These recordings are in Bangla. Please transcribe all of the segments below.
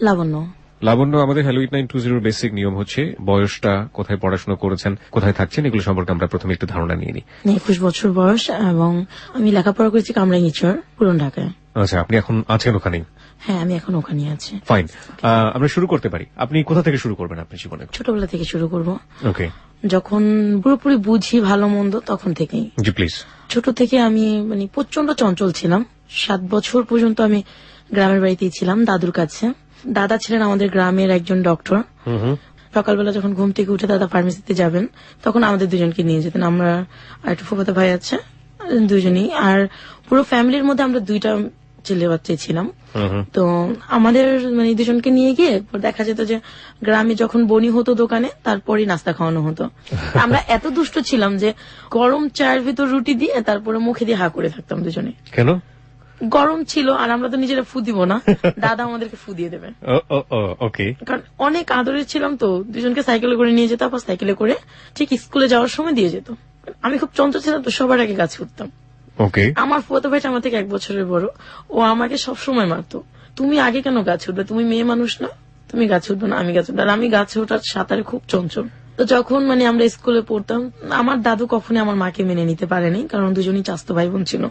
লাবণ্য। লাবণ্য, আমাদের হ্যালো 8920 বেসিক নিয়ম হচ্ছে বয়সটা, কোথায় পড়াশোনা করেছেন, কোথায় থাকছেন, এগুলো সম্পর্কে আমরা প্রথমে একটু ধারণা নিয়ে নিই। 21 বছর বয়স এবং আমি লেখাপড়া করেছি কামরাঙ্গীরচর, পুরান ঢাকায়। আচ্ছা, আপনি এখন আছেন ওখানে? হ্যাঁ, আমি এখন ওখানে আছি। ফাইন, আমরা শুরু করতে পারি। আপনি কোথা থেকে শুরু করবেন আপনার জীবনে? ছোটবেলা থেকে শুরু করব। ওকে, যখন পুরোপুরি বুঝি ভালো মন্দ তখন থেকেই। জি প্লিজ। ছোট থেকে আমি প্রচন্ড চঞ্চল ছিলাম। 7 বছর পর্যন্ত আমি গ্রামের বাড়িতেই ছিলাম দাদুর কাছে। দাদা ছিলেন আমাদের গ্রামের একজন ডক্টর। সকালবেলা যখন ঘুম থেকে উঠে দাদা ফার্মেসিতে যাবেন তখন আমাদের দুজনকে নিয়ে যেতেন। আমরা আর একটা ফুফাতো ভাই আছে, দুজনই। আর পুরো ফ্যামিলির মধ্যে আমরা 2টা ছেলে বাচ্চাই ছিলাম। তো আমাদের দুজনকে নিয়ে গিয়ে দেখা যেত যে গ্রামে যখন বনি হতো দোকানে তারপরই নাস্তা খাওয়ানো হতো। আমরা এত দুষ্ট ছিলাম যে গরম চায়ের ভিতর রুটি দিয়ে তারপরে মুখে দিয়ে হা করে থাকতাম দুজনে। কেন? গরম ছিল আর আমরা তো নিজেরা ফু দিব না, দাদা আমাদেরকে ফু দিয়ে দেবে। ওকে। কারণ অনেক আদরের ছিলাম তো, দুজনকে সাইকেলে করে নিয়ে যেত, আবার সাইকেলে করে ঠিক স্কুলে যাওয়ার সময় দিয়ে যেত। আমি খুব চঞ্চল ছিলাম তো, সবার আগে গাছে উঠতাম। ওকে। আমার ফুফাতো ভাইটা আমার থেকে 1 বছরের বড়, ও আমাকে সবসময় মারতো, তুমি আগে কেন গাছে উঠবে, তুমি মেয়ে মানুষ না, তুমি গাছে উঠবে না, আমি গাছে উঠবো। আর আমি গাছে ওঠার সাঁতারে খুব চঞ্চল। তো যখন আমরা স্কুলে পড়তাম, আমার দাদু কখনই আমার মাকে মেনে নিতে পারেনি, কারণ দুজনই চাস্তো ভাই বোন ছিল।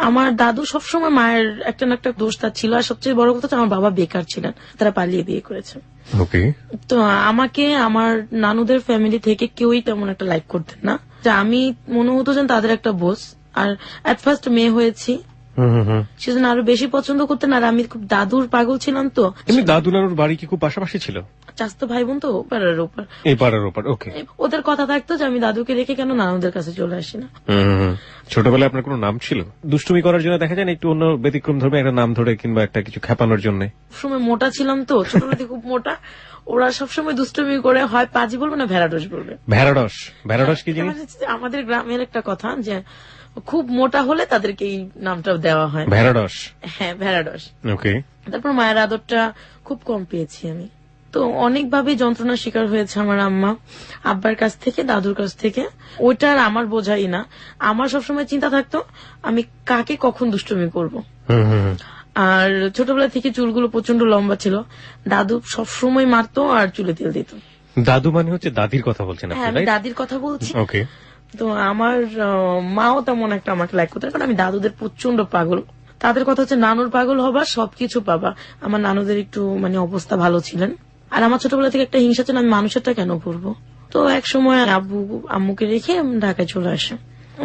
আমার দাদু সবসময় মায়ের একটা না একটা দোষ তার ছিল, আর সবচেয়ে বড় কথা আমার বাবা বেকার ছিলেন, তারা পালিয়ে বিয়ে করেছে। ওকে। তো আমাকে আমার নানুদের ফ্যামিলি থেকে কেউই তেমন একটা লাইক করতেন না, যে আমি মনে হতো যে তাদের একটা বোস। আর এট ফার্স্ট মেয়ে হয়েছি সেজন্য আরো বেশি পছন্দ করতেন। আর আমি খুব দাদুর পাগল ছিলাম তো। এমনি দাদু নানুর বাড়ি কি খুব পাশাপাশি ছিল? চাস্তো ভাই বোন তো, পাড়ার ওপর। এই পাড়ার ওপর। ওকে। ওদের কথা থাকতো যে আমি দাদুকে রেখে কেন নানুদের কাছে চলে আসি না। ছোটবেলায় আপনার কোনো নাম ছিল? দুষ্টুমি করার জন্য দেখা যায় না, একটু অন্য ব্যতিক্রম ধর্মে একটা নাম ধরে কিংবা একটা কিছু খেপানোর জন্য। সময় মোটা ছিলাম তো, ছোটবেলাতে খুব মোটা। ওরা সবসময় দুষ্টুমি করে, হয় পাজি বলবে না ভেড়াডস বলবে। ভেড়াডস? ভেড়াডস কি জিনিস? আমাদের গ্রামের একটা কথা যে খুব মোটা হলে তাদেরকে এই নামটা দেওয়া হয়, ভেড়াডস। হ্যাঁ, ভেড়াডস। ওকে। তারপর মায়ের আদরটা খুব কম পেয়েছি আমি। তো অনেকভাবে যন্ত্রণার শিকার হয়েছে আমার আম্মা, আব্বার কাছ থেকে, দাদুর কাছ থেকে। ওইটার আমার বোঝাই না। আমার সবসময় চিন্তা থাকতো আমি কাকে কখন দুষ্টুমি করব। আর ছোটবেলা থেকে চুলগুলো প্রচন্ড লম্বা ছিল, দাদু সবসময় মারতো আর চুলে তেল দিত। দাদু মানে হচ্ছে দাদির কথা বলছেন আপনি? হ্যাঁ, আমি দাদির কথা বলছি। ওকে। তো আমার মাও তেমন একটা আমাকে লাইক করতেন, কারণ আমি দাদুদের প্রচন্ড পাগল। তাদের কথা হচ্ছে নানুর পাগল হবা, সবকিছু পাবা। আমার নানুদের একটু অবস্থা ভালো ছিলেন। আর আমার ছোটবেলা থেকে একটা হিংসা ছিল, আমি মানুষেরটা কেন করবো। তো এক সময় আব্বু আম্মুকে রেখে ঢাকায় চলে আসে।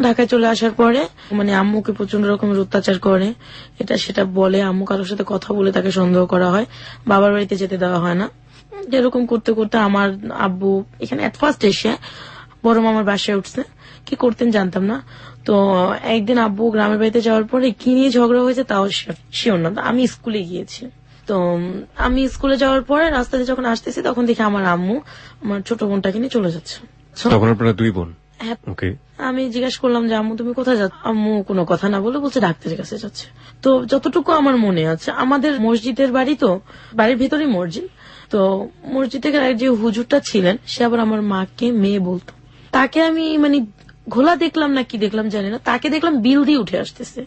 ঢাকায় চলে আসার পরে আম্মুকে প্রচন্ড রকমের অত্যাচার করে, এটা সেটা বলে। আম্মু কারোর সাথে কথা বলে তাকে সন্দেহ করা হয়, বাবার বাড়িতে যেতে দেওয়া হয় না। এরকম করতে করতে আমার আব্বু এখানে এট ফার্স্ট এসে বড় মামার বাসায় উঠছে। কি করতেন জানতাম না। তো একদিন আব্বু গ্রামের বাড়িতে যাওয়ার পরে কি নিয়ে ঝগড়া হয়েছে তাও শিওর না। আমি স্কুলে গিয়েছি। তো আমি স্কুলে যাওয়ার পরে রাস্তাতে যখন আসতেছি তখন দেখি আমার আম্মু আমার ছোট বোনটাকে নিয়ে চলে যাচ্ছে। তখন আপনারা 2 বোন? হ্যাঁ। ওকে। আমি জিজ্ঞাসা করলাম যে আম্মু তুমি কোথায় যাচ্ছ? আম্মু কোনো কথা না বলে বলছে ডাক্তারের কাছে যাচ্ছে। তো যতটুকু আমার মনে আছে, আমাদের মসজিদের বাড়ি, তো বাড়ির ভেতরেই মসজিদ। তো মসজিদের যে হুজুরটা ছিলেন সে আবার আমার মাকে মেয়ে বলতো। তাকে আমি ঘোলা দেখলাম না কি দেখলাম জানি না, তাকে দেখলাম বিল দিয়ে উঠে আসতেছে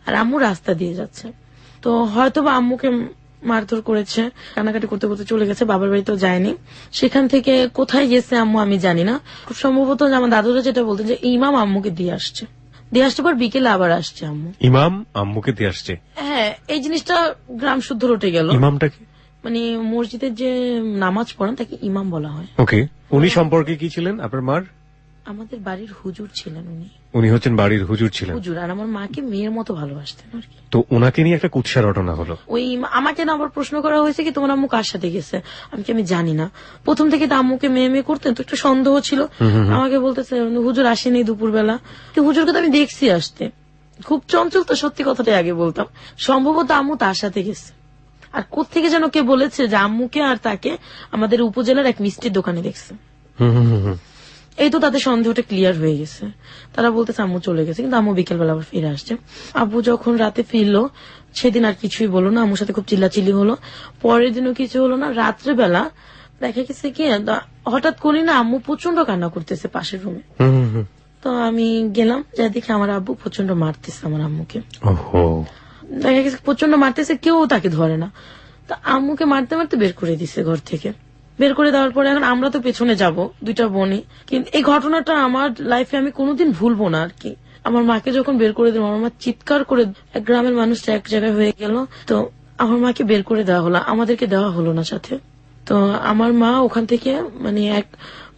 আর আম্মু রাস্তা দিয়ে যাচ্ছে। তো হয়তো বা আম্মুকে মারধর করেছে, কান্নাকাটি করতে করতে চলে গেছে, বাবার বাড়িতেও যায়নি। সেখান থেকে কোথায় গেছে আম্মু আমি জানি না। খুব সম্ভবত আমার দাদুরা যেটা বলতেন যে ইমাম আম্মুকে দিয়ে আসছে, দিয়ে আসতে পর বিকেলে আবার আসছে আম্মু। ইমাম আম্মুকে দিয়ে আসছে? হ্যাঁ, এই জিনিসটা গ্রাম শুদ্ধ রটে গেল। ইমামটা কি? মসজিদের যে নামাজ পড়েন তাকে ইমাম বলা হয়। ওকে। উনি সম্পর্কে কি ছিলেন আপনার মার? আমাদের বাড়ির হুজুর ছিলেন উনি। উনি হচ্ছেন বাড়ির হুজুর ছিলেন? হুজুর। আর আমার মাকে মেয়ের মতো ভালোবাসতেন আর কি। তো ওনাকে নিয়ে একটা কুৎসা রটনা হলো। ওই আমাকে না আবার প্রশ্ন করা হয়েছে কি তোমার আম্মু কার সাথে গেছে, আমি জানি না। প্রথম থেকে তো আম্মুকে মেয়ে মেয়ে করতেন, তো একটু সন্দেহ ছিল। আমাকে বলতেছে হুজুর আসেনি দুপুরবেলা। হুজুরকে তো আমি দেখছি আসতে, খুব চঞ্চল তো, সত্যি কথাটাই আগে বলতাম। সম্ভবত আম্মু তার সাথে গেছে। আর কোত্থেকে যেন কে বলেছে যে আম্মুকে আর তাকে আমাদের উপজেলার এক মিষ্টির দোকানে দেখছে। এই তো তাদের সন্দেহটা ক্লিয়ার হয়ে গেছে। তারা বলতেছে আম্মু চলে গেছে, কিন্তু আম্মু বিকেলবেলা আবার ফিরে আসছে। আব্বু যখন রাতে ফিরলো সেদিন আর কিছুই বলো না, আম্মুর সাথে খুব চিল্লাচিল্লি হলো। পরের দিনও কিছু হলো না। রাত্রেবেলা দেখা গেছে কি হঠাৎ করি না আম্মু প্রচন্ড কান্না করতেছে পাশের রুমে। তো আমি গেলাম, যা দেখি আমার আব্বু প্রচন্ড মারতেছে আমার আম্মুকে। দেখা গেছে প্রচন্ড মারতেছে, কেউ তাকে ধরে না। তা আম্মুকে মারতে মারতে বের করে দিছে ঘর থেকে। বের করে দেওয়ার পরে এখন আমরা তো পেছনে যাব, দুইটা বোনই। কিন্তু এই ঘটনাটা আমার লাইফে আমি কোনোদিন ভুলবো না আর কি। আমার মাকে যখন বের করে দিল, আমার মা চিৎকার করে, এক গ্রামের মানুষটা এক জায়গায় হয়ে গেল। তো আমার মাকে বের করে দেওয়া হলো, আমাদেরকে দেওয়া হলো না সাথে। তো আমার মা ওখান থেকে মানে এক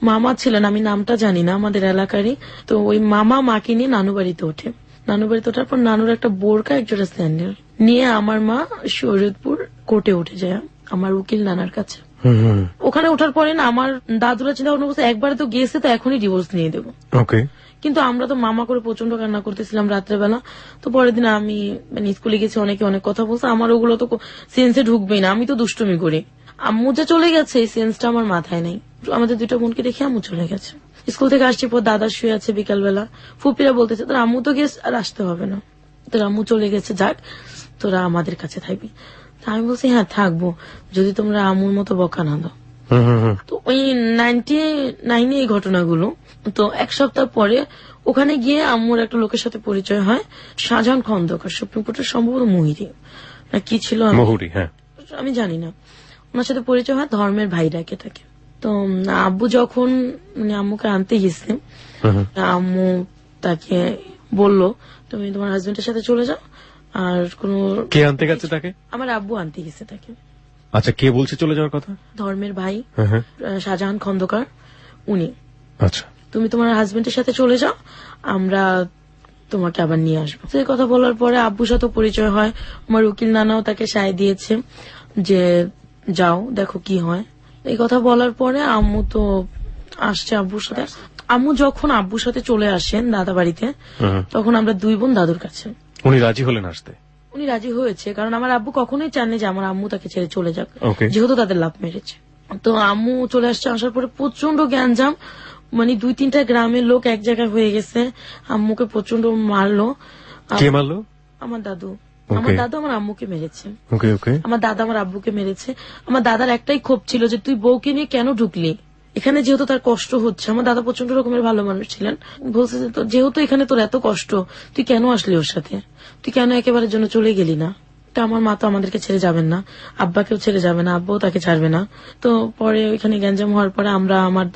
মামা ছিলেন, আমি নামটা জানি না, আমাদের এলাকারই। তো ওই মামা মাকে নিয়ে নানু বাড়িতে ওঠে। নানু বাড়িতে ওঠার পর নানুর একটা বোরকা, একজোড়া স্যান্ডেল নিয়ে আমার মা শরীয়তপুর কোর্টে উঠে যায়, আমার উকিল নানার কাছে। ওখানে ওঠার পরে না আমার দাদুরা চিন্তা ভাবনা করছে, একবারে তো গেছে তো এখনই ডিভোর্স নিয়ে দেবো। কিন্তু আমরা তো মামা করে প্রচন্ড কান্না করতেছিলাম রাত্রেবেলা। তো পরের দিন আমি মানে স্কুলে গেছি, অনেকে অনেক কথা বলছে, আমার ওগুলো তো সেন্সে ঢুকবেই না, আমি তো দুষ্টুমি করি। আম্মু যে চলে গেছে এই সেন্সটা আমার মাথায় নেই। আমাদের দুইটা বোনকে দেখে আম্মু চলে গেছে। স্কুল থেকে আসছি পর দাদা শুয়ে আছে বিকালবেলা, ফুপিরা বলতেছে তোর আম্মু তো গেছে, আর আসতে হবে না, তোর আম্মু চলে গেছে, যাক তোরা আমাদের কাছে থাকবি। তা আমি বলছি হ্যাঁ থাকবো, যদি তোমরা আম্মুর মতো বকা না দাও। তো ওই 99 এই ঘটনাগুলো। তো এক সপ্তাহ পরে ওখানে গিয়ে আম্মুর একটা লোকের সাথে পরিচয় হয়, শাহজাহান খন্দকার, সুপ্রিম কোর্টের সম্ভবত মুহিরি না কি ছিল আমি জানি না। ওনার সাথে পরিচয় হয়, ধর্মের ভাই ডাকে তাকে। তো আব্বু যখন মানে আম্মুকে আনতে গেছে, আম্মু তাকে বললো তুমি তোমার হাজবেন্ডের সাথে চলে যাও, আর কোন কে আনতে গেছে তাকে? আমার আব্বু আনতে গেছে তাকে। আচ্ছা, কে বলছে চলে যাওয়ার কথা? ধর্মের ভাই শাহজাহান খন্দকার, উনি। আচ্ছা, তুমি তোমার হাজবেন্ডের সাথে চলে যাও, আমরা তোমাকে আবার নিয়ে আসবো। এই কথা বলার পরে আব্বুর সাথে পরিচয় হয়, আমার উকিল নানাও তাকে সায় দিয়েছে যে যাও দেখো কি হয়। এই কথা বলার পরে আম্মু তো আসছে আব্বুর সাথে। আম্মু যখন আব্বুর সাথে চলে আসেন দাদা বাড়িতে, তখন আমরা দুই বোন দাদুর কাছে। উনি রাজি হলেন আসতে? উনি রাজি হয়েছে, কারণ আমার আব্বু কখনোই চাননি যে আমার আম্মু তাকে ছেড়ে চলে যাক, যেহেতু তাদের লাভ মেরেছে। তো আম্মু চলে আসছে, আসার পরে প্রচন্ড গ্যাঞ্জাম, মানে 2-3টা গ্রামের লোক এক জায়গায় হয়ে গেছে, আম্মুকে প্রচন্ড মারলো। কে মারলো? আমার দাদু। আমার দাদু আমার আম্মুকে মেরেছে, আমার দাদা আমার আব্বুকে মেরেছে। আমার দাদার একটাই ক্ষোভ ছিল যে তুই বউকে নিয়ে কেন ঢুকলি এখানে, যেহেতু তার কষ্ট হচ্ছে। আমার দাদা প্রচন্ড রকমের ভালো মানুষ ছিলেন, বলছে যে যেহেতু এখানে তোর এত কষ্ট, তুই কেন আসলি ওর সাথে, তুই কেন একেবারের জন্য চলে গেলি না। তা আমার মা তো আমাদেরকে ছেড়ে যাবেন না, আব্বাকেও ছেড়ে যাবে না, আব্বাও তাকে ছাড়বে না। তো পরে ওইখানে গ্যাঞ্জাম হওয়ার পরে আমরা আমার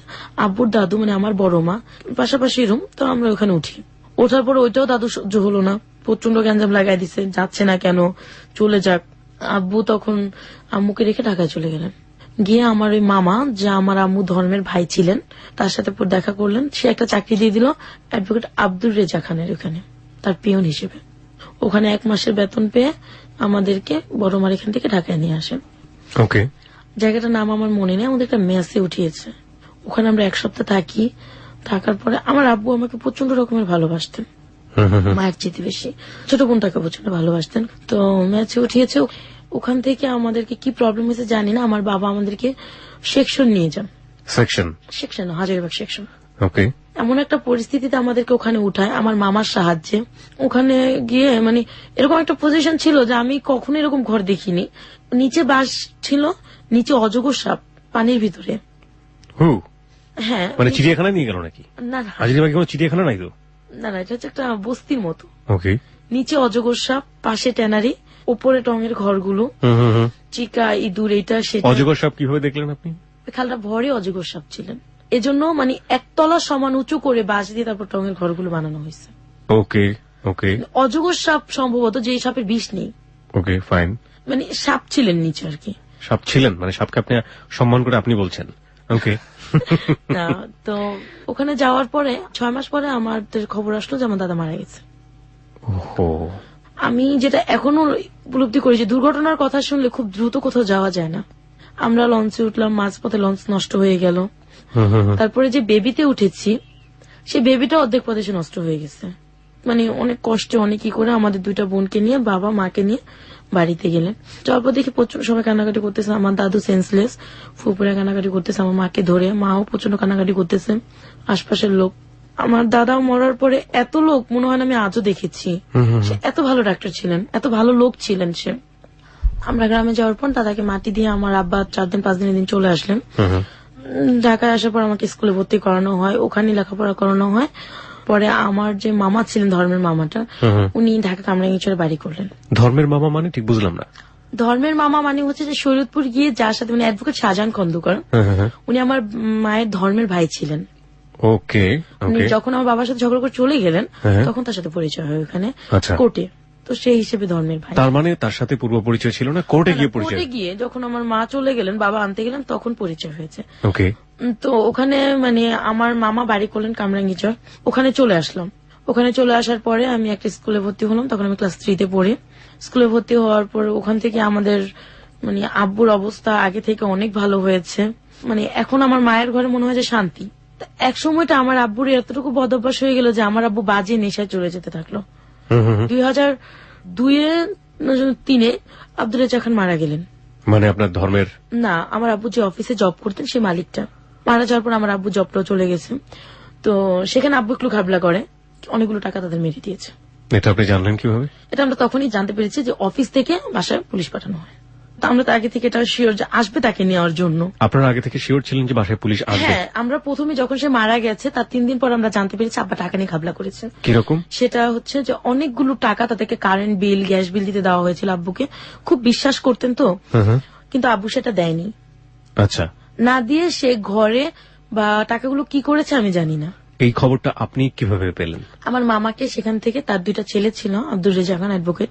আব্বুর দাদু মানে আমার বড় মা পাশাপাশি রুম, তো আমরা ওখানে উঠি। ওঠার পরে ওইটাও দাদু সহ্য হলো না, প্রচন্ড গ্যাঞ্জাম লাগাই দিছে, যাচ্ছে না কেন, চলে যাক। আব্বু তখন আম্মুকে রেখে ঢাকায় চলে গেলেন। গিয়ে আমার ওই মামা, যা আমার আম্মু ধর্মের ভাই ছিলেন, তার সাথে দেখা করলেন। সে একটা চাকরি দিয়ে দিল অ্যাডভোকেট আব্দুর রেজা খানের ওখানে, তার পিয়ন হিসেবে। ওখানে 1 মাসের বেতন পেয়ে আমাদেরকে বড় মার এখান থেকে ঢাকায় নিয়ে আসেন। জায়গাটার নাম আমার মনে নেই, আমাদের একটা মেসে উঠিয়েছে। ওখানে আমরা 1 সপ্তাহ থাকি। থাকার পরে আমার আব্বু আমাকে প্রচন্ড রকমের ভালোবাসতেন, মায়ের চেয়ে বেশি। ছোট বোনটাকে প্রচন্ড ভালোবাসতেন। তো মেসে উঠিয়েছে, ওখান থেকে আমাদেরকে কি প্রবলেম হয়েছে জানি না, আমার বাবা আমাদেরকে সেকশন নিয়ে যান। Section Hazaribagh section. এমন একটা পরিস্থিতিতে আমাদেরকে ওখানে উঠায় আমার মামার সাহায্যে। ওখানে গিয়ে মানে এরকম একটা পজিশন ছিল যে আমি কখনো এরকম ঘর দেখিনি। নিচে বাস ছিল, নিচে অজগর সাপ পানির ভিতরে। হ্যাঁ, মানে চিড়িয়াখানা নিয়ে গেল নাকি? না না, হাজারীবাগে কোনো চিড়িয়াখানা নাই তো? না না, এটা হচ্ছে একটা বস্তির মতো। নিচে অজগর সাপ, পাশে ট্যানারি, উপরে টঙের ঘরগুলো, চিকা ইঁদুর এটা সেটা। অজগর সাপ কিভাবে দেখলেন আপনি? খালটা ভরে অজগর সাপ ছিলেন, এজন্য মানে 1 তলা সমান উঁচু করে বাঁশ দিয়ে তারপর টঙের ঘরগুলো বানানো হয়েছে। অজগর সাপ সম্ভবত, যে সাপের বিষ নেই। মানে সাপ ছিলেন নিচে আর কি। সাপ ছিলেন মানে সাপকে আপনি সম্মান করে আপনি বলছেন? না, তো ওখানে যাওয়ার পরে 6 মাস পরে আমাদের খবর আসলো যে আমার দাদা মারা গেছে। আমি যেটা এখনো উপলব্ধি করি যে দুর্ঘটনার কথা শুনলে খুব দ্রুত কোথাও যাওয়া যায় না। আমরা লঞ্চে উঠলাম, মাঝপথে লঞ্চ নষ্ট হয়ে গেল। তারপরে যে বেবিতে উঠেছি, সেই বেবিটা অর্ধেক পথে নষ্ট হয়ে গেছে। মানে অনেক কষ্টে অনেক কি করে আমাদের 2টা বোনকে নিয়ে, বাবা মাকে নিয়ে বাড়িতে গেলেন। যাওয়ার পর দেখি প্রচুর সবাই কান্নাকাটি করতেছে, আমার দাদু সেন্সলেস, ফুপুরা কান্নাকাটি করতেছে আমার মাকে ধরে, মাও প্রচন্ড কান্নাকাটি করতেছে, আশপাশের লোক। আমার দাদা মরার পরে এত লোক মনে হয় না আমি আজও দেখেছি। সে এত ভালো ডাক্তার ছিলেন, এত ভালো লোক ছিলেন সে। আমরা গ্রামে যাওয়ার পর দাদাকে মাটি দিয়ে আমার আব্বা 4 দিন 5 দিনের দিন চলে আসলেন। ঢাকায় আসার পর আমাকে স্কুলে ভর্তি করানো হয়, ওখানে লেখাপড়া করানো হয়। পরে আমার যে মামা ছিলেন, ধর্মের মামাটা, উনি ঢাকা কামরাঙ্গীরচরে বাড়ি করলেন। ধর্মের মামা মানে ঠিক বুঝলাম না। ধর্মের মামা মানে হচ্ছে যে শরীয়তপুর গিয়ে যার সাথে মানে অ্যাডভোকেট শাহজাহান খন্দকার, উনি আমার মায়ের ধর্মের ভাই ছিলেন। ওকে উনি ওকে। যখন আমার বাবার সাথে ঝগড়া করে চলে গেলেন তখন তার সাথে পরিচয় হয় ওখানে আচ্ছা। কোর্টে, তো সেই হিসেবে ধর্মের ভাই। তার মানে তার সাথে পূর্ব পরিচয় ছিল না, কোর্টে গিয়ে পরিচয়? কোর্টে গিয়ে যখন আমার মা চলে গেলেন, বাবা আনতে গেলেন, তখন পরিচয় হয়েছে। ওকে। তো ওখানে মানে আমার মামা বাড়ি করলেন কামরাঙ্গীচর, ওখানে চলে আসলাম। ওখানে চলে আসার পরে আমি একটা স্কুলে ভর্তি হলাম, তখন আমি ক্লাস 3-তে পড়ি। স্কুলে ভর্তি হওয়ার পর ওখান থেকে আমাদের মানে আব্বুর অবস্থা আগে থেকে অনেক ভালো হয়েছে। মানে এখন আমার মায়ের ঘরে মনে হয় যে শান্তি। এক সময়টা আমার আব্বুর এতটুকু বদভ্যাস হয়ে গেল যে আমার আব্বু বাজে নেশায় চলে যেতে থাকলো। 2002-3 আব্দুল রাজ্জাক খান মারা গেলেন। মানে আপনার ধর্মের? না, আমার আব্বু যে অফিসে জব করতেন সেই মালিকটা মারা যাওয়ার পর আমার আব্বু জবটাও চলে গেছে। তো সেখানে আব্বু একটু ঘাবলা করে, অনেকগুলো টাকা তাদের মেরে দিয়েছে। এটা আপনি জানলেন কিভাবে? এটা আমরা তখনই জানতে পেরেছি যে অফিস থেকে বাসায় পুলিশ পাঠানো হয়। তো আমরা তো আগে থেকে এটা শিওর যে আসবে তাকে নেওয়ার জন্য। আপনারা আগে থেকে শিওর ছিলেন যে বাসায় পুলিশ আসবে? হ্যাঁ, আমরা প্রথমে যখন সে মারা গেছে তার 3 দিন পর আমরা জানতে পেরেছি আব্বা টাকা নিয়ে ঘাবলা করেছে। কিরকম? সেটা হচ্ছে যে অনেকগুলো টাকা তাদেরকে কারেন্ট বিল, গ্যাস বিল দিতে দেওয়া হয়েছিল আব্বুকে। খুব বিশ্বাস করতেন তো, কিন্তু আব্বু সেটা দেয়নি। আচ্ছা। না দিয়ে সে ঘরে বা টাকাগুলো কি করেছে আমি জানি না। এই খবরটা আপনি কিভাবে পেলেন? আমার মামাকে সেখান থেকে, তার 2টা ছেলে ছিল, আব্দুল রেজা খান অ্যাডভোকেট,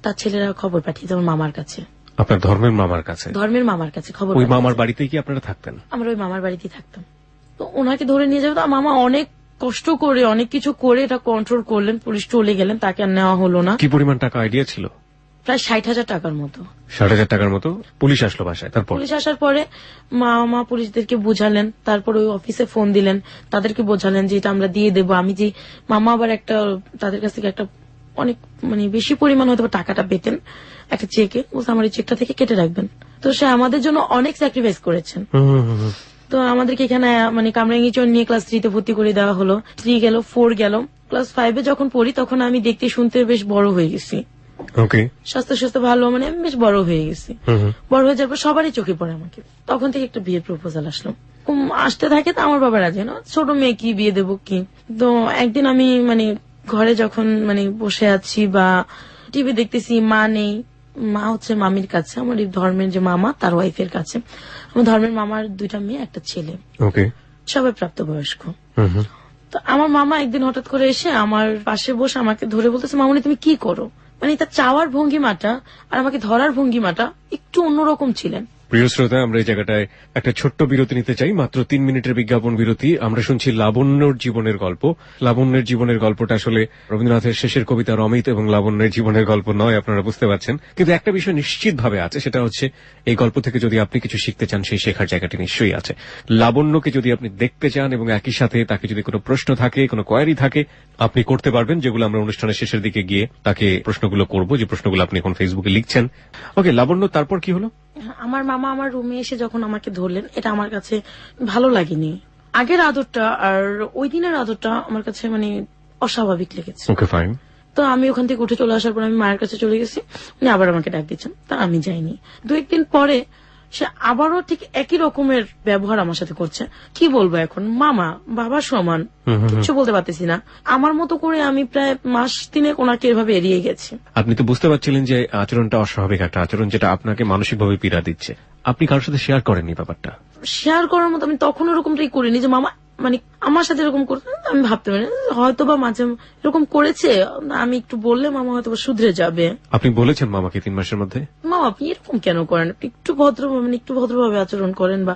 তার ছেলেরা খবর পাঠিয়েছে আমার মামার কাছে। আপনার ধর্মের মামার কাছে? ধর্মের মামার কাছে খবর। ওই মামার বাড়িতে কি আপনারা থাকতেন? আমরা ওই মামার বাড়িতেই থাকতাম। তো ওনাকে ধরে নিয়ে যাবে, তো মামা অনেক কষ্ট করে অনেক কিছু করে এটা কন্ট্রোল করলেন। পুলিশ চলে গেলেন, তাকে আর নেওয়া হলো না। কি পরিমাণ টাকা আইডিয়া ছিল? প্রায় 60,000 টাকার মতো। 60,000 টাকার মতো? পুলিশ আসলো বাসায়? তারপর? পুলিশ আসার পরে মামা পুলিশদেরকে বুঝালেন, তারপর ওই অফিসে ফোন দিলেন, তাদেরকে বোঝালেন যে এটা আমরা দিয়ে দেবো। আমি যে মামা আবার একটা তাদের কাছ থেকে একটা অনেক মানে বেশি পরিমাণ হয়তো টাকাটা পেতেন একটা চেকে, বলছে আমার এই চেকটা থেকে কেটে রাখবেন। তো সে আমাদের জন্য অনেক স্যাক্রিফাইস করেছেন। তো আমাদেরকে এখানে মানে কামরাঙ্গীচর নিয়ে ক্লাস 3-তে ভর্তি করে দেওয়া হলো। 3 গেল, 4 গেল, ক্লাস 5-এ যখন পড়ি তখন আমি দেখতে শুনতে বেশ বড় হয়ে গেছি। ওকে। স্বাস্থ্য ভালো, মানে আমি বেশ বড় হয়ে গেছি। বড় হয়ে যাওয়ার পর সবারই চোখে পড়ে আমাকে। তখন থেকে একটা বিয়ের প্রপোজাল আসলো, আসতে থাকে। তো আমার বাবা রাজি না, ছোট মেয়ে কি বিয়ে দেবো কি। তো একদিন আমি মানে ঘরে যখন মানে বসে আছি বা টিভি দেখতেছি, মা নেই, মা হচ্ছে মামির কাছে, আমার এই ধর্মের যে মামা তার ওয়াইফের কাছে। আমার ধর্মের মামার 2টা মেয়ে, একটা ছেলে, ওকে, সবাই প্রাপ্তবয়স্ক। তো আমার মামা একদিন হঠাৎ করে এসে আমার পাশে বসে আমাকে ধরে বলতেছে, মামনি তুমি কি করো। মানে তার চাওয়ার ভঙ্গিমাটা আর আমাকে ধরার ভঙ্গিমাটা একটু অন্যরকম ছিলেন। প্রিয় শ্রোতা, আমরা এই জায়গাটায় একটা ছোট্ট বিরতি নিতে চাই, মাত্র 3 মিনিটের বিজ্ঞাপন বিরতি। আমরা শুনছি লাবণ্যর জীবনের গল্প। লাবণ্যের জীবনের গল্পটা আসলে রবীন্দ্রনাথের শেষের কবিতা রমিত এবং লাবণ্যের জীবনের গল্প নয়, আপনারা বুঝতে পারছেন। কিন্তু একটা বিষয় নিশ্চিতভাবে আছে, সেটা হচ্ছে এই গল্প থেকে যদি আপনি কিছু শিখতে চান, সেই শেখার জায়গাটি নিশ্চয়ই আছে। লাবণ্যকে যদি আপনি দেখতে চান এবং একই সাথে তাকে যদি কোনো প্রশ্ন থাকে, কোনো কোয়ারি থাকে, আপনি করতে পারবেন, যেগুলো আমরা অনুষ্ঠানের শেষের দিকে গিয়ে তাকে প্রশ্নগুলো করব, যে প্রশ্নগুলো আপনি এখন ফেসবুকে লিখছেন। ওকে লাবণ্য, তারপর কি হলো? আমার মামা আমার রুমে এসে যখন আমাকে ধরলেন, এটা আমার কাছে ভালো লাগেনি। আগের আদরটা আর ওই দিনের আদরটা আমার কাছে মানে অস্বাভাবিক লেগেছে। Okay fine. তো আমি ওখান থেকে উঠে চলে আসার পর আমি মায়ের কাছে চলে গেছি, উনি আবার আমাকে ডাক দিচ্ছেন, তা আমি যাইনি। 2-1 দিন পরে সে আবারও ঠিক একই রকমের ব্যবহার আমার সাথে করছে। কি বলবো এখন, মামা বাবার সমান, কিছু বলতে পারতেছি না। আমার মতো করে আমি প্রায় মাস 3 ওনাকে এভাবে এড়িয়ে গেছি। আপনি তো বুঝতে পারছিলেন যে আচরণটা অস্বাভাবিক একটা আচরণ, যেটা আপনাকে মানসিকভাবে পীড়া দিচ্ছে। আপনি কারোর সাথে শেয়ার করেননি ব্যাপারটা? শেয়ার করার মতো আমি তখন এরকমটাই করিনি যে মামা মানে আমার সাথে এরকম করতে। আমি ভাবতে পারি হয়তো বা মাঝে এরকম করেছে, আমি একটু বললে মামা হয়তো শুধরে যাবে। আপনি বলেছেন মামাকে 3 মাসের মধ্যে, মামা আপনি এরকম কেন করেন, আপনি একটু ভদ্রভাবে আচরণ করেন, বা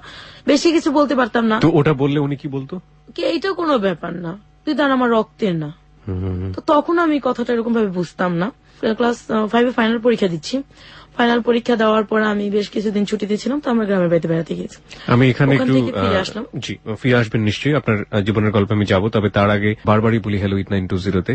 বেশি কিছু বলতে পারতাম না। তো ওটা বললে উনি কি বলতো? কি এইটা কোনো ব্যাপার না, তুই তার আমার রক্তের না। তো তখন আমি কথাটা এরকম ভাবে বুঝতাম না। ক্লাস 5-এ ফাইনাল পরীক্ষা দিচ্ছি। ফাইনাল পরীক্ষা দেওয়ার পর আমি বেশ কিছুদিন ছুটিতে ছিলাম, তো আমরা গ্রামের বাড়িতে বেড়াতে গেছি। আমি এখানে একটু ফিরে আসলাম। জি, ফিরে আসবেন নিশ্চয়ই, আপনার জীবনের গল্পে আমি যাব। তবে তার আগে বারবারই বলি, হ্যালো 8920-তে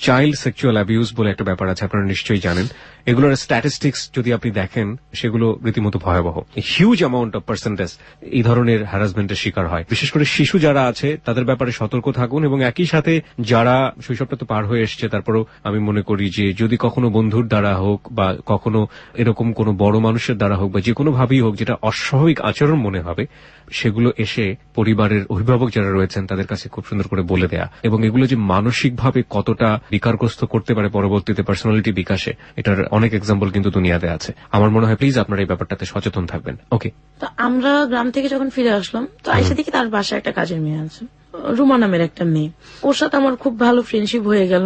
চাইল্ড সেক্সুয়াল অ্যাবিউজ বলে একটা ব্যাপার আছে, আপনারা নিশ্চয়ই জানেন। এগুলোর স্ট্যাটিস্টিক্স যদি আপনি দেখেন, সেগুলো রীতিমতো ভয়াবহ। হিউজ অ্যামাউন্ট অফ পার্সেন্টেজ এই ধরনের হ্যারাসমেন্টের শিকার হয়। বিশেষ করে শিশু যারা আছে তাদের ব্যাপারে সতর্ক থাকুন, এবং একই সাথে যারা শৈশবটা তো পার হয়ে এসছে, তারপরও আমি মনে করি যে যদি কখনো বন্ধুর দ্বারা হোক বা কখনো এরকম কোনো বড় মানুষের দ্বারা হোক বা যে কোনো ভাবেই হোক যেটা অস্বাভাবিক আচরণ মনে হবে সেগুলো এসে পরিবারের অভিভাবক যারা রয়েছেন তাদের কাছে খুব সুন্দর করে বলে দেয়া, এবং এগুলো যে মানসিকভাবে কতটা বিকারগ্রস্ত করতে পারে পরবর্তীতে পার্সোনালিটি বিকাশে, এটার অনেক এক্সাম্পল কিন্তু দুনিয়াতে আছে। আমার মনে হয় প্লিজ আপনারা এই ব্যাপারটাতে সচেতন থাকবেন। ওকে, তো আমরা গ্রাম থেকে যখন ফিরে আসলাম, তো আইসা দেখি তার বাসায় একটা কাজের মেয়ে আছে, রুমা নামের একটা মেয়ে। ওর সাথে আমার খুব ভালো ফ্রেন্ডশিপ হয়ে গেল।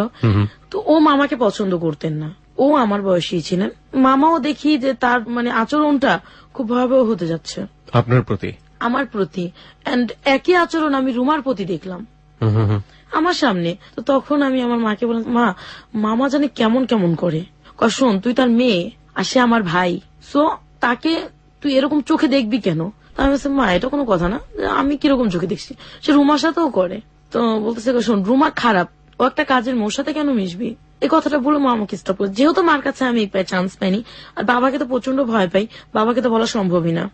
তো ও মামাকে পছন্দ করতেন না, ও আমার বয়সী ছিলেন। মামাও দেখি যে তার মানে আচরণটা খুব ভয়াবহ হতে যাচ্ছে আপনার প্রতি, আমার প্রতি, এন্ড একই আচরণ আমি রুমার প্রতি দেখলাম আমার সামনে। তো তখন আমি আমার মাকে বললাম, মা, মামা জানে কেমন কেমন করে। শোন, তুই তার মেয়ে আর সে আমার ভাই, সো তাকে তুই এরকম চোখে দেখবি কেন? আমি বলছি, মা, এটা কোনো কথা না, আমি কিরকম চোখে দেখছি, সে রুমার সাথেও করে। তো বলতেছে, শোন, রুমা খারাপ, ও একটা কাজের মোর সাথে কেন মিশবি? এই কথাটা বলে মা আমাকে স্টপ করে। যেহেতু মার কাছে আমি চান্স পাইনি, আর বাবাকে তো প্রচন্ড ভয় পাই, বাবাকে তো বলা সম্ভবই না।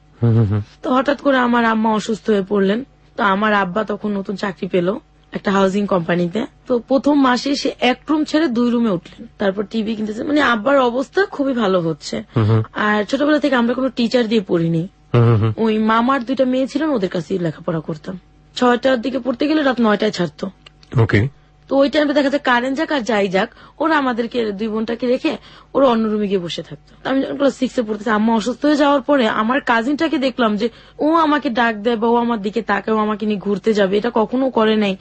তো হঠাৎ করে আমার আম্মা অসুস্থ হয়ে পড়লেন। তো আমার আব্বা তখন নতুন চাকরি পেল একটা হাউজিং কোম্পানিতে। তো প্রথম মাসে সে 1 রুম ছেড়ে 2 রুমে উঠলেন, তারপর টিভি কিনতেছে। মানে আব্বার অবস্থা খুবই ভালো হচ্ছে। আর ছোটবেলা থেকে আমরা কোনো টিচার দিয়ে পড়িনি, ওই মামার 2টা মেয়ে ছিলেন, ওদের কাছেই লেখাপড়া করতাম। 6টার দিকে পড়তে গেলে রাত 9টায় ছাড়তো। ওকে। তো ওই টাইমে দেখা যায় কারেন্ট যাক আর যাই যাক, ওরা আমাদেরকে 2 বোনটাকে রেখে ওরা অন্য রুমে গিয়ে বসে থাকতো। আমি যখন ক্লাস 6-এ পড়তেছি, আম্মা অসুস্থ হয়ে যাওয়ার পরে আমার কাজিনটাকে দেখলাম যে ও আমাকে ডাক দেয় বা ও আমার দিকে তাকায়, ও আমাকে নিয়ে ঘুরতে যাবে, এটা কখনো করে নাই।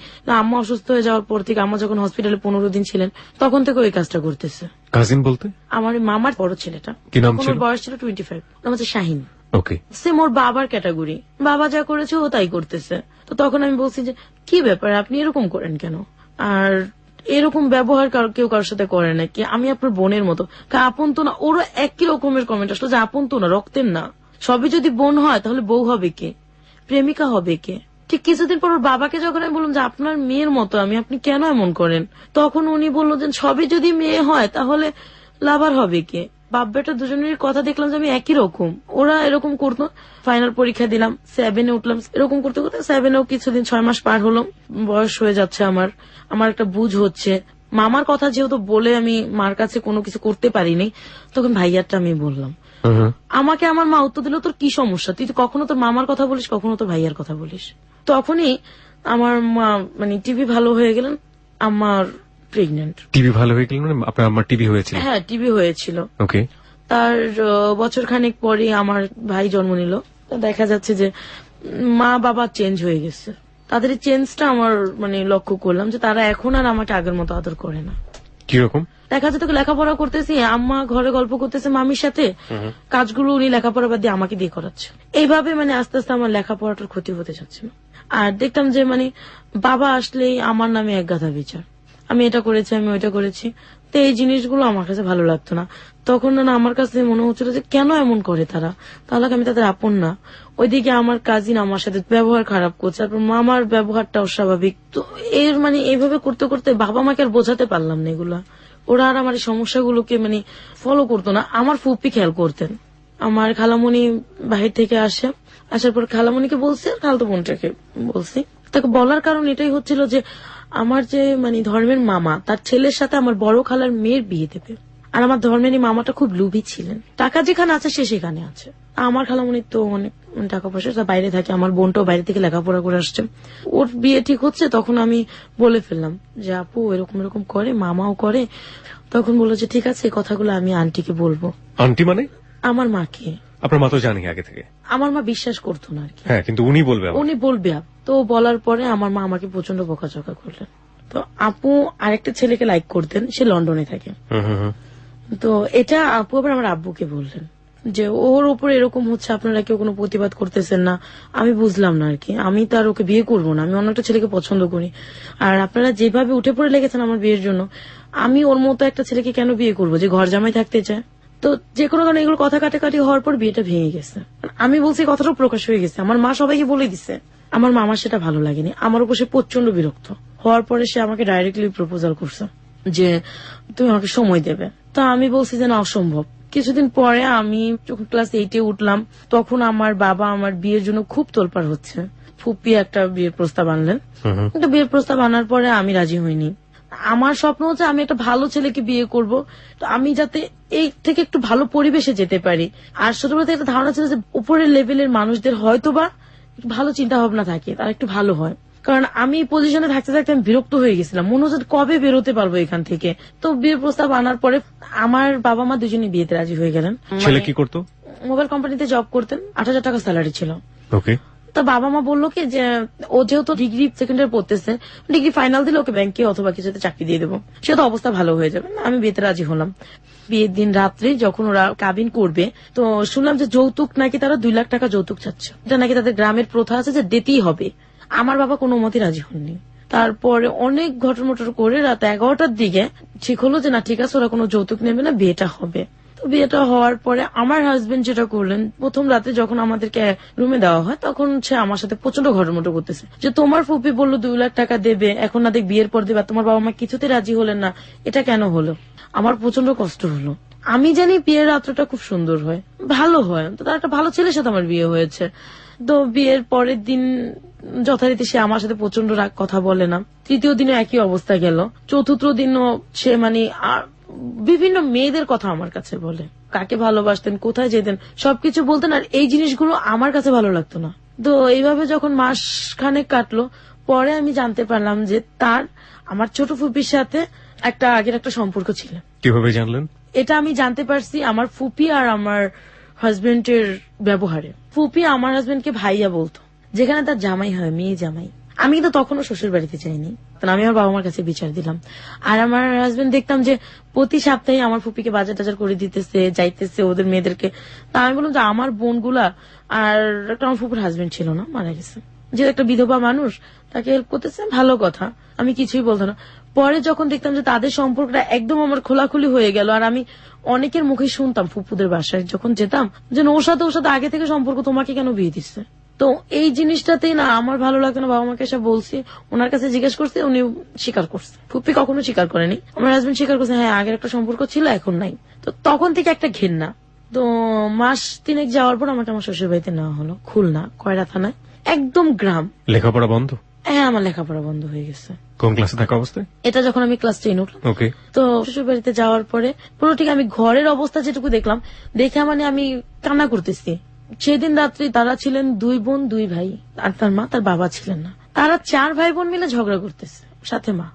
আম্মা অসুস্থ হয়ে যাওয়ার পর থেকে, আম্মা যখন হসপিটালে 15 দিন ছিলেন, তখন থেকে ওই কাজটা করতেছে। কাজিন বলতে আমার মামার বড় ছেলেটা, কি নাম ছিল? ওর বয়স ছিল 25, নাম হচ্ছে শাহিন। ওকে। সে মোর বাবার ক্যাটাগরি, বাবা যা করেছে ও তাই করতেছে। তো তখন আমি বলছি যে, কি ব্যাপার, আপনি এরকম করেন কেন? আর এরকম ব্যবহার কেউ কারোর সাথে করে নাকি? আমি আপনার বোনের মতো, আপন তো না। ওরা একই রকমের কমেন্ট আসলো যে আপন তো না, রক্তের না। সবই যদি বোন হয় তাহলে বউ হবে কে, প্রেমিকা হবে কে? ঠিক কিছুদিন পর ওর বাবাকে যখন আমি বললাম যে আপনার মেয়ের মতো আমি, আপনি কেন এমন করেন, তখন উনি বললো যে সবই যদি মেয়ে হয় তাহলে লাভার হবে কে? বাপ বেটা দুজনের কথা দেখলাম যে আমি একই রকম, ওরা এরকম করতো। ফাইনাল পরীক্ষা দিলাম, 7-এ উঠলাম, এরকম করতে করতে 7-এও কিছুদিন 6 মাস পার হলো, বয়স হয়ে যাচ্ছে আমার একটা বুঝ হচ্ছে। মামার কথা যেহেতু বলে আমি মার কাছে কোনো কিছু করতে পারিনি, তখন ভাইয়ারটা আমি বললাম। আমাকে আমার মা উত্তর দিল, তোর কি সমস্যা, তুই তো কখনো তোর মামার কথা বলিস, কখনো তোর ভাইয়ার কথা বলিস। তখনই আমার মা মানে টিভি ভালো হয়ে গেলেন, আমার প্রেগনেন্ট। টিভি ভালো হয়ে গেল মানে আপনার আমার টিভি হয়েছিল? হ্যাঁ, টিভি হয়েছিল। ওকে। তার বছর খানেক পরে আমার ভাই জন্ম নিল। দেখা যাচ্ছে যে মা বাবা চেঞ্জ হয়ে গেছে। তাদের এই চেঞ্জটা আমার মানে লক্ষ্য করলাম যে তারা এখন আর আমাকে আগের মতো আদর করে না। কিরকম? দেখা যাচ্ছে তোকে লেখাপড়া করতেছি, আম্মা ঘরে গল্প করতেছে মামির সাথে, কাজগুলো উনি লেখাপড়া বাদ দিয়ে আমাকে দিয়ে করাচ্ছে। এইভাবে মানে আস্তে আস্তে আমার লেখাপড়াটার ক্ষতি হতে যাচ্ছে না। আর দেখতাম যে মানে বাবা আসলেই আমার নামে এক গাধা বিচার, আমি এটা করেছি, আমি ওইটা করেছি। তো এই জিনিসগুলো আমার কাছে ভালো লাগতো না। তখন না আমার কাছে মনে হচ্ছিল যে কেন এমন করে তারা, তাহলে আমি তাদের আপন না। ওইদিকে আমার কাজিন আমার সাথে ব্যবহার খারাপ করছে, তারপর মামার ব্যবহারটা অস্বাভাবিক। তো এর মানে এইভাবে করতে করতে বাবা মাকে আর বোঝাতে পারলাম না এগুলা। ওরা আর আমার এই সমস্যাগুলোকে মানে ফলো করতো না। আমার ফুপি খেয়াল করতেন। আমার খালামণি বাহির থেকে আসার পর খালামণিকে বলছি আর খালতো বোনটাকে বলছি। তাকে বলার কারণ এটাই হচ্ছিল যে আমার যে মানে ধর্মের মামা, তার ছেলের সাথে আমার বড় খালার মেয়ের বিয়ে দেবে। আর আমার ধর্মের মামাটা খুব লোভী ছিলেন, টাকা যেখানে আছে সে সেখানে আছে। আমার খালামণির তো অনেক টাকা পয়সা, বাইরে থাকে, আমার বোনটাও বাইরে থেকে লেখাপড়া করে আসছে, ওর বিয়ে ঠিক হচ্ছে। তখন আমি বলে ফেললাম যে আপু এরকম এরকম করে, মামাও করে। তখন বললো যে ঠিক আছে, এই কথাগুলো আমি আন্টিকে বলবো। আন্টি মানে? আমার মাকে। আপনার মা তো জানি আগে থেকে? আমার মা বিশ্বাস করতো না আর কি। হ্যাঁ, কিন্তু উনি বলবে, উনি বলবে। তো বলার পরে আমার মা আমাকে প্রচন্ড বকাঝকা করলেন। তো আপু আরেকটা ছেলেকে লাইক করতেন, সে লন্ডনে থাকে। তো এটা আপু আবার আমার আব্বুকে বললেন যে ওর উপর এরকম হচ্ছে, আপনারা কেউ কোনো প্রতিবাদ করতেছেন না। আমি বুঝলাম না আর কি, আমি তার ওকে বিয়ে করবো না, আমি অন্য একটা ছেলেকে পছন্দ করি। আর আপনারা যেভাবে উঠে পড়ে লেগেছেন আমার বিয়ের জন্য, আমি ওর মতো একটা ছেলেকে কেন বিয়ে করবো যে ঘর জামাই থাকতে চায়। তো যে কোনো কারণে এগুলো কথা কাটাকাটি হওয়ার পর বিয়েটা ভেঙে গেছে। আমি বলছি কথাটা প্রকাশ হয়ে গেছে, আমার মা সবাইকে বলে দিছে। আমার মামার সেটা ভালো লাগেনি, আমার উপর সে প্রচন্ড বিরক্ত হওয়ার পরে সে আমাকে ডাইরেক্টলি প্রপোজাল করছে যে তুমি আমাকে সময় দেবে। তা আমি বলছি যে না, অসম্ভব। কিছুদিন পরে আমি যখন ক্লাস 8-এ উঠলাম, তখন আমার বাবা আমার বিয়ের জন্য খুব তোলপাড় হচ্ছে। ফুপি একটা বিয়ের প্রস্তাব আনলেন। একটা বিয়ের প্রস্তাব আনার পরে আমি রাজি হইনি। আমার স্বপ্ন হচ্ছে আমি একটা ভালো ছেলেকে বিয়ে করব, তো আমি যাতে এই থেকে একটু ভালো পরিবেশে যেতে পারি। আর ছোটবেলা থেকে একটা ধারণা ছিল যে উপরের লেভেলের মানুষদের হয়তোবা একটু ভালো চিন্তা ভাবনা থাকে, তারা একটু ভালো হয়। কারণ আমি এই পজিশনে থাকতে থাকতে আমি বিরক্ত হয়ে গেছিলাম, মনে হচ্ছে কবে বেরোতে পারবো এখান থেকে। তো বিয়ের প্রস্তাব আনার পরে আমার বাবা মা দুজনে বিয়েতে রাজি হয়ে গেলেন। ছেলে কি করতো? মোবাইল কোম্পানিতে জব করতেন, 8,000 টাকা স্যালারি ছিল। ওকে। তো বাবা মা বললো কি যে ও যেহেতু ডিগ্রি সেকেন্ড ইয়ার পড়তেছে, ডিগ্রি ফাইনাল দিলে ওকে ব্যাংকে অথবা কিছুতে চাকরি দিয়ে দেবো, সে তো অবস্থা ভালো হয়ে যাবে। আমি বিয়েতে রাজি হলাম। বিয়ের দিন রাত্রে যখন ওরা কাবিন করবে, তো শুনলাম যে যৌতুক নাকি তারা 2 লাখ টাকা যৌতুক চাচ্ছে। এটা নাকি তাদের গ্রামের প্রথা আছে যে দিতেই হবে। আমার বাবা কোনো মতে রাজি হননি। তারপরে অনেক ঘটমটর করে রাত 11টার দিকে ঠিক হলো যে না ঠিক আছে, ওরা কোনো যৌতুক নেবে না, বিয়েটা হবে। বিয়েটা হওয়ার পরে আমার হাজবেন্ড যেটা করলেন, প্রথম রাতে যখন আমাদেরকে রুমে দেওয়া হয় তখন সে আমার সাথে প্রচন্ড ঘটমট করতেছে যে তোমার ফুপি বললো 2 লাখ টাকা দেবে, এখন না দেখ বিয়ের পর দেবে, তোমার বাবা মা কিছুতে রাজি হলেন না, এটা কেন হলো? আমার প্রচন্ড কষ্ট হলো। আমি জানি বিয়ের রাত্রটা খুব সুন্দর হয়, ভালো হয়, তো তার একটা ভালো ছেলের সাথে আমার বিয়ে হয়েছে। তো বিয়ের পরের দিন যথারীতি সে আমার সাথে প্রচন্ড রাগ, কথা বলে না। তৃতীয় দিনে একই অবস্থা গেল। চতুর্থ দিনও সে মানে বিভিন্ন মেয়েদের কথা আমার কাছে বলে, কাকে ভালোবাসতেন, কোথায় যেতেন, সবকিছু বলতেন। আর এই জিনিসগুলো আমার কাছে ভালো লাগতো না। তো এইভাবে যখন মাস খানেক কাটলো, পরে আমি জানতে পারলাম যে তার আমার ছোট ফুপির সাথে একটা আগের একটা সম্পর্ক ছিল। কিভাবে জানলেন? এটা আমি জানতে পারছি আমার ফুপি আর আমার হাজবেন্ডের ব্যবহারে। ফুপি আমার হাজবেন্ডকে ভাইয়া বলতো, যেখানে তার জামাই হয়, মেয়ে জামাই। আমি কিন্তু তখনও শ্বশুর বাড়িতে যাইনি, আমি আমার বাবা মার কাছে বিচার দিলাম। আর আমার হাজবেন্ড দেখতাম যে প্রতি সপ্তাহে আমার ফুপিকে বাজার টাজার করে দিতেছে, যাইতেছে ওদের মেয়েদেরকে। তা আমি বললাম যে আমার বোনগুলা, আর একটা আমার ফুপুর হাজবেন্ড ছিল না, মারা গেছে, যে একটা বিধবা মানুষ, তাকে হেল্প করতেছে, ভালো কথা, আমি কিছুই বলতো না। পরে যখন দেখতাম যে তাদের সম্পর্কটা একদম আমার খোলাখুলি হয়ে গেল, আর আমি অনেকের মুখে শুনতাম ফুপুদের বাসায় যখন যেতাম যে ওর সাথে আগে থেকে সম্পর্ক, তোমাকে কেন বিয়ে দিচ্ছে? তো এই জিনিসটাতেই না আমার ভালো লাগতো না। বাবা মাকে এসে বলছি, ওনার কাছে জিজ্ঞেস করছি, উনি স্বীকার করছে। ফুপি কখনো স্বীকার করেনি, আমার হাজবেন্ড স্বীকার করছে হ্যাঁ আগের একটা সম্পর্ক ছিল, এখন নাই। তো তখন থেকে একটা ঘেন্না। তো মাস 3 যাওয়ার পর আমাকে আমার শ্বশুর বাড়িতে নেওয়া হলো, খুলনা কয়রা থানায়, একদম গ্রাম। লেখাপড়া বন্ধ? হ্যাঁ, আমার লেখাপড়া বন্ধ হয়ে গেছে। কোন ক্লাসে থাকা অবস্থায়? এটা যখন আমি ক্লাস 10 উঠলাম। ওকে। তো শ্বশুর বাড়িতে যাওয়ার পরে পুরো ঠিক আমি ঘরের অবস্থা যেটুকু দেখলাম, দেখে মানে আমি কান্না করতেছি। সেদিন রাত্রি তারা ছিলেন 2 বোন 2 ভাই, আর তার মা, তার বাবা ছিলেন না। তারা 4 ভাই বোন মিলে ঝগড়া করতেছে, সাথে মা।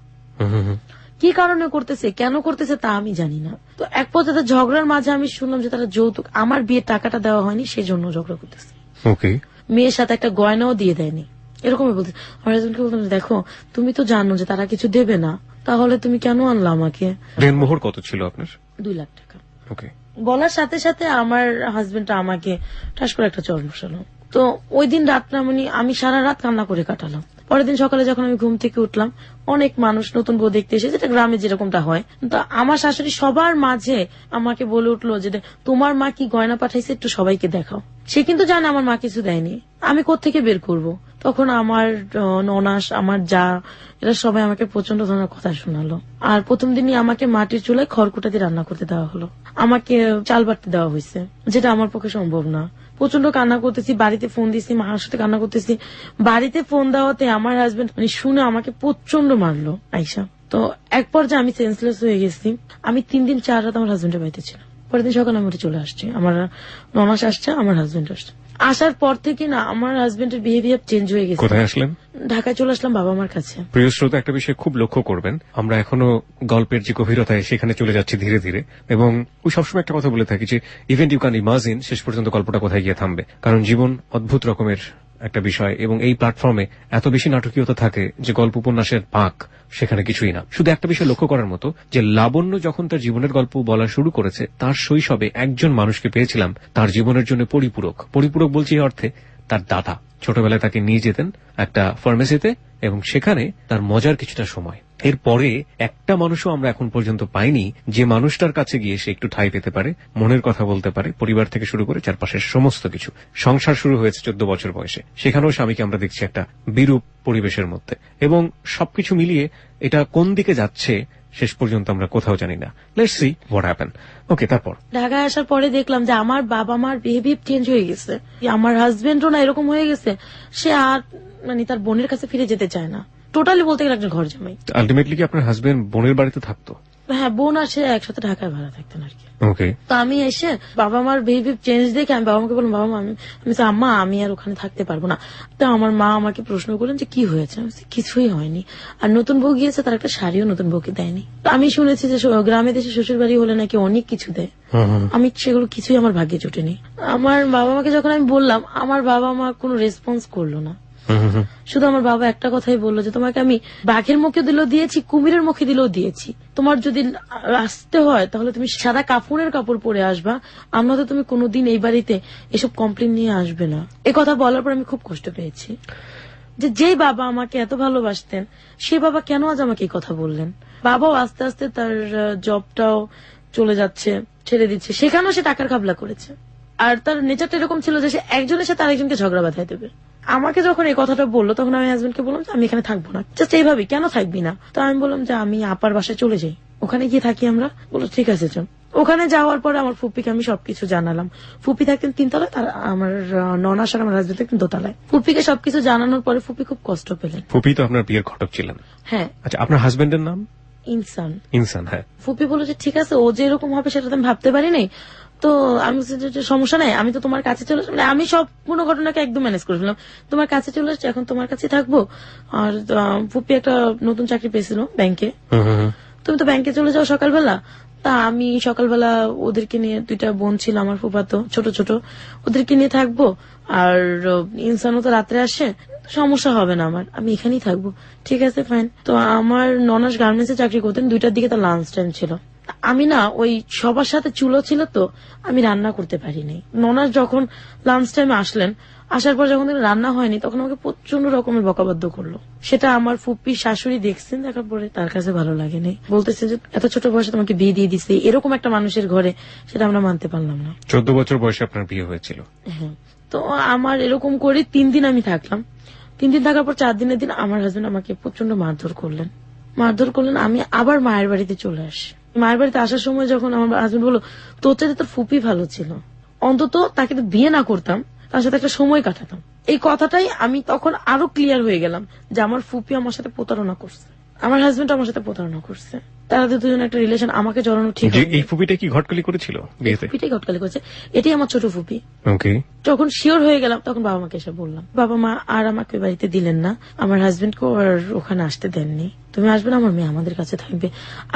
কি কারণে করতেছে, কেন করতেছে তা আমি জানি না। তো এক পর্যায়ে ঝগড়ার মাঝে আমি শুনলাম যে তারা যৌতুক, আমার বিয়ের টাকাটা দেওয়া হয়নি সেজন্য ঝগড়া করতেছে। ওকে। মেয়ের সাথে একটা গয়নাও দিয়ে দেয়নি, এরকমই বলতে। আমার হাজবেন্ডকে বলতাম দেখো তুমি তো জানো যে তারা কিছু দেবে না, তাহলে তুমি কেন আনলা আমাকে? দেনমোহর কত ছিল আপনার? 2 লাখ টাকা। ওকে। বলার সাথে সাথে আমার হাজবেন্ডটা আমাকে ঠাস করে একটা চড় বসালো। তো ওই দিন রাতটা আমি সারা রাত কান্না করে কাটালাম। পরের দিন সকালে যখন আমি ঘুম থেকে উঠলাম, অনেক মানুষ নতুন বউ দেখতে এসে, যেটা গ্রামে যেরকমটা হয়। তো আমার শাশুড়ি সবার মাঝে আমাকে বলে উঠলো যে তোমার মা কি গয়না পাঠাইছে একটু সবাইকে দেখাও। সে কিন্তু জানে আমার মা কিছু দেয়নি, আমি কোত্থেকে বের করব। তখন আমার ননাস, আমার যা, এরা সবাই আমাকে প্রচন্ড ধরনের কথা শোনালো। আর প্রথম দিনই আমাকে মাটির চুলায় খড়কুটা দিয়ে রান্না করতে দেওয়া হলো, আমাকে চাল বাটতে দেওয়া হয়েছে, যেটা আমার পক্ষে সম্ভব না। প্রচন্ড কান্না করতেছি, বাড়িতে ফোন দিয়েছি, মার সাথে কান্না করতেছি। বাড়িতে ফোন দেওয়াতে আমার হাজবেন্ড শুনে আমাকে প্রচন্ড মারলো আইসা। তো এক পর্যায়ে আমি সেন্সলেস হয়ে গেছি। আমি 3 দিন 4 রাত আমার হাজবেন্ডের বাড়িতে ছিলাম। পরের দিন সকালে আমি উঠে চলে আসছি, আমার ননাস আসছে, আমার হাজবেন্ড আসছে। আসার পর থেকে না আমার হাজবেন্ডের বিহেভিয়ার চেঞ্জ হয়ে গেছে। কোথায় আসলেন? ঢাকায় চলে আসলাম বাবা মার কাছে। প্রিয় শ্রোতা, একটা বিষয় খুব লক্ষ্য করবেন, আমরা এখনো গল্পের যে গভীরতায় সেখানে চলে যাচ্ছি ধীরে ধীরে। এবং ওই সবসময় একটা কথা বলে থাকি যে ইভেন্ট ইউ ক্যান ইমাজিন, শেষ পর্যন্ত গল্পটা কোথায় গিয়ে থামবে। কারণ জীবন অদ্ভুত রকমের একটা বিষয়, এবং এই প্ল্যাটফর্মে এত বেশি নাটকীয়তা থাকে যে গল্প উপন্যাসের পাক সেখানে কিছুই না। শুধু একটা বিষয় লক্ষ্য করার মতো যে লাবণ্য যখন তার জীবনের গল্প বলা শুরু করেছে, তার শৈশবে একজন মানুষকে পেয়েছিলাম তার জীবনের জন্য পরিপূরক বলছি এই অর্থে, তার দাদা ছোটবেলায় তাকে নিয়ে যেতেন একটা ফার্মেসিতে, এবং সেখানে তার মজার কিছুটা সময়। এরপরে একটা মানুষও আমরা এখন পর্যন্ত পাইনি যে মানুষটার কাছে গিয়ে সে একটু ঠাঁই পেতে পারে, মনের কথা বলতে পারে, পরিবার থেকে শুরু করে চারপাশের সমস্ত কিছু। সংসার শুরু হয়েছে 14 বছর বয়সে, সেখানেও স্বামীকে আমরা দেখছি একটা বিরূপ পরিবেশের মধ্যে। এবং সবকিছু মিলিয়ে এটা কোন দিকে যাচ্ছে শেষ পর্যন্ত আমরা কোথাও জানি না। Let's see what happen. Okay, তারপর ঢাকায় আসার পরে দেখলাম যে আমার বাবা মার বিহেভিয়ার চেঞ্জ হয়ে গেছে। আমার হাজবেন্ডও না এরকম হয়ে গেছে, সে আর তার বোনের কাছে ফিরে যেতে চায় না। টোটালি বলতে গেলে একজন ঘর জামাই। আলটিমেটলি কি আপনার হাজবেন্ড বোনের বাড়িতে থাকতো? হ্যাঁ, বোন আর সে একসাথে ঢাকায় ভাড়া থাকতেন আর কি। ওকে। তো আমি এসে বাবা মার বিহেভিয়ার চেঞ্জ দেখে আমি বাবা মাকে বললাম, বাবা মা আমি বলছি, আম্মা আমি আর ওখানে থাকতে পারবো না। তো আমার মা আমাকে প্রশ্ন করলেন যে কি হয়েছে। আমি বলছি, কিছুই হয়নি। আর নতুন বউ গিয়েছে, তার একটা শাড়িও নতুন বউকে দেয়নি। তো আমি শুনেছি যে গ্রামে দেশে শ্বশুর বাড়ি হলে নাকি অনেক কিছু দেয়, আমি সেগুলো কিছুই আমার ভাগ্যে জুটেনি। আমার বাবা মাকে যখন আমি বললাম, আমার বাবা মা কোনো রেসপন্স করলো না। শুধু আমার বাবা একটা কথাই বললো যে তোমাকে আমি বাঘের মুখে দিলেও দিয়েছি, কুমিরের মুখে দিলেও দিয়েছি, তোমার যদি আসতে হয় তাহলে তুমি সাদা কাফনের কাপড় পরে আসবা, আমরা তো তুমি কোনোদিন এই বাড়িতে এসব কমপ্লেন নিয়ে আসবে না। এই কথা বলার পর আমি খুব কষ্ট পেয়েছি যে যেই বাবা আমাকে এত ভালোবাসতেন সেই বাবা কেন আজ আমাকে এই কথা বললেন। বাবাও আস্তে আস্তে তার জবটাও চলে যাচ্ছে, ছেড়ে দিচ্ছে, সেখানেও সে টাকার খাবলা করেছে। আর তার নেচারটা এরকম ছিল যে সে একজনের সাথে আরেকজনকে ঝগড়া বাঁধাই দেবে। আমাকে যখন এই কথাটা বললো তখন আমি হাজবেন্ডকে বললাম যে আমি এখানে থাকবো না। জাস্ট এইভাবে, কেন থাকবি না? তো আমি বললাম যে আমি আপার বাসায় চলে যাই, ওখানে গিয়ে থাকি আমরা। বললো ঠিক আছে চল। ওখানে যাওয়ার পরে আমার ফুপিকে আমি সবকিছু জানালাম। ফুপি থাকতেন 3 তলায়, তার আমার ননাস আর আমার হাজবেন্ড থাকতেন 2 তলায়। ফুপিকে সবকিছু জানানোর পরে ফুপি খুব কষ্ট পেলেন। ফুপি তো আপনার বিয়ের ঘটক ছিলেন? হ্যাঁ। আচ্ছা, আপনার হাজবেন্ডের নাম? ইনসান। ইনসান, হ্যাঁ। ফুপি বললো যে ঠিক আছে, ও যে এরকম হবে সেটা তো আমি ভাবতে পারি নাই। তো আমি বলছি যে সমস্যা নাই, আমি তো তোমার কাছে চলে আসলাম। মানে আমি সব পুরো ঘটনাকে একদম ম্যানেজ করে ফেললাম। তোমার কাছে চলে আসছি, এখন তোমার কাছে থাকবো। আর ফুপি একটা নতুন চাকরি পেয়েছিল ব্যাংকে, তুমি তো ব্যাংকে চলে যাও সকালবেলা। তা আমি সকালবেলা ওদেরকে নিয়ে, 2টা বোন ছিল আমার ফুফাতো ছোট ছোট, ওদেরকে নিয়ে থাকবো। আর ইনসানও তো রাত্রে আসে, সমস্যা হবে না আমার, আমি এখানেই থাকবো। ঠিক আছে ফাইন। তো আমার ননাস গার্মেন্টসে চাকরি করতেন, 2টার দিকে তার লাঞ্চ টাইম ছিল। আমি না ওই সবার সাথে চুলো ছিল তো আমি রান্না করতে পারিনি। ননাস যখন লাঞ্চ টাইমে আসলেন, আসার পর যখন রান্না হয়নি তখন আমাকে প্রচন্ড রকমের বকাবাদ্য করলো। সেটা আমার ফুপ্পির শাশুড়ি দেখছেন, দেখার পরে তার কাছে ভালো লাগেনি। বলতেছে যে এত ছোট বয়সে তোমাকে বিয়ে দিয়ে দিছে এরকম একটা মানুষের ঘরে, সেটা আমরা মানতে পারলাম না। 14 বছর বয়সে আপনার বিয়ে হয়েছিল? হ্যাঁ। তো আমার এরকম করে 3 দিন আমি থাকলাম। 3 দিন থাকার পর 4 দিনের দিন আমার হাজবেন্ড আমাকে প্রচন্ড মারধর করলেন। আমি আবার মায়ের বাড়িতে চলে আসি। মায়ের বাড়িতে আসার সময় যখন আমার হাজবেন্ড বললো তোর চাইতে তোর ফুপি ভালো ছিল, অন্তত তাকে তো বিয়ে না করতাম, তার সাথে একটা সময় কাটাতাম। এই কথাটাই আমি তখন আরো ক্লিয়ার হয়ে গেলাম যে আমার ফুপি আমার সাথে প্রতারণা করছে, আমার হাজবেন্ড আমার সাথে প্রতারণা করছে। তাদের দুজন একটা রিলেশন, আমাকে জড়ানো ঠিক হয়নি। এই ফুপিটা কি ঘটকালি করেছিল বিয়েতে? ফুপিটাই ঘটকালি করেছে, এটাই আমার ছোট ফুপি। ওকে। যখন শিওর হয়ে গেলাম তখন বাবা মাকে এসে বললাম। বাবা মা আর আমাকে বাড়িতে দিলেন না, আমার হাজবেন্ডকে আর ওখানে আসতে দেননি। তুমি আসবে না, আমার মেয়ে আমাদের কাছে থাকবে।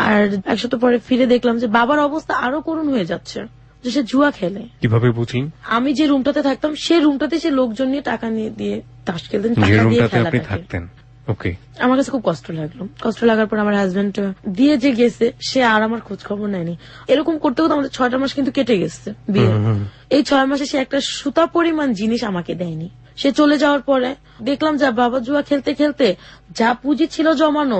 আর 1 সপ্তাহ পরে ফিরে দেখলাম যে বাবার অবস্থা আরো করুণ হয়ে যাচ্ছে, যে সে জুয়া খেলে। কিভাবে বুঝলেন? আমি যে রুমটাতে থাকতাম সেই রুমটাতে সে লোকজন নিয়ে টাকা নিয়ে দিয়ে তাস খেলতেন, যে টাকা দিয়ে রুমটাতে আপনি খেলা থাকতেন। ওকে। আমার কাছে খুব কষ্ট লাগলো। কষ্ট লাগার পর আমার হাজবেন্ড দিয়ে যে গেছে, সে আর আমার খোঁজ খবর নেয়নি। এরকম করতে করতে আমাদের 6টা মাস কিন্তু কেটে গেছে বিয়ে। এই 6 মাসে সে একটা সুতা পরিমাণ জিনিস আমাকে দেয়নি। সে চলে যাওয়ার পরে দেখলাম যে বাবা জুয়া খেলতে খেলতে যা পুঁজি ছিল জমানো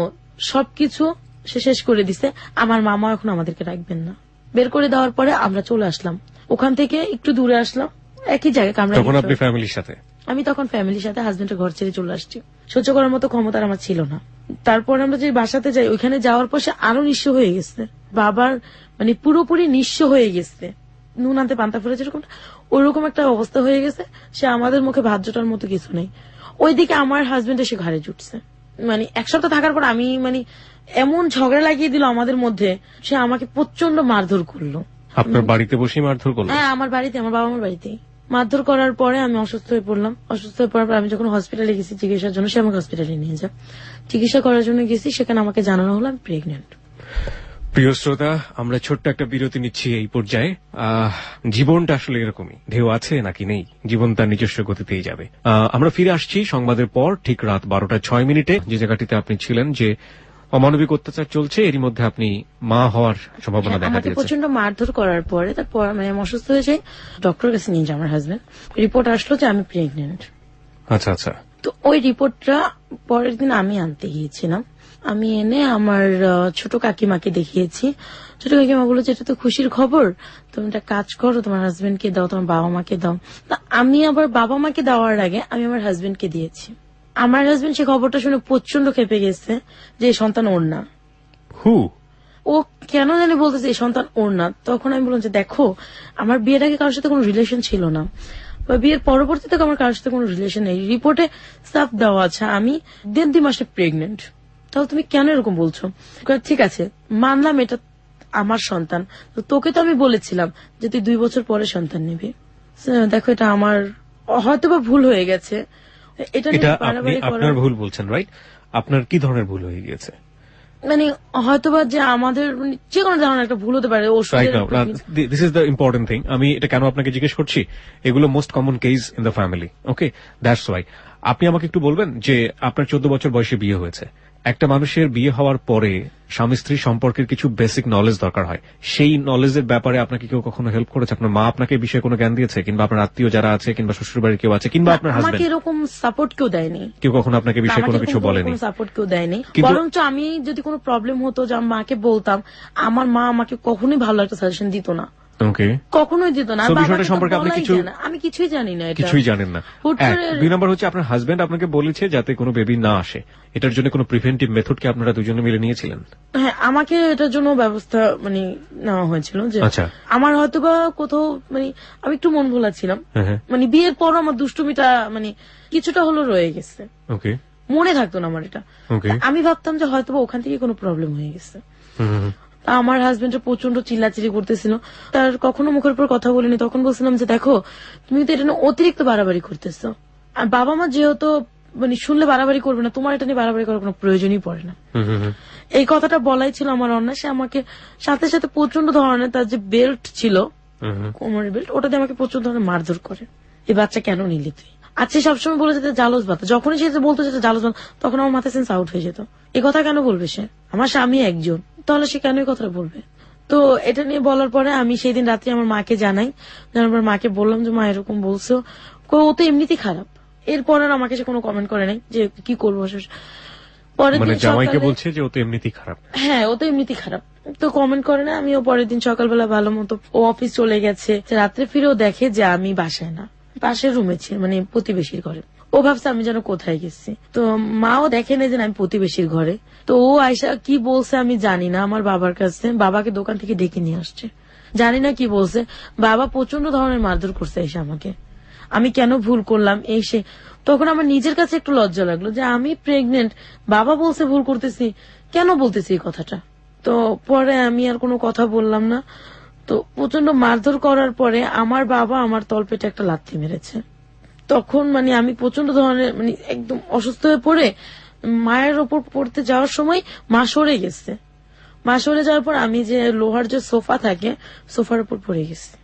সবকিছু সে শেষ করে দিছে। আমার মামা এখন আমাদেরকে রাখবেন না, বের করে দেওয়ার পরে আমরা চলে আসলাম। ওখান থেকে একটু দূরে আসলাম, একই জায়গায় কামরা। তখন আপনি ফ্যামিলির সাথে? আমি তখন ফ্যামিলির সাথে হাজবেন্ডের ঘর ছেড়ে চলে আসছি। সহ্য করার মতো ক্ষমতা আমার ছিল না। তারপর আমরা যে বাসাতে যাই, ওইখানে যাওয়ার পর সে আরো নিঃস্ব হয়ে গেছে। বাবার মানে পুরোপুরি নিঃস্ব হয়ে গেছে, নুন আনতে পান্তা ফুলে যেরকম ওইরকম একটা অবস্থা হয়ে গেছে। সে আমাদের মুখে ভাত জোটার মতো কিছু নেই। ওইদিকে আমার হাজবেন্ড এসে ঘাড়ে জুটছে। মানে 1 সপ্তাহ থাকার পর আমি এমন ঝগড়া লাগিয়ে দিল আমাদের মধ্যে, সে আমাকে প্রচন্ড মারধর করলো। আপনার বাড়িতে বসে মারধর করলো? হ্যাঁ, আমার বাড়িতে, আমার বাবা মার বাড়িতেই মারধর করার পরে আমি অসুস্থ হয়ে পড়লাম। অসুস্থ হয়ে পড়ার পর আমি যখন হসপিটালে গেছি চিকিৎসার জন্য, সে আমাকে হসপিটালে নিয়ে যায়। চিকিৎসা করার জন্য গেছি, সেখানে আমাকে জানানো হলো আমি প্রেগনেন্ট। প্রিয় শ্রোতা, আমরা ছোট্ট একটা বিরতি নিচ্ছি এই পর্যায়ে। জীবনটা আসলে এরকমই, ঢেউ আছে নাকি নেই, জীবন তার নিজস্ব গতিতেই যাবে। আমরা ফিরে আসছি সংবাদের পর, ঠিক রাত 12:06 যে জায়গাটিতে আপনি ছিলেন, যে অমানবিক অত্যাচার চলছে, এরই মধ্যে আপনি মা হওয়ার সম্ভাবনা দেখা দিয়েছে। প্রচন্ড মারধর করার পরে তারপর আমি অসুস্থ হয়ে যাই, ডক্টর কাছে নিয়ে যায় আমার হাজবেন্ড। রিপোর্ট আসলো যে আমি প্রেগনেন্ট। আচ্ছা আচ্ছা। তো ওই রিপোর্টটা পরের দিন আমি আনতে গিয়েছিলাম। আমি এনে আমার ছোট কাকিমাকে দেখিয়েছি। ছোট কাকিমা বললো যে এটা তো খুশির খবর, তুমি একটা কাজ করো, তোমার হাজবেন্ডকে দাও, তোমার বাবা মাকে দাও। তা আমি আবার বাবা মাকে দেওয়ার আগে আমি আমার হাজবেন্ডকে দিয়েছি। আমার হাজবেন্ড সে খবরটা শুনে প্রচন্ড খেপে গেছে যে এই সন্তান ওর না। ও কেন জানি বলতেছে এই সন্তান ওর না। তখন আমি বললাম যে দেখো, আমার বিয়ের আগে কারোর সাথে কোনো রিলেশন ছিল না, বা বিয়ের পরবর্তী থেকে আমার কারোর সাথে কোনো রিলেশন নেই। রিপোর্টে সাফ দেওয়া আছে আমি 1.5 মাসে প্রেগনেন্ট। তাহলে তুমি কেন এরকম বলছো? ঠিক আছে, মানলাম এটা আমার সন্তান, তো তোকে তো আমি বলেছিলাম যে তুই 2 বছর পরে সন্তান নিবি। দেখো, এটা আমার হয়তো বা ভুল হয়ে গেছে। এটা নিয়ে এটা আপনি বাড়াবাড়ি আপনার করার ভুল বলছেন, রাইট? আপনার কি ধরনের ভুল হয়ে গিয়েছে? মানে হয়তোবা যে আমাদের যে কোনো ধরনের একটা ভুল হতে পারে রাইট ওষুধের now, this is the important thing. আমি এটা কেন আপনাকে জিজ্ঞেস করছি, এগুলো most common case in the family. Okay, that's why. আপনি আমাকে একটু বলবেন যে আপনার 14 বছর বয়সে বিয়ে হয়েছে। একটা মানুষের বিয়ে হওয়ার পরে স্বামী স্ত্রী সম্পর্কের কিছু বেসিক নলেজ দরকার হয়। সেই নলেজের ব্যাপারে আপনাকে কেউ কখনো হেল্প করেছে? আপনার মা আপনাকে এই বিষয়ে কোনো জ্ঞান দিয়েছে, কিংবা আপনার আত্মীয় যারা আছে, কিংবা শ্বশুর বাড়ির কেউ আছে, কিংবা আপনার আমাকে হাজবেন্ড, এরকম সাপোর্ট কেউ দেয়নি। কেউ কখনো আপনাকে এই বিষয়ে কোনো কিছু বলেনি? সাপোর্ট কেউ দেয়নি। কিন্তু- বরঞ্চ আমি যদি কোনো প্রবলেম হতো যে আমি মাকে বলতাম, আমার মা আমাকে কখনোই ভালো একটা সাজেশন দিত না, ওকে। কখনোই দিত না। So, বাবাকে বিষয়টা তো সম্পর্কে আপনি বলাই কিছু- যায় না। আমি কিছুই জানি না, এটা কিছুই জানেন না। হুট এক। করে- 2 নম্বর হচ্ছে আপনার হাজবেন্ড আপনাকে বলেছে যাতে কোনো বেবি না আসে। এটার জন্য কোনো প্রিভেন্টিভ মেথড কি আপনারা দুজনে মিলে নিয়েছিলেন? হ্যাঁ, আমাকে এটার জন্য ব্যবস্থা নেওয়া হয়েছিল যে আচ্ছা। আমার হয়তোবা কোথাও আমি একটু মন ভোলা ছিলাম। হ্যাঁ, হ্যাঁ। বিয়ের পর আমার দুষ্টুমিটা কিছুটা হলো রয়ে গেছে, ওকে, মনে থাকতো না আমার এটা। ওকে। আমি ভাবতাম যে হয়তোবা ওখান থেকে কোনো প্রবলেম হয়ে গেছে। হুম, হুম, হুম। তা আমার হাজবেন্ড প্রচন্ড চিল্লাচিল্লি করতেছিল, তার কখনো মুখের উপর কথা বলিনি। তখন বলছিলাম যে দেখো, তুমি তো এটা নিয়ে অতিরিক্ত বাড়াবাড়ি করতেছো, আর বাবা মা যেহেতু শুনলে বাড়াবাড়ি করবে না, তোমার এটা নিয়ে বাড়াবাড়ি করার কোনো প্রয়োজনই পড়ে না। হুম, হুম, হুম। এই কথাটা বলাই ছিল আমার অন্যায়। সে আমাকে সাথে সাথে প্রচন্ড ধরনের, তার যে বেল্ট ছিল, হুম, হুম। কোমরের বেল্ট, ওটা দিয়ে আমাকে প্রচুর ধরনের মারধর করে। এই বাচ্চা কেন নিলি তুই? আচ্ছা, সবসময় বলে যেতে জালস বাতা, যখনই সে বলতো যেটা জালস বাতা, তখন আমার মাথায় সেন্স আউট হয়ে যেত। এই কথা কেন বলবে সে? আমার স্বামী একজন, তাহলে সে কেন এই কথাটা বলবে? তো এটা নিয়ে বলার পরে আমি সেই দিন রাত্রে আমার মাকে জানাই। জানার পর মাকে বললাম যে মা এরকম বলছো, ও তো এমনিতেই খারাপ। এরপর আর আমাকে সে কোনো কমেন্ট করে নাই যে কি করবো। পরের মানে দিন জামাইকে সকালে- বলছে যে ও তো এমনিতেই খারাপ। হ্যাঁ, ও তো এমনিতেই খারাপ, তো কমেন্ট করে না। আমিও পরের দিন সকালবেলা ভালো মতো, ও অফিস চলে গেছে, রাত্রে ফিরেও দেখে যে আমি বাসায় না, পাশের রুমে ছিল, প্রতিবেশীর ঘরে। ও ভাবছে আমি যেন কোথায় গেছি। তো মাও দেখে নেই যে আমি প্রতিবেশীর ঘরে। তো ও আয়সা কি বলছে আমি জানি না, আমার বাবার কাছে, বাবাকে দোকান থেকে ডেকে নিয়ে আসছে, জানি না কি বলছে। বাবা প্রচন্ড ধরনের মারধর করছে এসে আমাকে, আমি কেন ভুল করলাম এসে। তখন আমার নিজের কাছে একটু লজ্জা লাগলো যে আমি প্রেগনেন্ট, বাবা বলছে ভুল করতেছি, কেন বলতেছি এই কথাটা। তো পরে আমি আর কোনো কথা বললাম না। তো প্রচন্ড মারধর করার পরে আমার বাবা আমার তলপেটে একটা লাথি মেরেছে। তখন আমি প্রচন্ড ধরনের একদম অসুস্থ হয়ে পড়ে মায়ের ওপর পড়তে যাওয়ার সময় মা সরে গেছে। মা সরে যাওয়ার পর আমি যে লোহার যে সোফা থাকে, সোফার উপর পড়ে গেছি।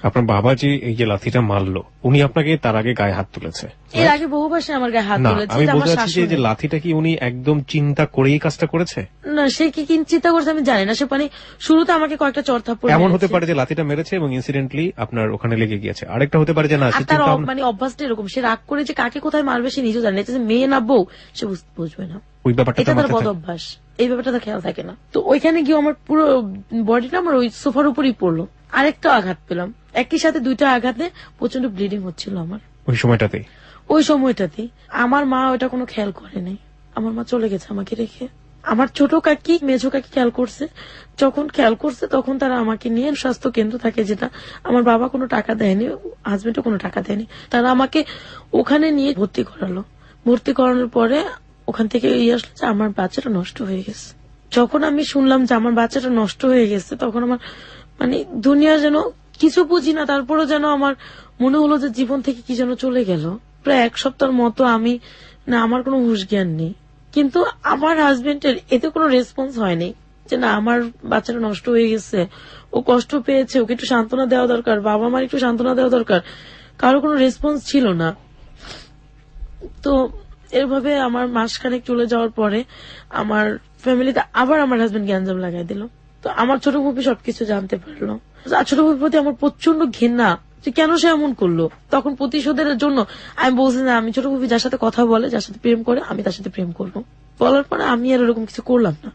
আপনার বাবা যে এই যে লাথিটা মারলো, উনি আপনাকে তার আগে গায়ে হাত তুলেছে? এর আগে বহুবার সে আমার গায়ে হাত না, তুলেছে, আমি যে আমার বলতে চাচ্ছি যে শাশুড়ি। লাথিটা কি উনি একদম চিন্তা করেই কাজটা করেছে? না, সে কি চিন্তা করছে আমি জানি না। সে শুরুতে আমাকে কয়েকটা চড় থাপ্পড় এমন হতে মেরেছে। পারে যে লাথিটা মেরেছে এবং ইনসিডেন্টলি আপনার ওখানে লেগে গিয়েছে। আরেকটা হতে পারে যে না, আর সে তার চিন্তা ভাবনা- অভ্যাসটা এরকম, সে রাগ করে যে কাকে কোথায় মারবে সে নিজেও জানে না। এটা যে মেয়ে না বউ সে বুঝবে না, ওই ব্যাপারটা এটা তার তার মাথায় বদ থাকে। অভ্যাস। এই ব্যাপারটা তার খেয়াল থাকে না। তো ওইখানে গিয়ে আমার পুরো বডিটা আমার ওই সোফার উপরই পড়লো। আরেকটা আঘাত পেলাম, একই সাথে 2টা আঘাতে প্রচন্ড ব্লিডিং হচ্ছিল আমার ওই সময়টাতেই। ওই সময়টাতে। আমার মা ওটা কোনো খেয়াল করে নাই, আমার মা চলে গেছে আমাকে রেখে। আমার ছোট কাকি, মেজো কাকি খেয়াল করছে। যখন খেয়াল করছে তখন তারা আমাকে নিয়ে স্বাস্থ্য কেন্দ্র থাকে যেটা, আমার বাবা কোনো টাকা দেয়নি, হাজবেন্ডও কোনো টাকা দেয়নি, তারা আমাকে ওখানে নিয়ে ভর্তি করালো। ভর্তি করানোর পরে ওখান থেকে আসলো যে আমার বাচ্চাটা নষ্ট হয়ে গেছে। যখন আমি শুনলাম যে আমার বাচ্চাটা নষ্ট হয়ে গেছে, তখন আমার দুনিয়া যেন কিছু বুঝি না, তারপরে যেন আমার মনে হলো যে জীবন থেকে কি যেন চলে গেল। প্রায় 1 সপ্তাহের মতো আমার কোনো হুঁশ জ্ঞান নেই। কিন্তু আমার হাজবেন্ডের এতে কোনো রেসপন্স হয়নি যে না আমার বাচ্চাটা নষ্ট হয়ে গেছে, ও কষ্ট পেয়েছে, ওকে একটু সান্ত্বনা দেওয়া দরকার, বাবা মার একটু সান্ত্বনা দেওয়া দরকার। কারো কোনো রেসপন্স ছিল না। তো এভাবে আমার মাসখানেক চলে যাওয়ার পরে আমার ফ্যামিলিতে আবার আমার হাজবেন্ড গ্যাঞ্জাম লাগাই দিল। তো আমার ছোট ফুপি সবকিছু জানতে পারলো। আর ছোট ফুপির প্রতি আমার প্রচন্ড ঘৃণা যে কেন সে এমন করলো। তখন প্রতিশোধের জন্য আমি বলছি না, আমি ছোট ফুপি যার সাথে কথা বলে, যার সাথে প্রেম করে, আমি তার সাথে প্রেম করবো। বলার পরে আমি আর এরকম কিছু করলাম না।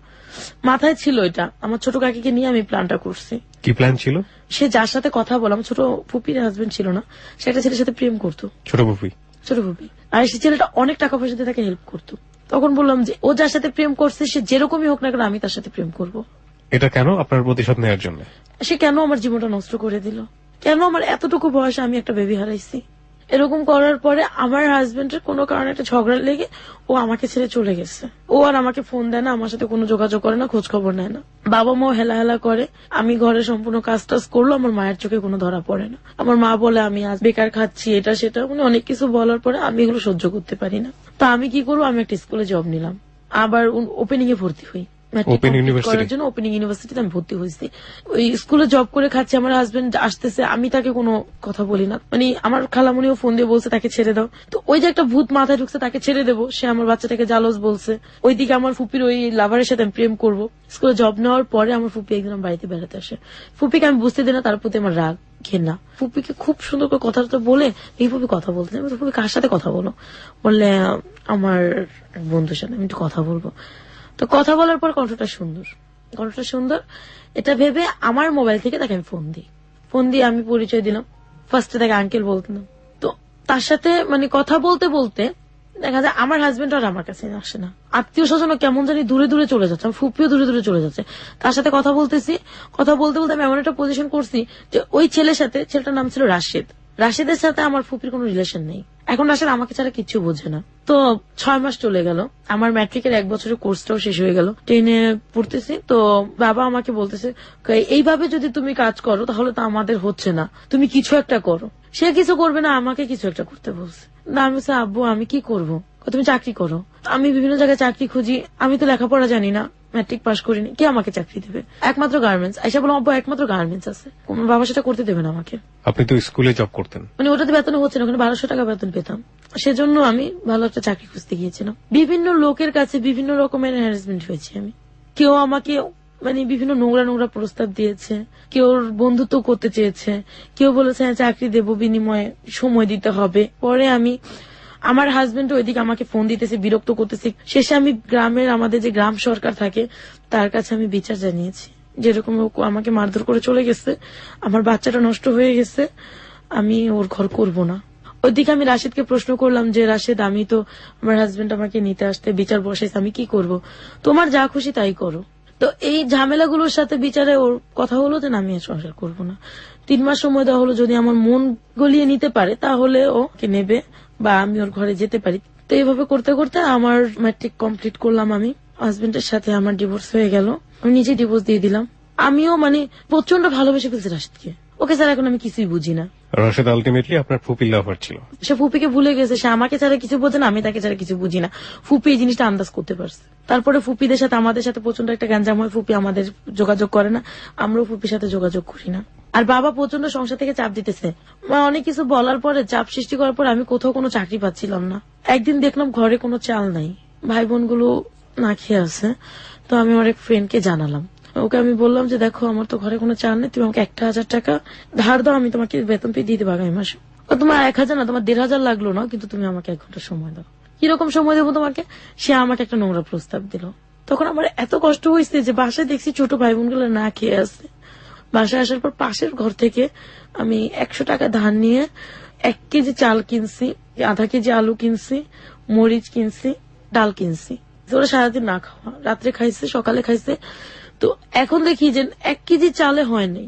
মাথায় ছিল এটা, আমার ছোট কাকিকে নিয়ে আমি প্ল্যানটা করছি। কি প্ল্যান ছিল? সে যার সাথে কথা বলে, আমার ছোট ফুপির হাজবেন্ড ছিল না, সে একটা ছেলের সাথে প্রেম করতো, ছোট বুফি। ছোট ফুপি। আর সে ছেলেটা অনেক টাকা পয়সা দিয়ে তাকে হেল্প করতো। তখন বললাম যে ও যার সাথে প্রেম করছে সে যেরকমই হোক না কেন আমি তার সাথে প্রেম করব। এটা কেন? আপনার প্রতিশোধ নেওয়ার জন্য? সে কেন আমার জীবনটা নষ্ট করে দিল? কেন আমার এতটুকু বয়সে আমি একটা বেবি হারাইছি? এরকম করার পরে আমার হাজবেন্ডের কোনো কারণে একটা ঝগড়া লেগে ও আমাকে ছেড়ে চলে গেছে। ও আর আমাকে ফোন দেয় না, আমার সাথে কোনো যোগাযোগ করে না, খোঁজ খবর নেয় না। বাবা মাও হেলা হেলা করে। আমি ঘরে সম্পূর্ণ কাজ টাজ করলো, আমার মায়ের চোখে কোনো ধরা পড়ে না। আমার মা বলে আমি আজ বেকার খাচ্ছি, এটা সেটা, মানে অনেক কিছু বলার পরে আমি এগুলো সহ্য করতে পারি না। তো আমি কি করবো, আমি একটা স্কুলে জব নিলাম, আবার ওপেনিং এ ভর্তি হই। ওপেন ইউনিভার্সিটি জন্য ওপেনিং ইউনিভার্সিটিতে আমি ভর্তি হয়েছি। ওই স্কুলে জব করে খাচ্ছি, আমার হাজবেন্ড আসতেছে, আমি তাকে কোনো কথা বলি না। মানে আমার খালামণিও ফোন দিয়ে বলছে তাকে ছেড়ে দাও। তো ওই যে একটা ভূত মাথায় ঢুকছে, তাকে ছেড়ে দেবো, সে আমার বাচ্চাটাকে জালস বলছে। ওইদিকে আমার ফুপির ওই লাভারের সাথে আমি প্রেম করবো। স্কুলে জব নেওয়ার পরে আমার ফুপি একদিন আমার বাড়িতে বেড়াতে আসে। ফুপিকে আমি বুঝতে দিই না, তার প্রতি আমার রাগ ঘেন্না। ফুপিকে খুব সুন্দর করে কথাটা বলে, এই ফুপি কথা বলতে, ফুপি কার সাথে কথা বলো, বললে আমার বন্ধুর সাথে আমি একটু কথা বলবো। তো কথা বলার পর কণ্ঠটা সুন্দর, এটা ভেবে আমার মোবাইল থেকে তাকে আমি ফোন দিয়ে আমি পরিচয় দিলাম। ফার্স্টে তাকে আঙ্কেল বলতাম। তো তার সাথে মানে কথা বলতে বলতে দেখা যায় আমার হাজবেন্ড আর আমার কাছে আসে না, আত্মীয় স্বজন কেমন জানি দূরে দূরে চলে যাচ্ছে, আমার ফুপিও দূরে দূরে চলে যাচ্ছে। তার সাথে কথা বলতেছি, কথা বলতে বলতে আমি এমন একটা পজিশন করছি যে ওই ছেলেটার নাম ছিল রাশেদের সাথে আমার ফুপির কোনো রিলেশন নেই। এখন রাশেদ আমাকে ছাড়া কিচ্ছু বোঝে না। তো 6 মাস চলে গেল, আমার ম্যাট্রিকের 1 বছরের কোর্সটাও শেষ হয়ে গেল, 10-এ পড়তেছি। তো বাবা আমাকে বলতেছে এইভাবে যদি তুমি কাজ করো তাহলে তো আমাদের হচ্ছে না, তুমি কিছু একটা করো। সে কিছু করবে না, আমাকে কিছু একটা করতে বলছে। না আমি বলছি আব্বু আমি কি করবো, তুমি চাকরি করো। আমি বিভিন্ন জায়গায় চাকরি খুঁজি, আমি তো লেখাপড়া জানি না, ম্যাট্রিক পাস করিনি, কে আমাকে চাকরি দেবে? একমাত্র গার্মেন্টস। আইসা বললাম আব্বু একমাত্র গার্মেন্টস আছে, বাবা সেটা করতে দেবে না আমাকে। আপনি তো স্কুলে জব করতেন, মানে ওটাতে বেতন হচ্ছে না, ওখানে 1200 টাকা বেতন পেতাম। সেজন্য আমি ভালো একটা চাকরি খুঁজতে গিয়েছিলাম। বিভিন্ন লোকের কাছে বিভিন্ন রকমের হ্যারাসমেন্ট হয়েছে আমি। কেউ আমাকে মানে বিভিন্ন নোংরা প্রস্তাব দিয়েছে, কেউ বন্ধুত্ব করতে চেয়েছে, কেউ বলেছে চাকরি দেবো বিনিময়ে সময় দিতে হবে। পরে আমার হাজবেন্ড ওইদিকে আমাকে ফোন দিতেছে, বিরক্ত করতেছে। শেষে আমি গ্রামের আমাদের যে গ্রাম সরকার থাকে তার কাছে আমি বিচার জানিয়েছি, যেরকম আমাকে মারধর করে চলে গেছে, আমার বাচ্চাটা নষ্ট হয়ে গেছে, আমি ওর ঘর করব না। ওইদিকে আমি রাশেদকে প্রশ্ন করলাম যে রাশেদ আমি তো আমার হাজবেন্ড আমাকে নিতে আসতে বিচার বসাইছে, আমি কি করব? তোমার যা খুশি তাই করো। তো এই ঝামেলাগুলোর সাথে বিচারে ওর কথা হলো যে আমি সংসার করব না। 3 মাস সময় দেওয়া হলো, যদি আমার মন গলিয়ে নিতে পারে তাহলে ওকে নেবে বা আমি ওর ঘরে যেতে পারি। তো এইভাবে করতে করতে আমার ম্যাট্রিক কমপ্লিট করলাম। আমি হাজবেন্ডের সাথে আমার ডিভোর্স হয়ে গেল, আমি নিজে ডিভোর্স দিয়ে দিলাম। আমিও মানে প্রচন্ড ভালোবেসে ফেলছি রাশেদকে, ওকে ছাড়া এখন আমি কিছুই বুঝি না। রাশেদ আলটিমেটলি আপনার ফুপির লাভার ছিল। সে ফুপিকে ভুলে গেছে, সে আমাকে ছাড়া কিছু বোঝে না, আমি তাকে ছাড়া কিছু বুঝি না। ফুপি এই জিনিসটা আন্দাজ করতে পারছে। তারপরে ফুপিদের সাথে আমাদের সাথে প্রচন্ড একটা গ্যাঞ্জাম হয়, ফুপি আমাদের যোগাযোগ করে না, আমরাও ফুপির সাথে যোগাযোগ করি না। আর বাবা প্রচন্ড সংসার থেকে চাপ দিতেছে, অনেক কিছু বলার পরে চাপ সৃষ্টি করার পরে আমি কোথাও কোনো চাকরি পাচ্ছিলাম না। একদিন দেখলাম ঘরে কোনো চাল নাই, ভাই বোন গুলো না খেয়ে আছে। তো আমি আমার এক ফ্রেন্ডকে জানালাম, ওকে আমি বললাম যে দেখো আমার তো ঘরে কোনো চাল নেই, তুমি আমাকে 1000 টাকা ধার দাও, আমি তোমাকে বেতন পেয়ে দিয়ে দেবো আগামী মাসে। তোমার 1000 না, তোমার 1500 লাগলো না, কিন্তু তুমি আমাকে 1 ঘন্টা সময় দাও। কিরকম সময় দেবো তোমাকে? সে আমাকে একটা নোংরা প্রস্তাব দিল। তখন আমার এত কষ্ট হয়েছে যে বাসায় দেখছি ছোট ভাই বোন গুলো না খেয়ে আসছে। বাসায় আসার পর পাশের ঘর থেকে আমি 100 টাকা ধার নিয়ে 1 কেজি চাল কিনছি, আধা কেজি আলু কিনছি, মরিচ কিনছি, ডাল কিনছি। ওরা সারাদিন না খাওয়া, রাত্রে খাইছে, সকালে খাইছে। তো এখন দেখি যে 1 কেজি চালে হয় নাই,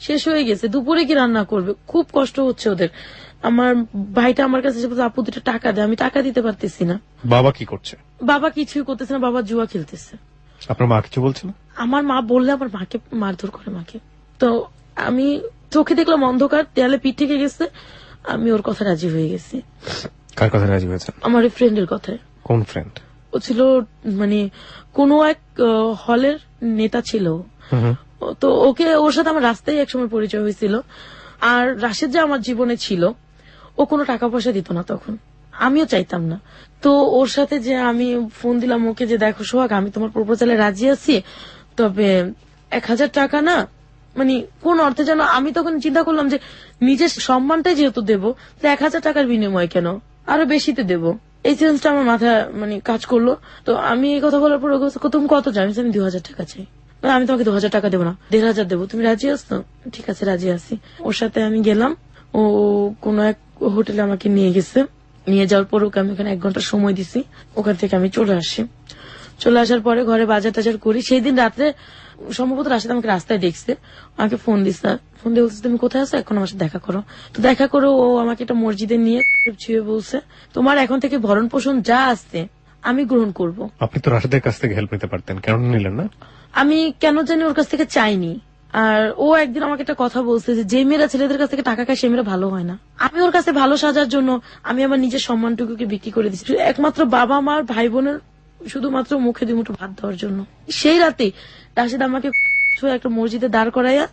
শেষ হয়ে গেছে। দুপুরে কি রান্না করবে? খুব কষ্ট হচ্ছে ওদের। আমার ভাইটা আমার কাছে আপু 2 টাকা দেয়, আমি টাকা দিতে পারতেছি না। বাবা কি করছে? বাবা কিছুই করতেছে না, বাবা জুয়া খেলতেছে। আপনার মা কিছু বলছে না? আমার মা বললে আমার মাকে মারধর করে মাকে। তো আমি চোখে দেখলাম অন্ধকার, দেয়ালে পিঠ থেকে গেছে, আমি ওর কথা রাজি হয়ে গেছি। কার কথা রাজি হয়েছেন? আমার ফ্রেন্ডের কথায়। কোন ফ্রেন্ড? ও ছিল মানে কোন এক হলের নেতা ছিল। তো ওর সাথে আমার রাস্তায় একসময় পরিচয় হয়েছিল। আর রাশেদ যে আমার জীবনে ছিল, ও কোনো টাকা পয়সা দিত না তখন, আমিও চাইতাম না। তো ওর সাথে যে আমি ফোন দিলাম ওকে যে দেখো সোহাগ আমি তোমার প্রপোজালে রাজি আছি, তবে 1000 টাকা না, মানে কোন অর্থে যেন। আমি তখন চিন্তা করলাম যে নিজের সম্মানটাই যেহেতু দেবো, 1000 টাকার বিনিময় কেন, আরো বেশিতে দেবো। এই চেঞ্জটা আমার মাথায় মানে কাজ করলো। তো আমি এই কথা বলার পর তুমি কত চাই? আমি 2000 টাকা চাই। আমি তোমাকে 2000 টাকা দেবো না, 1500 দেবো, তুমি রাজি আছো? ঠিক আছে রাজি আছি। ওর সাথে আমি গেলাম, ও কোন এক হোটেলে আমাকে নিয়ে গেছে। নিয়ে যাওয়ার পর ওকে আমি ওখানে 1 ঘন্টা সময় দিছি, ওখান থেকে আমি চলে আসি। চলে আসার পরে ঘরে বাজার টাজার করি। সেই দিন রাত্রে সম্ভবত রাশেদ আমাকে রাস্তায় দেখছে, আমাকে ফোন দিচ্ছে, ফোন দিয়ে বলছে তুমি কোথায় আছো, এখন আমার সাথে দেখা করো। তো দেখা করো, ও আমাকে একটা মসজিদে নিয়ে ছুঁয়ে বলছে তোমার এখন থেকে ভরণ পোষণ যা আছে আমি গ্রহণ করব। আপনি তো রাশেদের কাছ থেকে হেল্প নিতে পারতেন, কেন নিলেন না? আমি কেন জানি ওর কাছ থেকে চাইনি। আর ও একদিন আমাকে একটা কথা বলছে যে মেয়েরা ছেলেদের কাছ থেকে টাকা খায় সে মেয়েরা ভালো হয় না। আমি ওর কাছে ভালো সাজার জন্য আমি আমার নিজের সম্মানটুকুকে বিক্রি করে দিচ্ছি একমাত্র বাবা মার ভাই বোনের শুধুমাত্র মুখে দুমুঠো ভাত দেওয়ার জন্য। সেই রাতে রাশেদ আমাকে একটা মসজিদে দাঁড় করাইয়া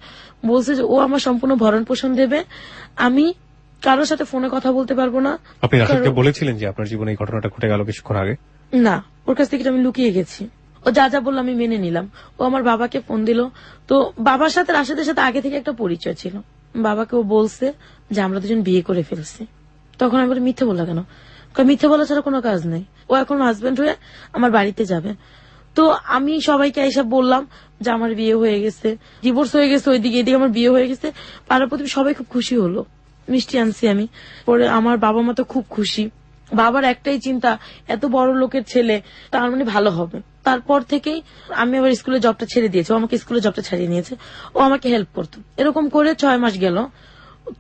বলছে যে ও আমার সম্পূর্ণ ভরণ পোষণ দেবে, আমি কারোর সাথে ফোনে কথা বলতে পারবো না। আপনি রাশেদকে বলেছিলেন যে আপনার জীবনে এই ঘটনাটা ঘটে গেল কিছুক্ষণ আগে? না, ওর কাছ থেকে আমি লুকিয়ে গেছি। ও যা যা বললো আমি মেনে নিলাম। ও আমার বাবাকে ফোন দিল, তো বাবার সাথে রাশেদের সাথে আগে থেকে একটা পরিচয় ছিল। বাবাকে ও বলছে যে আমরা দুজন বিয়ে করে ফেলছি। তখন আমি বলি মিথ্যে বললা কেন? মিথ্যে বলা ছাড়া কোনো কাজ নেই, ও এখন হাজবেন্ড হয়ে আমার বাড়িতে যাবে। তো আমি সবাইকে এসব বললাম যে আমার বিয়ে হয়ে গেছে, ডিভোর্স হয়ে গেছে, ওইদিকে এদিকে আমার বিয়ে হয়ে গেছে। পাড়া প্রতিবেশী সবাই খুব খুশি হলো, মিষ্টি আনছি আমি। পরে আমার বাবা মা তো খুব খুশি। বাবার একটাই চিন্তা এত বড় লোকের ছেলে তার মানে ভালো হবে। তারপর থেকেই আমি আবার স্কুলে জবটা ছেড়ে দিয়েছি, ও আমাকে স্কুলে জবটা ছাড়িয়ে নিয়েছে। ও আমাকে হেল্প করতো, এরকম করে 6 মাস গেল।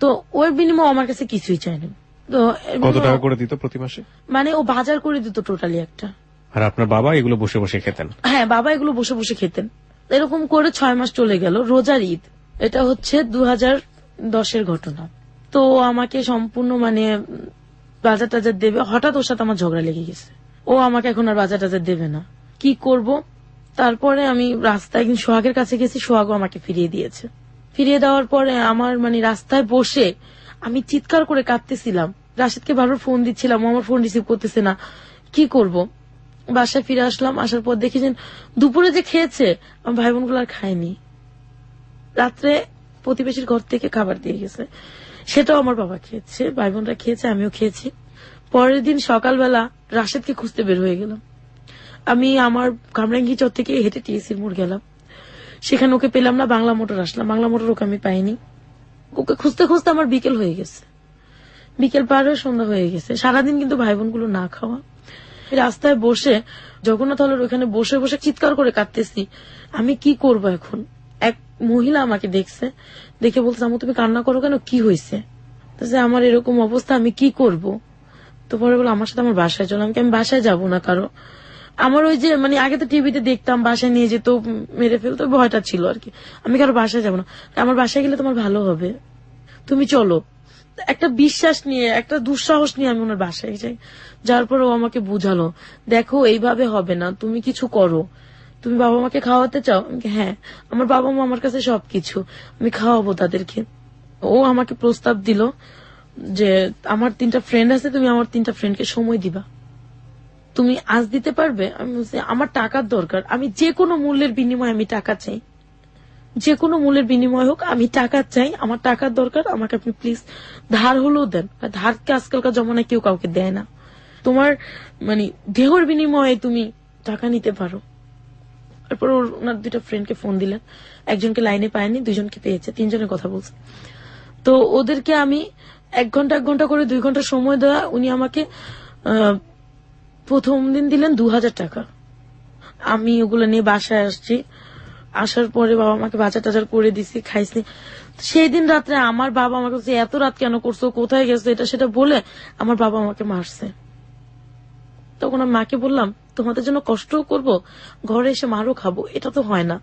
তো ওর বিনিময়ে আমার কাছে কিছুই চাইনি। তো কত টাকা করে দিত প্রতি মাসে? মানে ও বাজার করে দিত টোটালি একটা। আর আপনার বাবা এগুলো বসে বসে খেতেন? হ্যাঁ, বাবা এগুলো বসে বসে খেতেন। এরকম করে 6 মাস চলে গেল। রোজার ঈদ, এটা হচ্ছে 2010-এর ঘটনা। তো ও আমাকে সম্পূর্ণ মানে বাজার টাজার দেবে। হঠাৎ ওর সাথে আমার ঝগড়া লেগে গেছে, ও আমাকে এখন আর বাজার টাজার দেবে না। কি করব? তারপরে আমি রাস্তায় একদিন সোহাগের কাছে গেছি, সোহাগও আমাকে ফিরিয়ে দিয়েছে। ফিরিয়ে দেওয়ার পরে আমার মানে রাস্তায় বসে আমি চিৎকার করে কাঁদতেছিলাম। রাশেদকে বারবার ফোন দিচ্ছিলাম, ও আমার ফোন রিসিভ করতেছে না। কি করব? বাসায় ফিরে আসলাম, আসার পর দেখি যে দুপুরে যে খেয়েছে আমার ভাই বোনগুলো আর খায়নি। রাত্রে প্রতিবেশীর ঘর থেকে খাবার দিয়ে গেছে, সেটাও আমার বাবা খেয়েছে, ভাই বোনরা খেয়েছে, আমিও খেয়েছি। পরের দিন সকালবেলা রাশেদকে খুঁজতে বের হয়ে গেলাম। আমি আমার কামরাঙ্গি চর থেকে হেঁটে টিএসির মোড় গেলাম, সেখানে ওকে পেলাম না। বাংলা মোটর আসলাম, বাংলা মোটর ওকে আমি পাইনি। ওকে খুঁজতে খুঁজতে আমার বিকেল হয়ে গেছে, বিকেল পার হয়ে সন্ধ্যা হয়ে গেছে। সারাদিন কিন্তু ভাই বোনগুলো না খাওয়া। রাস্তায় বসে জগন্নাথ হলের ওখানে বসে বসে চিৎকার করে কাঁদতেছি, আমি কি করব এখন। এক মহিলা আমাকে দেখছে, দেখে বলছে আমু তুমি কান্না করো কেন, কি হয়েছে? আমার এরকম অবস্থা, আমি কি করব? তো পরে বলে আমার সাথে আমার বাসায় চলো। আমি বাসায় যাব না, কারো আমার ওই যে মানে আগে তো টিভিতে দেখতাম বাসায় নিয়ে যেত, মেরে ফেলতো, ভয়টা ছিল আর কি। আমি কারো বাসায় যাব না, আমার বাসায় গেলে তোমার ভালো হবে, তুমি চলো। একটা বিশ্বাস নিয়ে, একটা দুঃসাহস নিয়ে আমি ওনার বাসায় যাই। যার পর ও আমাকে বুঝালো, দেখো এইভাবে হবে না, তুমি কিছু করো। তুমি বাবা মাকে খাওয়াতে চাও? হ্যাঁ, আমার বাবা মা আমার কাছে সবকিছু, আমি খাওয়াবো তাদেরকে। ও আমাকে প্রস্তাব দিল যে আমার 3টা ফ্রেন্ড আছে, তুমি আমার 3টা ফ্রেন্ডকে সময় দিবা, তুমি আজ দিতে পারবে? আমি বলছি আমার টাকার দরকার, আমি যে কোনো মূল্যের বিনিময়ে আমি টাকা চাই, যে কোনো মূল্যের বিনিময় হোক আমি টাকা চাই, আমার টাকার দরকার, আমাকে আপনি প্লিজ ধার হলেও দেন। ধারকে আজকালকার জমানায় কেউ কাউকে দেয় না, তোমার মানে দেহর বিনিময়ে তুমি টাকা নিতে পারো। তারপর ওনার 2টা ফ্রেন্ডকে ফোন দিলেন, একজনকে লাইনে পায়নি, 2জনকে পেয়েছে, 3জনের কথা বলছে। তো ওদেরকে আমি 1 ঘন্টা করে 2 ঘন্টা সময় দেওয়া। উনি আমাকে প্রথম দিন দিলেন 2000 টাকা। আমি ওগুলো নিয়ে বাসায় আসছি, আসার পরে বাবা আমাকে বাজার টাজার করে দিছি, খাইছি। সেই দিন রাত্রে আমার বাবা আমাকে বলছে এত রাত কেন করছো, কোথায় গেছো, এটা সেটা বলে আমার বাবা আমাকে মারছে। তখন আমি মাকে বললাম তোমাদের জন্য কষ্টও করব, ঘরে এসে মারও খাবো, এটা তো হয় না।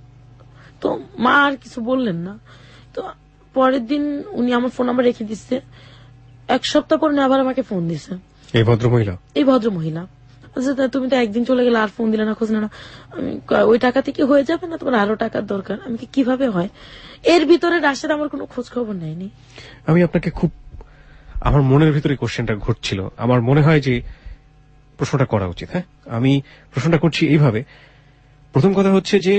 তো মা আর কিছু বললেন না। তো পরের দিন উনি আমার ফোন নাম্বার রেখে দিচ্ছে। 1 সপ্তাহ পর আবার আমাকে ফোন দিছে এই ভদ্রমহিলা। তুমি তো একদিন চলে গেলে আর ফোন দিলে না, খোঁজ না। ওই টাকা থেকে হয়ে যাবে না, তোমার আরো টাকার দরকার। আমি কিভাবে হয়? এর ভিতরে রাশেদ আমার কোনো খোঁজ খবর নেয়নি। আমি আপনাকে খুব, আমার মনের ভিতরে কোশ্চেনটা ঘুরছিল, আমার মনে হয় যে প্রশ্নটা করা উচিত। হ্যাঁ, আমি প্রশ্নটা করছি এইভাবে। প্রথম কথা হচ্ছে যে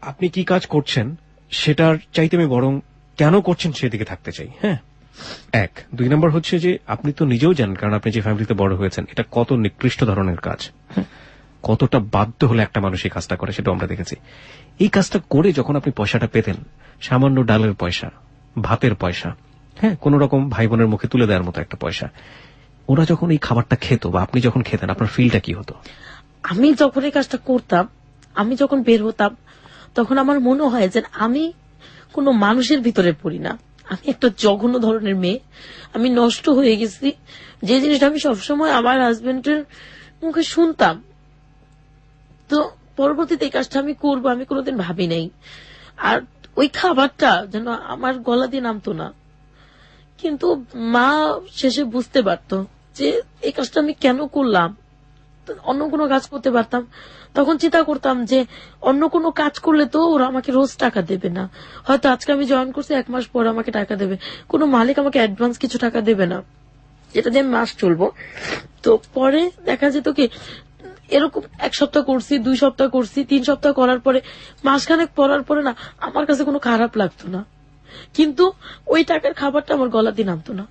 আপনি কি কাজ করছেন সেটার চাইতে আমি বরং কেন করছেন সেদিকে থাকতে চাই। হ্যাঁ, 1। 2 নম্বর হচ্ছে যে আপনি তো নিজেও জানেন, কারণ আপনি যে ফ্যামিলিতে বড় হয়েছেন, এটা কত নিকৃষ্ট ধরনের কাজ, কতটা বাধ্য হলে একটা মানুষ এই কাজটা করে সেটা আমরা দেখেছি। এই কাজটা করে যখন আপনি পয়সাটা পেতেন, সামান্য ডালের পয়সা, ভাতের পয়সা, হ্যাঁ, কোন রকম ভাই বোনের মুখে তুলে দেওয়ার মতো একটা পয়সা, ওরা যখন এই খাবারটা খেত বা আপনি যখন খেতেন, আপনার ফিলটা কি হতো? আমি যখন এই কাজটা করতাম, আমি যখন বের হতাম, তখন আমার মনে হয় যে আমি কোনো মানুষের ভিতরে পড়ি না, আমি একটা জঘন্য ধরনের মেয়ে, আমি নষ্ট হয়ে গেছি। যে জিনিসটা আমি সবসময় আমার হাজবেন্ডের মুখে শুনতাম, তো পরবর্তীতে এই কাজটা আমি করবো আমি কোনোদিন ভাবি নাই। আর ওই খাবারটা যেন আমার গলা দিয়ে নামতো না, কিন্তু মা শেষে বুঝতে পারতো যে এই কাজটা আমি কেন করলাম। অন্য কোনো কাজ করতে পারতাম, তখন চিন্তা করতাম যে অন্য কোনো কাজ করলে তো ওরা আমাকে রোজ টাকা দেবে না, হয়তো আজকে আমি জয়েন করছি 1 মাস পর আমাকে টাকা দেবে, কোনো মালিক আমাকে অ্যাডভান্স কিছু টাকা দেবে না, যেটা দিয়ে আমি মাস চলবো। তো পরে দেখা যেত কি এরকম 1 সপ্তাহ করছি, 2 সপ্তাহ করছি, 3 সপ্তাহ করার পরে, মাসখানেক পরার পরে না আমার কাছে কোনো খারাপ লাগতো না, কিন্তু ওই টাকার খাবারটা আমার গলা দিয়ে নামতো না।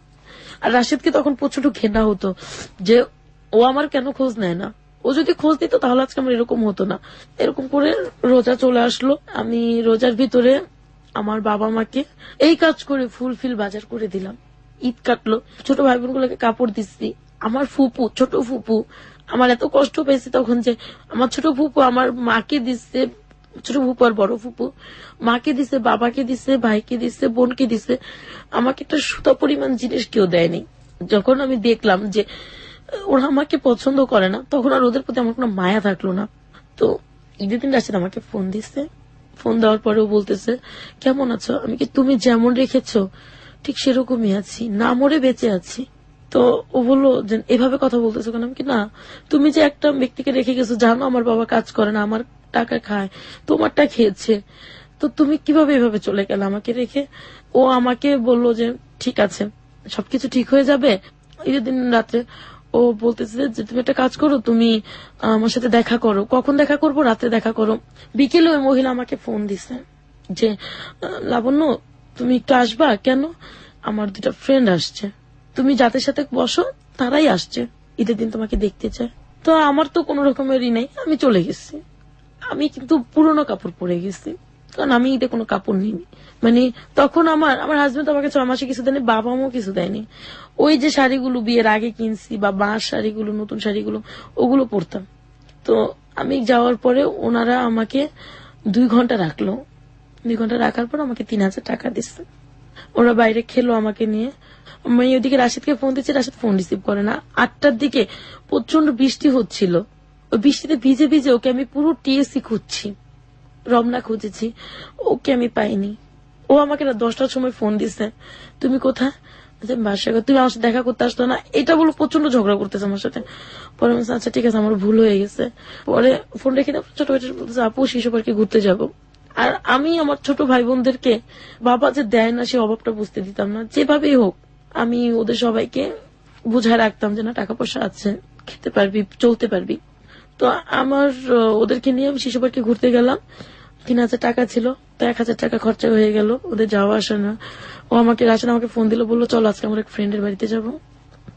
আর রাশেদকে তখন প্রচন্ড ঘেন্না হতো যে ও আমার কেন খোঁজ নেয় না, ও যদি খোঁজ দিত তাহলে আজকে আমার এরকম হতো না। এরকম করে রোজা চলে আসলো, আমি রোজার ভিতরে আমার বাবা মাকে এই কাজ করে ফুলফিল বাজার করে দিলাম। ঈদ কাটলো, ছোট ভাই বোন গুলোকে কাপড় দিচ্ছি। আমার ফুপু, ছোট ফুপু, আমার এত কষ্ট পেয়েছি তখন যে আমার ছোট ফুপু আমার মাকে দিচ্ছে, ছোট ফুপু আর বড় ফুপু মাকে দিছে, বাবাকে দিছে, ভাইকে দিছে, বোনকে দিছে, আমাকে একটা সুতা পরিমাণ জিনিস কেউ দেয়নি। যখন আমি দেখলাম যে ওরা আমাকে পছন্দ করে না, তখন আর ওদের প্রতি আমার কোনো মায়া থাকলো না। তো ঈদের দিন রাশেদ আমাকে ফোন দিচ্ছে, ফোন দেওয়ার পরেও বলতেছে কেমন আছো, আমি কি তুমি যেমন রেখেছো ঠিক সেরকমই আছি, না মরে বেঁচে আছি। তো ও বললো যে এভাবে কথা বলতেছো কেন, আমি কি না তুমি যে একটা ব্যক্তিকে রেখে গেছো, জানো আমার বাবা কাজ করে না, আমার টাকা খায়, তোমারটা খেয়েছে, তো তুমি কিভাবে এভাবে চলে গেলে আমাকে রেখে। ও আমাকে বলল যে ঠিক আছে সবকিছু ঠিক হয়ে যাবে। ঈদের দিন রাত্রে ও বলতেছে যে তুমি একটা কাজ করো, তুমি আমার সাথে দেখা করো। কখন দেখা করবো, রাতে দেখা করো। বিকেলে ওই মহিলা আমাকে ফোন দিছে যে লাবণ্য তুমি একটু আসবা, কেন, আমার 2টা ফ্রেন্ড আসছে, তুমি যাদের সাথে বসো তারাই আসছে, ঈদের দিন তোমাকে দেখতে চায়। তো আমার তো কোন রকমেরই নেই, আমি চলে গেছি। আমি কিন্তু পুরনো কাপড় পরে গেছি, কারণ আমি ঈদে কোনো কাপড় নিইনি। মানে তখন আমার হাজবেন্ড আমাকে 6 মাসে কিছু দেয়নি, বাবা মাও কিছু দেয়নি। ওই যে শাড়িগুলো বিয়ের আগে কিনছি বা বাঁশ শাড়িগুলো, নতুন শাড়িগুলো, ওগুলো পরতাম। তো আমি যাওয়ার পরে ওনারা আমাকে 2 ঘন্টা রাখলো। 2 ঘন্টা রাখার পর আমাকে 3000 টাকা দিচ্ছে। ওরা বাইরে খেলো আমাকে নিয়ে। আমি ওইদিকে রাশিদকে ফোন দিচ্ছি, রাশিদ ফোন রিসিভ করে না। 8টার দিকে প্রচন্ড বৃষ্টি হচ্ছিল, ওই বৃষ্টিতে ভিজে ভিজে ওকে আমি পুরো টিএসসি খুঁজছি, রমনা খুঁজেছি, ওকে আমি পাইনি। ও আমাকে 10টার সময় ফোন দিছে, তুমি কোথায়, বাসায়, তুমি আমার সাথে দেখা করতে আসতো না, এটা বলো প্রচন্ড ঝগড়া করতেছে আমার সাথে। পরে আমি আচ্ছা ঠিক আছে আমার ভুল হয়ে গেছে। পরে ফোন রেখে ছোট ভাই বলতেছে আপু শিশু পার্কে ঘুরতে যাবো। আর আমি আমার ছোট ভাই বোনদেরকে বাবা যে দেয় না সে অভাবটা বুঝতে দিতাম না, যেভাবেই হোক আমি ওদের সবাইকে বুঝায় রাখতাম যে না টাকা পয়সা আছে, খেতে পারবি, চলতে পারবি। তো আমার ওদেরকে নিয়ে আমি শিশু পার্কে ঘুরতে গেলাম। 3000 টাকা ছিল, তো 1000 টাকা খরচা হয়ে গেল ওদের যাওয়া আসা না। ও আমাকে রাশেদ আমাকে ফোন দিল, বললো চলো আজকে আমরা এক ফ্রেন্ডের বাড়িতে যাব।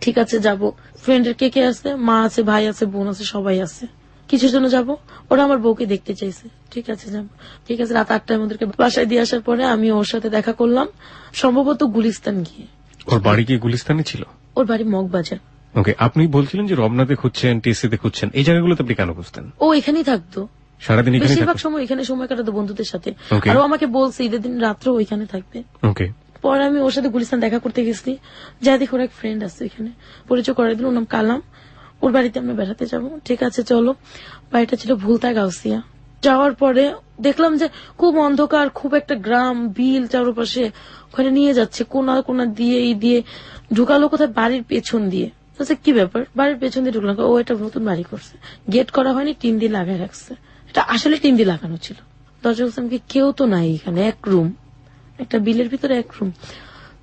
ঠিক আছে যাব। ফ্রেন্ডের কে কে আছে, মা আছে, ভাই আছে, বোন আছে, সবাই আছে। কিছুর জন্য যাব, ওরা আমার বউকে দেখতে চাইছে। ঠিক আছে যাবো। ঠিক আছে রাত 8টায় আমাদেরকে বাসায় দিয়ে আসার পরে আমি ওর সাথে দেখা করলাম, সম্ভবত গুলিস্তান গিয়ে। ওর বাড়ি কি গুলিস্তানে ছিল? ওর বাড়ি মগবাজার। ওকে, আপনি বলছিলেন যে রমনাতে খুঁজছেন, টিএসসিতে খুঁজছেন, এই জায়গাগুলোতে আপনি কেন খুঁজতেন? ও এখানেই থাকতো, সারাদিন এখানে বেশিরভাগ থাকতো? সময় এখানে সময় কাটাতো বন্ধুদের সাথে। Okay. আর ও আমাকে বলছে ঈদের দিন রাত্রে ওইখানে থাকবে। ওকে। পরে আমি ওর সাথে গুলিস্তান দেখা করতে গেছি, যা দেখি ওর এক ফ্রেন্ড আছে এখানে, পরিচয় করে দিল, ওর নাম কালাম। ওর বাড়িতে আমরা বেড়াতে যাব। ঠিক আছে চলো। বাড়িটা ছিল ভুলতা গাউসিয়া। যাওয়ার পরে দেখলাম যে খুব অন্ধকার, খুব একটা গ্রাম, বিল চারপাশে, ওখানে নিয়ে যাচ্ছে কোনা কোনা দিয়ে, এই দিয়ে ঢুকালো কোথায় বাড়ির পেছন দিয়ে। আচ্ছা কি ব্যাপার, বাড়ির পেছন দিয়ে ঢুকলাম, ও এটা নতুন বাড়ি করছে, গেট করা হয়নি, টিন দিয়ে লাগাই রাখছে। এটা আসলে টিন দিয়ে লাগানো ছিল। দরজা খুলছে, কেউ তো নাই এখানে, এক রুম, একটা বিলের ভিতরে এক রুম।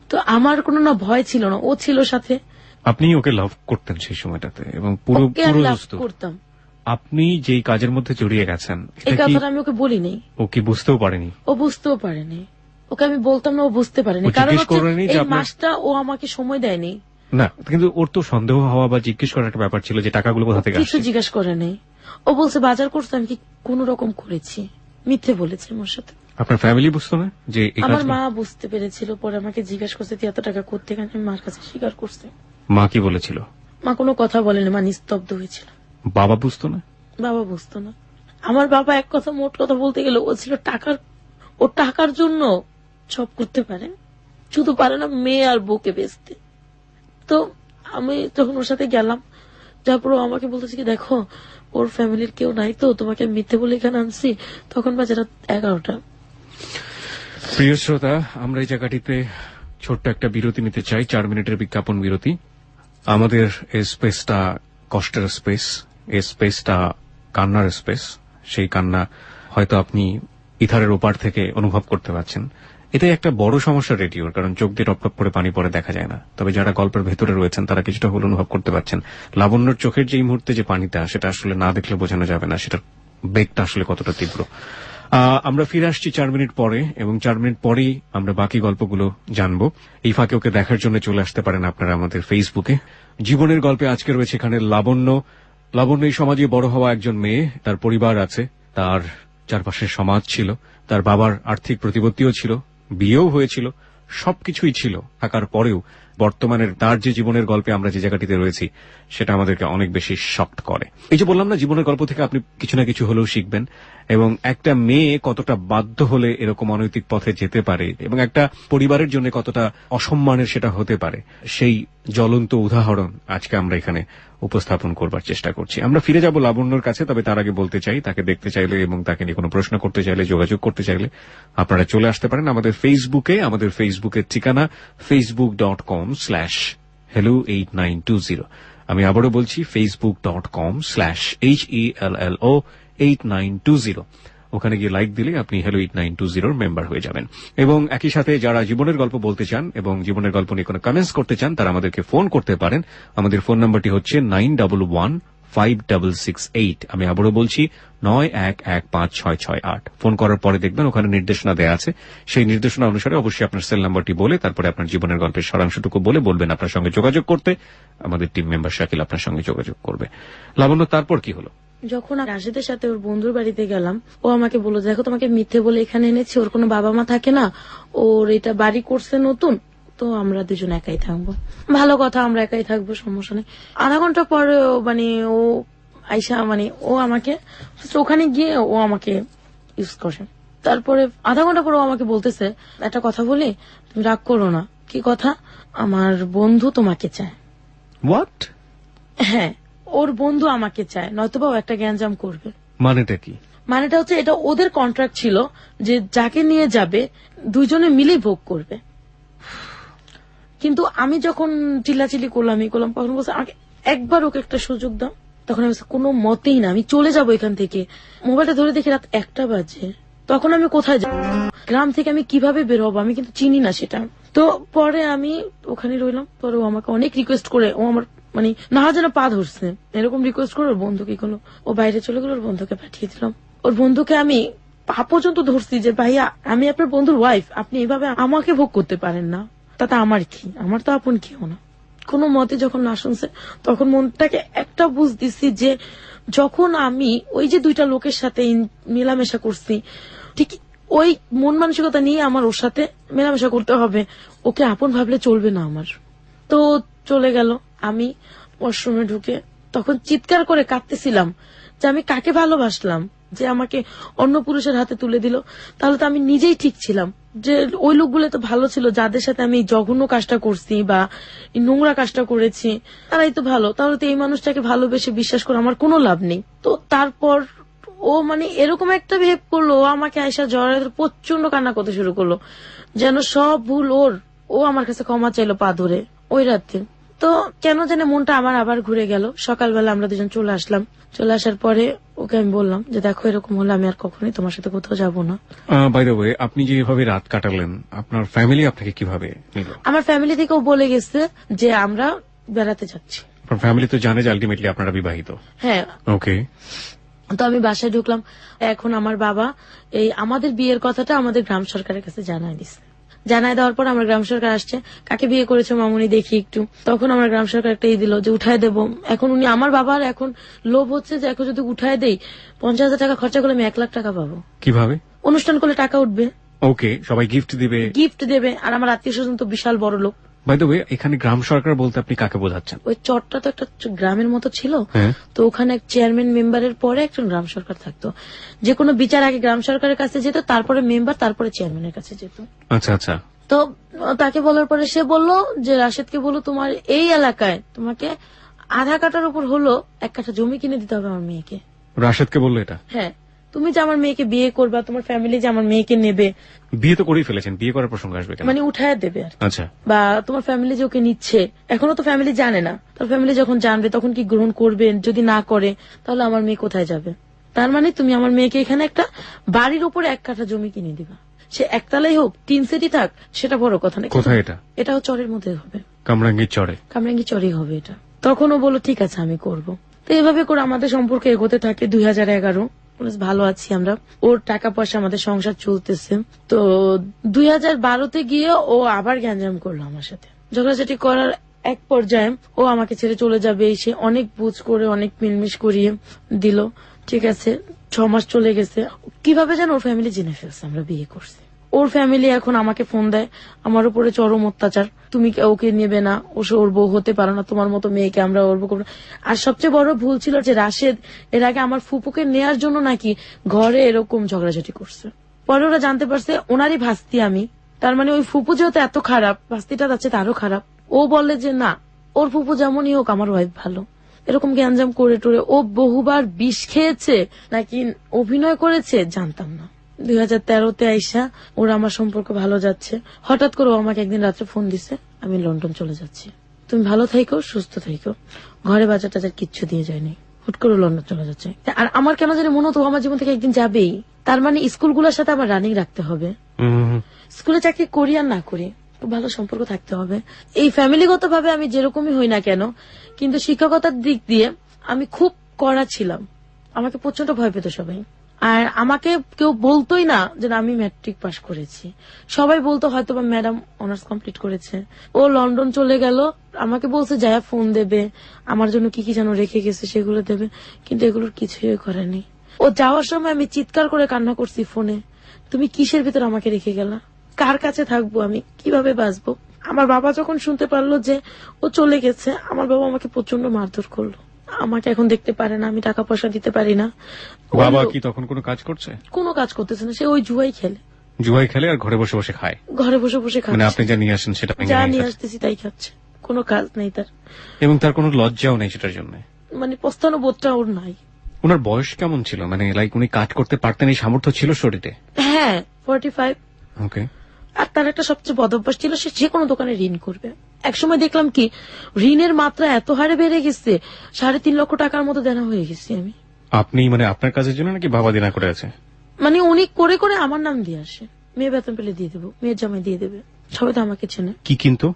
তো আমার কোনো না ভয় ছিল না, ও ছিল সাথে। আপনি ওকে লাভ করতেন সেই সময়টাতে এবং পুরো ওকে আমি লাভ দোস্ত। করতাম। আপনি যেই কাজের মধ্যে জড়িয়ে গেছেন এই এটা কি কথাটা আমি ওকে বলি নাই, ও কি বুঝতেও পারেনি? ও বুঝতেও পারেনি। ওকে আমি বলতাম না, ও বুঝতে পারেনি, ও কারণ জিজ্ঞেস হচ্ছে করেনি যে এই আপনার- মাসটা ও আমাকে সময় দেয়নি। না, কিন্তু ওর তো সন্দেহ হওয়া বা জিজ্ঞেস করার একটা ব্যাপার ছিল যে টাকাগুলো কোথা থেকে কিছু আসছে। জিজ্ঞেস করে নাই। ও বলছে বাজার করছে, আমি কি কোন রকম করেছি, মিথ্যে বলেছে আমার সাথে। আপনার ফ্যামিলি বুঝতো না যে এই আমার কাজটা? মা বুঝতে পেরেছিল, পরে আমাকে জিজ্ঞাসা করছে তুই এত টাকা করতে, আমি মার কাছে স্বীকার করছে। মা কি বলেছিল? মা কোনো কথা বলেনি, মা নিস্তব্ধ হয়েছিল। বাবা বুঝতো না? বাবা বুঝতো না। আমার বাবা এক কথা মোট কথা বলতে গেলে ও ছিল টাকার জন্য সব করতে পারে, শুধু পারে না মেয়ে আর বউকে বেচতে। তো আমি যখন ওর সাথে গেলাম, তারপর ও আমাকে বলতেছে কি দেখো ওর ফ্যামিলির কেউ নাই, তো তোমাকে আমি মিথ্যে বলে এখানে আনছি। তখন বাজে রাত 11টা। প্রিয় শ্রোতা, আমরা এই জায়গাটিতে ছোট্ট একটা বিরতি নিতে চাই, 4 মিনিটের বিজ্ঞাপন বিরতি। আমাদের এই স্পেসটা কষ্টের স্পেস, এই স্পেসটা কান্নার স্পেস। সেই কান্না হয়তো আপনি ইথারের ওপার থেকে অনুভব করতে পারছেন। এটাই একটা বড় সমস্যা রেডিওর, কারণ চোখ দিয়ে টপটপ করে পানি পড়ে দেখা যায় না। তবে যারা গল্পের ভেতরে রয়েছেন তারা কিছুটা হলে অনুভব করতে পারছেন। লাবণ্যর চোখের যে মুহূর্তে যে পানিটা, সেটা আসলে না দেখলে বোঝানো যাবে না সেটার বেগটা আসলে কতটা তীব্র। আমরা ফিরে আসছি 4 মিনিট পরে, এবং 4 মিনিট পরেই আমরা বাকি গল্পগুলো জানবো। এই ফাঁকে ওকে দেখার জন্য চলে আসতে পারেন আপনারা আমাদের ফেসবুকে। জীবনের গল্পে আজকে রয়েছে এখানে লাবণ্য। লাবণ্য এই সমাজে বড় হওয়া একজন মেয়ে, তার পরিবার আছে, তার চারপাশের সমাজ ছিল, তার বাবার আর্থিক প্রতিপত্তিও ছিল, বিয়েও হয়েছিল, সবকিছুই ছিল। থাকার পরেও বর্তমানের তার যে জীবনের গল্পে আমরা যে জায়গাটিতে রয়েছি সেটা আমাদেরকে অনেক বেশি শক্ট করে। এই যে বললাম না, জীবনের গল্প থেকে আপনি কিছু না কিছু হলেও শিখবেন, এবং একটা মেয়ে কতটা বাধ্য হলে এরকম অনৈতিক পথে যেতে পারে, এবং একটা পরিবারের জন্য কতটা অসম্মানের সেটা হতে পারে, সেই জ্বলন্ত উদাহরণ আজকে আমরা এখানে উপস্থাপন করবার চেষ্টা করছি। আমরা ফিরে যাব লাবণ্যর কাছে, তবে তার আগে বলতে চাই, তাকে দেখতে চাইলে এবং তাকে নিয়ে কোনো প্রশ্ন করতে চাইলে, যোগাযোগ করতে চাইলে আপনারা চলে আসতে পারেন আমাদের ফেসবুকে। আমাদের ফেসবুকের ঠিকানা facebook.com/hello8920। আমি আবারও বলছি facebook.com/HELLO8920। ওখানে গিয়ে লাইক দিলে আপনি Hello 8920 মেম্বার হয়ে যাবেন। এবং একই সাথে যারা জীবনের গল্প বলতে চান এবং জীবনের গল্প নিয়ে কোনো কমেন্টস করতে চান, তারা আমাদেরকে ফোন করতে পারেন। আমাদের ফোন নাম্বারটি হচ্ছে 91156668। আমি আবারও বলছি 91156668। ফোন করার পরে দেখবেন ওখানে নির্দেশনা দেয়া আছে। সেই নির্দেশনা অনুসারে অবশ্যই আপনার সেল নাম্বারটি বলে, তারপরে আপনার জীবনের গল্পের সারাংশটুকু বলবেন আপনার সঙ্গে যোগাযোগ করতে। আমাদের টিম মেম্বার শাকিল আপনার সঙ্গে যোগাযোগ করবে। লাবণ্য, তারপর কি হলো? যখন রাশেদের সাথে ওর বন্ধুর বাড়িতে গেলাম, ও আমাকে বলল দেখো তোমাকে মিথ্যে বলে এখানে এনেছি, ওর কোনো বাবা মা থাকে না, ওর এটা বাড়ি করছে নতুন, তো আমরা দুজন একাই থাকবো। ভালো কথা, আমরা একাই থাকবো, সমস্যা নেই। আধা ঘন্টা পরে ও আইসা ও আমাকে ওখানে গিয়ে ও আমাকে ইউজ করে। তারপরে আধা ঘন্টা পরে ও আমাকে বলতেছে একটা কথা বলি, তুমি রাগ করো না। কি কথা? আমার বন্ধু তোমাকে চায়। হোয়াট? হ্যাঁ, ওর বন্ধু আমাকে চায়, নয়তোবা ও একটা গ্যাঞ্জাম করবে। মানেটা কি? মানেটা হচ্ছে এটা ওদের কন্ট্রাক্ট ছিল যে যাকে নিয়ে যাবে দুজনে মিলেই ভোগ করবে। কিন্তু আমি যখন চিল্লাচিল্লি করলাম তখন বলছে আমাকে একবার ওকে একটা সুযোগ দাও। তখন আমি কোনো মতেই না, আমি চলে যাবো এখান থেকে। মোবাইলটা ধরে দেখি রাত 1টা বাজে। তখন আমি কোথায় যাব? গ্রাম থেকে আমি কিভাবে বের হবো? আমি কিন্তু চিনি না সেটা। তো পরে আমি ওখানে রইলাম। পরে ও আমাকে অনেক রিকোয়েস্ট করে, ও আমার না যেন পা ধরছে এরকম রিকোয়েস্ট করে ওর বন্ধুকে গেল, ও বাইরে চলে গেল, ওর বন্ধুকে পাঠিয়ে দিলাম। ওর বন্ধুকে আমি পা পর্যন্ত ধরছি যে ভাইয়া আমি আপনার বন্ধুর ওয়াইফ, আপনি এইভাবে আমাকে ভোগ করতে পারেন না। তাতে আমার কি, আমার তো আপন কেউ না। কোনো মতে যখন না শুনছে তখন মনটাকে একটা বুঝ দিছি যে যখন আমি ওই যে 2টা লোকের সাথে মেলামেশা করছি, ঠিক ওই মন মানসিকতা নিয়ে আমার ওর সাথে মেলামেশা করতে হবে। ওকে আপন ভাবলে চলবে না আমার। তো চলে গেল। আমি ওয়াশরুমে ঢুকে তখন চিৎকার করে কাঁদতেছিলাম যে আমি কাকে ভালোবাসলাম যে আমাকে অন্য পুরুষের হাতে তুলে দিল। তাহলে তো আমি নিজেই ঠিক ছিলাম, যে ওই লোকগুলো তো ভালো ছিল, যাদের সাথে আমি জঘন্য কাজটা করছি বা নোংরা কাজটা করেছি তারাই তো ভালো। তাহলে তো এই মানুষটাকে ভালোবেসে বিশ্বাস করে আমার কোনো লাভ নেই। তো তারপর ও এরকম একটা বিহেভ করলো, ও আমাকে আয়সা জড়ায় প্রচন্ড কান্না করতে শুরু করলো, যেন সব ভুল ওর। ও আমার কাছে ক্ষমা চাইলো পা ধরে ওই রাতে। তো কেন জানে মনটা আমার আবার ঘুরে গেল। সকালবেলা আমরা দুজন চলে আসলাম। চলে আসার পরে ওকে আমি বললাম যে দেখো এরকম হলে আমি আর কখনোই তোমার সাথে কোথাও যাবো না। বাই দ্য ওয়ে, আপনি যেভাবে রাত কাটালেন, আপনার ফ্যামিলি আপনাকে কিভাবে নিল? আমার ফ্যামিলি থেকেও বলে গেছে যে আমরা বেড়াতে যাচ্ছি। আপনার ফ্যামিলি তো জানে যে আলটিমেটলি আপনারা বিবাহিত? হ্যাঁ। ওকে। তো আমি বাসায় ঢুকলাম। এখন আমার বাবা এই আমাদের বিয়ের কথাটা আমাদের গ্রাম সরকারের কাছে জানাই দিচ্ছে। জানাই দেওয়ার পর আমার গ্রাম সরকার আসছে, কাকে বিয়ে করেছে মামুনি দেখি একটু। তখন আমার গ্রাম সরকার একটা দিল যে উঠায় দেবো। এখন আমার বাবার এখন লোভ হচ্ছে যে এখন যদি উঠায় দেই 50,000 টাকা খরচা করলে আমি 1 লাখ টাকা পাবো। কিভাবে? অনুষ্ঠান করলে টাকা উঠবে। ওকে, সবাই গিফট দিবে। গিফট দেবে, আর আমার আত্মীয় স্বজন তো বিশাল বড় লোক। বাই দ্য ওয়ে, এখানে গ্রাম সরকার বলতে আপনি কাকে বোঝাচ্ছেন? ওই চরটা তো একটা গ্রামের মতো ছিল, হ্যাঁ। তো ওখানে এক চেয়ারম্যান মেম্বারের পরে একজন গ্রাম সরকার থাকতো। যে কোনো বিচার আগে গ্রাম সরকারের কাছে যেত, তারপরে মেম্বার, তারপরে চেয়ারম্যানের কাছে যেত। আচ্ছা আচ্ছা। তো তাকে বলার পরে সে বলল যে রাশেদকে বলো তোমার এই এলাকায় তোমাকে আধা কাঠার উপর হলো 1 কাঠা জমি কিনে দিতে হবে আমার মেয়েকে। রাশেদকে বললো এটা? হ্যাঁ, তুমি যে আমার মেয়েকে বিয়ে করবা, তোমার ফ্যামিলি যে আমার মেয়েকে নেবে, বিয়ে তো করেই ফেলেছেন, বিয়ে করার প্রসঙ্গ আসবে কেন? মানে উঠায় দেবে আর কি। আচ্ছা। বা তোমার ফ্যামিলি যে ওকে নিচ্ছে, এখনো তো ফ্যামিলি জানে না, তার ফ্যামিলি যখন জানবে তখন কি গ্রহণ করবে, যদি না করে তাহলে আমার মেয়ে কোথায় যাবে। তার মানে তুমি আমার মেয়েকে এখানে একটা বাড়ির উপরে 1 কাঠা জমি কিনে দিবা, সে একতলাই হোক 3 সেটই থাক, সেটা বড় কথা না। কোথায় এটা? এটাও চরের মধ্যে হবে, কামরাঙ্গীর চরে। কামরাঙ্গি চরেই হবে এটা। তখন ও বললো ঠিক আছে আমি করব। তো এভাবে করে আমাদের সম্পর্ক এগোতে থাকে। 2011 বেশ ভালো আছি আমরা, ওর টাকা পয়সা আমাদের সংসার চলতেছে। তো 2012-তে গিয়ে ও আবার গ্যাঞ্জাম করলো আমার সাথে। ঝগড়াঝাটি করার এক পর্যায়ে ও আমাকে ছেড়ে চলে যাবে, সে অনেক বুঝ করে অনেক মিলমিশ করিয়ে দিল। ঠিক আছে, 6 মাস চলে গেছে। কিভাবে যেন ওর ফ্যামিলি জেনে ফেলছে আমরা বিয়ে করছি। ওর ফ্যামিলি এখন আমাকে ফোন দেয়, আমার উপরে চরম অত্যাচার, তুমি ওকে নেবে না, ওর বউ হতে পারো না, তোমার মতো মেয়েকে আমরা ওর বউ করবো না। আর সবচেয়ে বড় ভুল ছিল যে রাশেদ এর আগে আমার ফুপুকে নেয়ার জন্য নাকি ঘরে এরকম ঝগড়াঝাটি করছে। পরে ওরা জানতে পারছে ওনারই ভাস্তি আমি, তার মানে ওই ফুপু যেহেতু এত খারাপ, ভাস্তিটা যাচ্ছে তারও খারাপ। ও বলে যে না, ওর ফুপু যেমনই হোক আমার ওয়াইফ ভালো। এরকম গ্যাঞ্জাম করে টোরে ও বহুবার বিষ খেয়েছে নাকি অভিনয় করেছে জানতাম না। 2013-তে আইসা ওরা আমার সম্পর্ক ভালো যাচ্ছে, হঠাৎ করে ও আমাকে একদিন রাত্রে ফোন দিছে, আমি লন্ডন চলে যাচ্ছি, তুমি ভালো থাইকো, সুস্থ থাইকো। ঘরে বাজার টাজার কিচ্ছু দিয়ে যায়নি, হুট করে লন্ডন চলে যাচ্ছে। আর আমার কেন জানি মনে হতো ও আমার জীবন থেকে একদিন যাবেই। তার মানে স্কুলগুলোর সাথে আমার রানিং রাখতে হবে, স্কুলে চাকরি করি আর না করি খুব ভালো সম্পর্ক থাকতে হবে। এই ফ্যামিলিগত ভাবে আমি যেরকমই হই না কেন, কিন্তু শিক্ষকতার দিক দিয়ে আমি খুব কড়া ছিলাম। আমাকে প্রচন্ড ভয় পেত সবাই, আর আমাকে কেউ বলতোই না যে আমি ম্যাট্রিক পাস করেছি। সবাই বলতো হয়তো বা ম্যাডাম অনার্স কমপ্লিট করেছে। ও লন্ডন চলে গেল, আমাকে বলছে যায়া ফোন দেবে, আমার জন্য কি কি যেন রেখে গেছে সেগুলো দেবে, কিন্তু এগুলোর কিছুই করেনি। ও যাওয়ার সময় আমি চিৎকার করে কান্না করছি ফোনে, তুমি কিসের ভিতর আমাকে রেখে গেলা, কার কাছে থাকবো আমি, কিভাবে বাঁচবো। আমার বাবা যখন শুনতে পারলো যে ও চলে গেছে, আমার বাবা আমাকে প্রচন্ড মারধর করলো। আমাকে এখন দেখতে পারে না, আমি টাকা পয়সা দিতে পারি না। বাবা কি তখন কোনো কাজ করছে? কোনো কাজ করতেছে না, সে ওই জুয়াই খেলে। জুয়াই খেলে আর ঘরে বসে বসে খায়? ঘরে বসে বসে মানে খাচ্ছে, আপনি যা নিয়ে আসেন সেটা ভেঙে যা নিয়ে নিয়ে খাচ্ছে। আসতেছি তাই খাচ্ছে, কোনো কাজ নেই তার। এবং তার কোনো লজ্জাও নেই সেটার জন্য? মানে পস্তানো বোধটা ওর নাই। ওনার বয়স কেমন ছিল, মানে লাইক উনি কাজ করতে পারতেন, এই সামর্থ্য ছিল শরীরে? হ্যাঁ, 45। ওকে। আর তার একটা সবচেয়ে বদ অভ্যাস ছিল, সে যে কোনো দোকানে ঋণ করবে। একসময় দেখলাম কি ঋণের মাত্রা এত হারে বেড়ে গেছে, 3.5 লক্ষ টাকার মতো দেনা হয়ে গেছি আমি। আপনি মানে আপনার কাজের জন্য নাকি বাবা দেনা করে আছে? মানে উনি করে করে আমার নাম দিয়ে আসে, মেয়ে বেতন পেলে দিয়ে দেবো, মেয়ের জামাই দিয়ে দেবে, সবাই তো আমাকে চেনে। কি কিন্তু?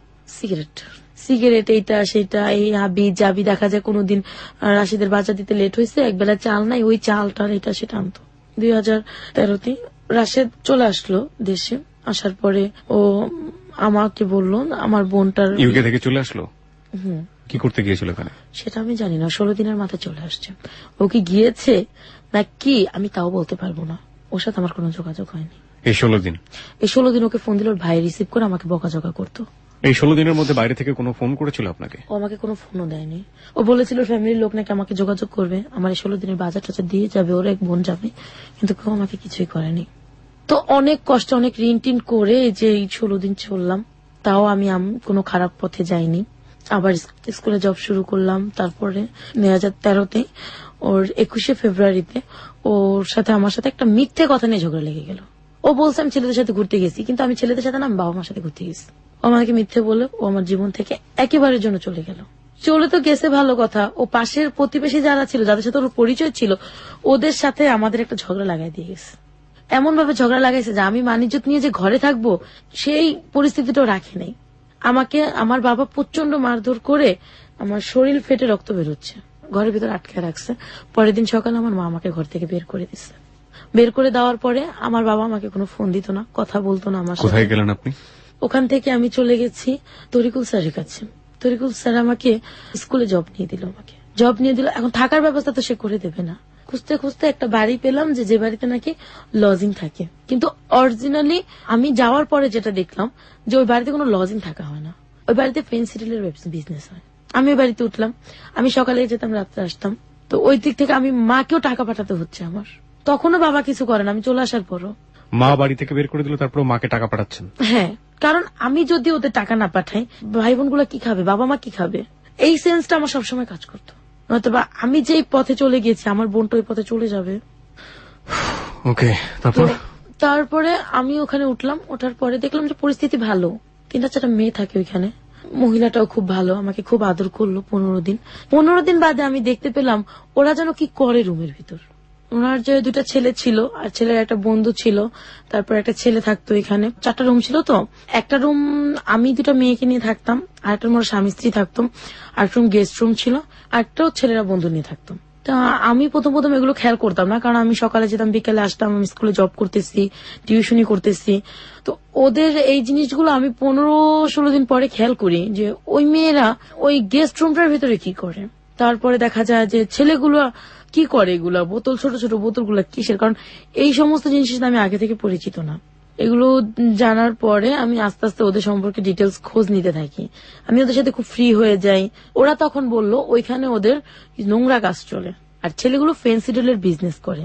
সিগারেট এইটা সেটা, এই হাবি যাবি। দেখা যায় কোনোদিন রাশিদের বাজার দিতে লেট হয়েছে, একবেলা চাল নাই, ওই চালটা এটা সেটা আনতো। 2013-তে রাশেদ চলে আসলো দেশে। আসার পরে ও আমাকে বললো আমার বোনটার ইউকে থেকে চলে আসলো? কি করতে গিয়েছিল ওখানে? সেটা আমি জানি না, 16 দিনের মাথায় চলে আসছে। ও কি গিয়েছে না কি আমি তাও বলতে পারবো না, ওর সাথে আমার কোনো যোগাযোগ হয়নি। এই 16 দিন? এই 16 দিন ওকে ফোন দিল, ওর ভাই রিসিভ করে আমাকে বকাঝকা করতো। এই 16 দিনের মধ্যে বাইরে থেকে কোনো ফোন করেছিল আপনাকে? ও আমাকে কোনো ফোনও দেয়নি। ও বলেছিল ফ্যামিলির লোক নাকি আমাকে যোগাযোগ করবে, আমার এই 16 দিনের বাজার টাজার দিয়ে যাবে, ওর এক বোন যাবে, কিন্তু কেউ আমাকে কিছুই করেনি। তো অনেক কষ্ট, অনেক ঋণ টিন করে যে এই 16 দিন চললাম, তাও আমি কোনো খারাপ পথে যাইনি। আবার স্কুলে জব শুরু করলাম। তারপরে 2013-তে ওর 21শে ফেব্রুয়ারিতে ওর সাথে আমার সাথে একটা মিথ্যে কথা নিয়ে ঝগড়া লেগে গেল। ও বলছে আমি ছেলেদের সাথে ঘুরতে গেছি, কিন্তু আমি ছেলেদের সাথে না, আমি বাবা মার সাথে ঘুরতে গেছি। ও আমাকে মিথ্যে বলে ও আমার জীবন থেকে একেবারের জন্য চলে গেল। চলে তো গেছে ভালো কথা, ও পাশের প্রতিবেশী যারা ছিল, যাদের সাথে ওর পরিচয় ছিল, ওদের সাথে আমাদের একটা ঝগড়া লাগাই দিয়ে গেছে। এমন ভাবে ঝগড়া লাগাইছে যে আমি মানিজ্জত নিয়ে যে ঘরে থাকবো সেই পরিস্থিতিটাও রাখে নাই। আমাকে আমার বাবা প্রচন্ড মারধর করে আমার শরীর ফেটে রক্ত বেরোচ্ছে, ঘরের ভিতর আটকে রাখছে। পরের দিন সকালে আমার মা আমাকে ঘর থেকে বের করে দিচ্ছে। বের করে দেওয়ার পরে আমার বাবা আমাকে কোনো ফোন দিত না, কথা বলতো না আমার সাথে। কোথায় গেলেন আপনি? ওখান থেকে আমি চলে গেছি তরিকুল স্যারের কাছে। তরিকুল স্যার আমাকে স্কুলে জব নিয়ে দিল, এখন থাকার ব্যবস্থা তো সে করে দেবে না। খুঁজতে খুঁজতে একটা বাড়ি পেলাম, যে বাড়িতে নাকি লজিং থাকে, কিন্তু অরিজিনালি আমি যাওয়ার পরে যেটা দেখলাম যে ওই বাড়িতে কোনো লজিং থাকা হয় না। ওই বাড়িতে ফেন্সিডিলের বিজনেস হয়। আমি ওই বাড়িতে উঠলাম, আমি সকালে যেতাম, রাত্রে আসতাম। তো ওই দিক থেকে আমি মাকেও টাকা পাঠাতে হচ্ছে আমার। তখনও বাবা কিছু করেন, আমি চলে আসার পরও। মা বাড়ি থেকে বের করে দিল, তারপর মাকে টাকা পাঠাচ্ছেন? হ্যাঁ, কারণ আমি যদি ওদের টাকা না পাঠাই, ভাই বোন গুলা কি খাবে, বাবা মা কি খাবে, এই সেন্সটা আমার সবসময় কাজ করতো। নয়তো বা আমি যেই পথে চলে গেছি আমার বোনটা ওই পথে চলে যাবে। ওকে, তারপর? তারপরে আমি ওখানে উঠলাম, ওঠার পরে দেখলাম যে পরিস্থিতি ভালো। 3-4টা মেয়ে থাকে ওইখানে, মহিলাটাও খুব ভালো, আমাকে খুব আদর করলো 15 দিন বাদে আমি দেখতে পেলাম ওরা যেন কি করে রুমের ভিতর। ওনার যে 2টা ছেলে ছিল আর ছেলের একটা বন্ধু ছিল, তারপর একটা ছেলে থাকতো এখানে। 4টা রুম ছিল, তো একটা রুম আমি 2টা মেয়েকে নিয়ে থাকতাম, আরেকটা রুম স্বামী স্ত্রী থাকতাম, আরেকটা রুম গেস্ট রুম ছিল, আরেকটাও ছেলেরা বন্ধু নিয়ে থাকতাম। তা আমি প্রথম এগুলো খেয়াল করতাম না, কারণ আমি সকালে যেতাম, বিকেলে আসতাম, আমি স্কুলে জব করতেছি, টিউশনি করতেছি। তো ওদের এই জিনিসগুলো আমি 15-16 দিন পরে খেয়াল করি যে ওই মেয়েরা ওই গেস্ট রুমটার ভিতরে কি করে। তারপরে দেখা যায় যে ছেলেগুলো কি করে, এগুলা বোতল, ছোট ছোট বোতলগুলো কিসের, কারণ এই সমস্ত জিনিসের সাথে আমি আগে থেকে পরিচিত না। এগুলো জানার পরে আমি আস্তে আস্তে ওদের সম্পর্কে ডিটেলস খোঁজ নিতে থাকি, আমি ওদের সাথে খুব ফ্রি হয়ে যাই। ওরা তখন বলল ওইখানে ওদের নোংরা কাজ চলে, আর ছেলেগুলো ফেন্সিডিলের বিজনেস করে।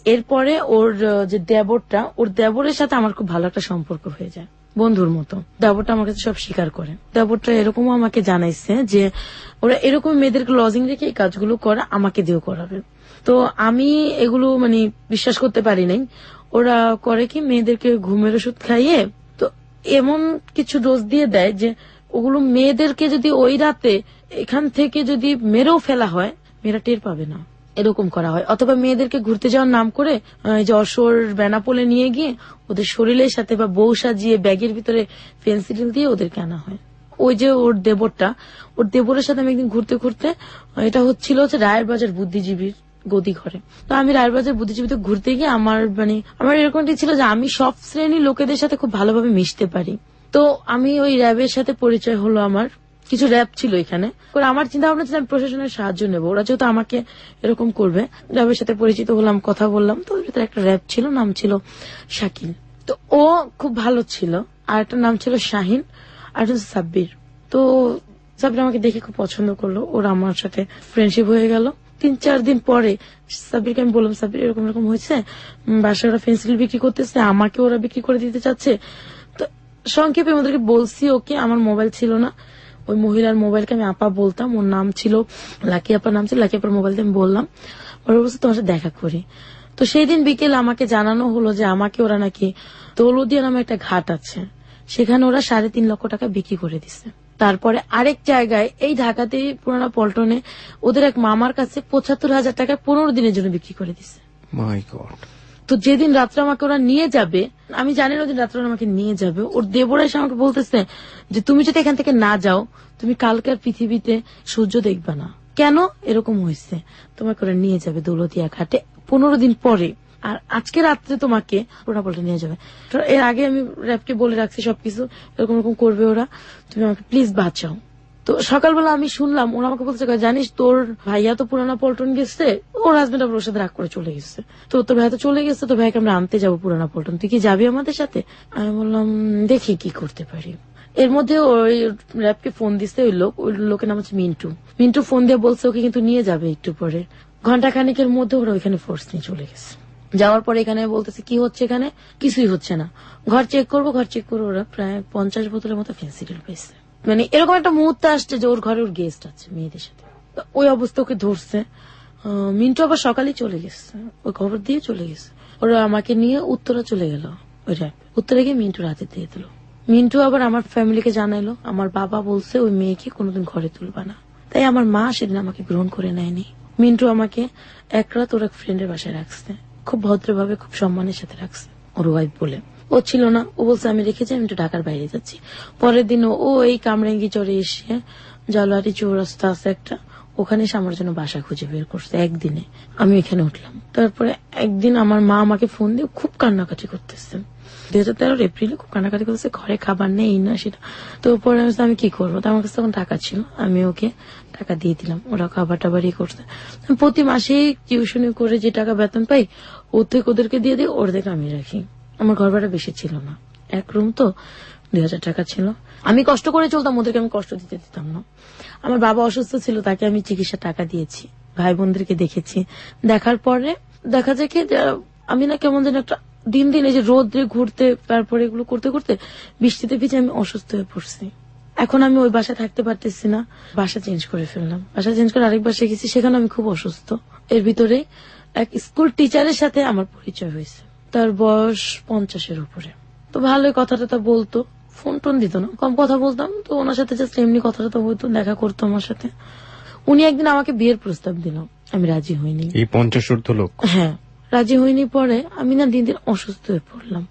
এরপরে ওর যে দেবরটা, ওর দেবরের সাথে আমার খুব ভালো একটা সম্পর্ক হয়ে যায়, বন্ধুর মতো। দেবরটা আমার কাছে সব স্বীকার করে। দেবরটা এরকমও আমাকে জানাইছে যে ওরা এরকম মেয়েদেরকে লজিং রেখে এই কাজগুলো করে, আমাকে দিয়েও করাবে। তো আমি এগুলো মানে বিশ্বাস করতে পারি নাই। ওরা করে কি, মেয়েদেরকে ঘুমের ওষুধ খাইয়ে তো এমন কিছু ডোজ দিয়ে দেয় যে ওগুলো মেয়েদেরকে যদি ওই রাতে এখান থেকে যদি মেরেও ফেলা হয়, মেয়েরা টের পাবে না, এরকম করা হয়। অথবা মেয়েদেরকে ঘুরতে যাওয়ার নাম করে যশোর বেনাপোলে নিয়ে গিয়ে ওদের শরীরের সাথে বা বউ সাজিয়ে ব্যাগের ভিতরে ফেন্সিডিল দিয়ে ওদেরকে আনা হয়। ওই যে ওর দেবরটা, ওর দেবরের সাথে আমি একদিন ঘুরতে ঘুরতে, এটা হচ্ছিল হচ্ছে রায়ের বাজার বুদ্ধিজীবীর গদি ঘরে। তো আমি রায়ের বাজার বুদ্ধিজীবীতে ঘুরতে গিয়ে আমার এরকমটি ছিল যে আমি সব শ্রেণীর লোকেদের সাথে খুব ভালোভাবে মিশতে পারি। তো আমি ওই র্যাবের সাথে পরিচয় হলো আমার, কিছু র্যাব ছিল এখানে। আমার চিন্তা ভাবনা ছিল আমি প্রশাসনের সাহায্য নেবো, ওরা যেহেতু আমাকে এরকম করবে। র্যাবের সাথে পরিচিত হলাম, কথা বললাম। তো ওর ভিতরে একটা র্যাব ছিল, নাম ছিল শাকিল। তো ও খুব ভালো ছিল। আর একটা নাম ছিল শাহিন, আর একটা সাব্বির। তো সাব্বির আমাকে দেখে খুব পছন্দ করলো, ওরা আমার সাথে ফ্রেন্ডশিপ হয়ে গেল। 3-4 দিন পরে সাব্বিরকে আমি বললাম, সাব্বির এরকম এরকম হয়েছে, বাসায় ওরা ফেন্সিল বিক্রি করতেছে, আমাকে ওরা বিক্রি করে দিতে চাচ্ছে। তো সংক্ষেপে ওদেরকে বলছি ওকে, আমার মোবাইল ছিল না, ওই মহিলার মোবাইলকে আমি আপা বলতাম, ওর নাম ছিল লাকি আপার, নাম ছিল লাকি আপার মোবাইল দিয়ে আমি বললাম, ওরা বলছে তোমার সাথে দেখা করি। তো সেই দিন বিকেল আমাকে জানানো হলো যে আমাকে ওরা নাকি দৌলদিয়া নামে একটা ঘাট আছে, সেখানে ওরা 3.5 লক্ষ টাকা বিক্রি করে দিছে। তারপরে আরেক জায়গায় এই ঢাকাতে পুরানা পল্টনে ওদের এক মামার কাছে 75,000 টাকায় 15 দিনের জন্য বিক্রি করে দিছে। মাই গড। তো যেদিন রাত্রে আমাকে ওরা নিয়ে যাবে, আমি জানি না ওদিন রাত্রে ওরা আমাকে নিয়ে যাবে, ওর দেবরা এসে আমাকে বলতেছে যে তুমি যদি এখান থেকে না যাও, তুমি কালকে আর পৃথিবীতে সূর্য দেখবা না। কেন এরকম হয়েছে, তোমাকে ওরা নিয়ে যাবে দৌলতিয়া ঘাটে 15 দিন পরে, আর আজকে রাত্রে তোমাকে পুরোনা পল্টে নিয়ে যাবে। তো এর আগে আমি র্যাবকে বলে রাখছি সবকিছু, এরকম এরকম করবে ওরা, তুমি আমাকে প্লিজ বাঁচাও। তো সকালবেলা আমি শুনলাম ওরা আমাকে বলছে, জানিস তোর ভাইয়া তো পুরানা পল্টন গেছে, ওর হাজবেন্ড আবার ওর সাথে রাগ করে চলে গেছে। তো তোর ভাই তো চলে গেছে, তো ভাইকে আমরা আনতে যাবো পুরানা পল্টন, তুই কি যাবি আমাদের সাথে? আমি বললাম দেখি কি করতে পারি। এর মধ্যে ওই র্যাবকে ফোন দিচ্ছে ওই লোকের নাম হচ্ছে মিন্টু। মিন্টু ফোন দিয়ে বলছে ওকে কিন্তু নিয়ে যাবে একটু পরে। ঘন্টাখানিকের মধ্যে ওরা ওইখানে ফোর্স নিয়ে চলে গেছে। যাওয়ার পরে এখানে বলতেছে কি হচ্ছে, এখানে কিছুই হচ্ছে না, ঘর চেক করবো। ওরা প্রায় 50 বোতলের মতো ফেন্সিডিল পেয়েছে। মানে এরকম একটা মুহূর্তে আসছে যে ওর ঘরে ওর গেস্ট আছে মেয়েদের সাথে, ওই অবস্থা ওকে ধরছে। মিন্টু আবার সকালেই চলে গেছে, ওই খবর দিয়ে চলে গেছে। ওরা আমাকে নিয়ে উত্তরা চলে গেল, ওই র্যাব উত্তরে গিয়ে মিন্টু রাতে দিয়ে দিল। মিন্টু আবার আমার ফ্যামিলিকে জানাইলো, আমার বাবা বলছে ওই মেয়েকে কোনোদিন ঘরে তুলবা না, তাই আমার মা সেদিন আমাকে গ্রহণ করে নেয়নি। মিন্টু আমাকে এক রাত ওর এক ফ্রেন্ডের বাসায় রাখছে, খুব ভদ্রভাবে খুব সম্মানের সাথে রাখছে, ওর ওয়াইফ বলে। ও ছিল না, ও বলছে আমি রেখেছি, আমি একটু ঢাকার বাইরে যাচ্ছি। পরের দিন ও এই কামরাঙ্গি চরে এসে জালুয়ারি চৌরাস্তা আছে একটা, ওখানে এসে আমার জন্য বাসা খুঁজে বের করছে একদিনে। আমি এখানে উঠলাম। তারপরে একদিন আমার মা আমাকে ফোন দিয়ে খুব কান্নাকাটি করতেছে, 2013 এপ্রিলে খুব কান্নাকাটি করতেছে, ঘরে খাবার নেই, এই না সেটা। তো পরে আমি কি করবো, তো আমার কাছে তখন টাকা ছিল, আমি ওকে টাকা দিয়ে দিলাম, ওরা খাবার টাবার করছে। প্রতি মাসে টিউশনি করে যে টাকা বেতন পাই ওর থেকে ওদেরকে দিয়ে দিই, ওর থেকে আমি রাখি। আমার ঘর ভাড়া বেশি ছিল না, এক রুম তো 2,000 টাকা ছিল। আমি কষ্ট করে চলতাম, ওদেরকে আমি কষ্ট দিতে দিতাম না। আমার বাবা অসুস্থ ছিল, তাকে আমি চিকিৎসা টাকা দিয়েছি, ভাই বোনদেরকে দেখেছি। দেখার পরে দেখা যায় কি যে আমি না কেমন যেন একটা দিন দিন এই যে রোদ্রে ঘুরতে, তারপরে এগুলো করতে করতে বৃষ্টিতে ভিজে আমি অসুস্থ হয়ে পড়ছি। এখন আমি ওই বাসায় থাকতে পারতেছি না, বাসা চেঞ্জ করে ফেললাম। বাসা চেঞ্জ করে আরেক বাসায় গেছি, সেখানে আমি খুব অসুস্থ। এর ভিতরে এক স্কুল টিচারের সাথে আমার পরিচয় হয়েছে, তার বয়স 50-এর উপরে। তো ভালোই কথাটা বলতো, ফোন টোন দিত না, কম কথা বলতাম। তো ওনার সাথে জাস্ট এমনি কথাটা হইতো, দেখা করতো আমার সাথে। উনি একদিন আমাকে বিয়ের প্রস্তাব দিল, আমি রাজি হইনি। এই 50 ঊর্ধ্ব লোক? হ্যাঁ, রাজি হইনি। পরে আমি না দিন দিন অসুস্থ হয়ে পড়লাম।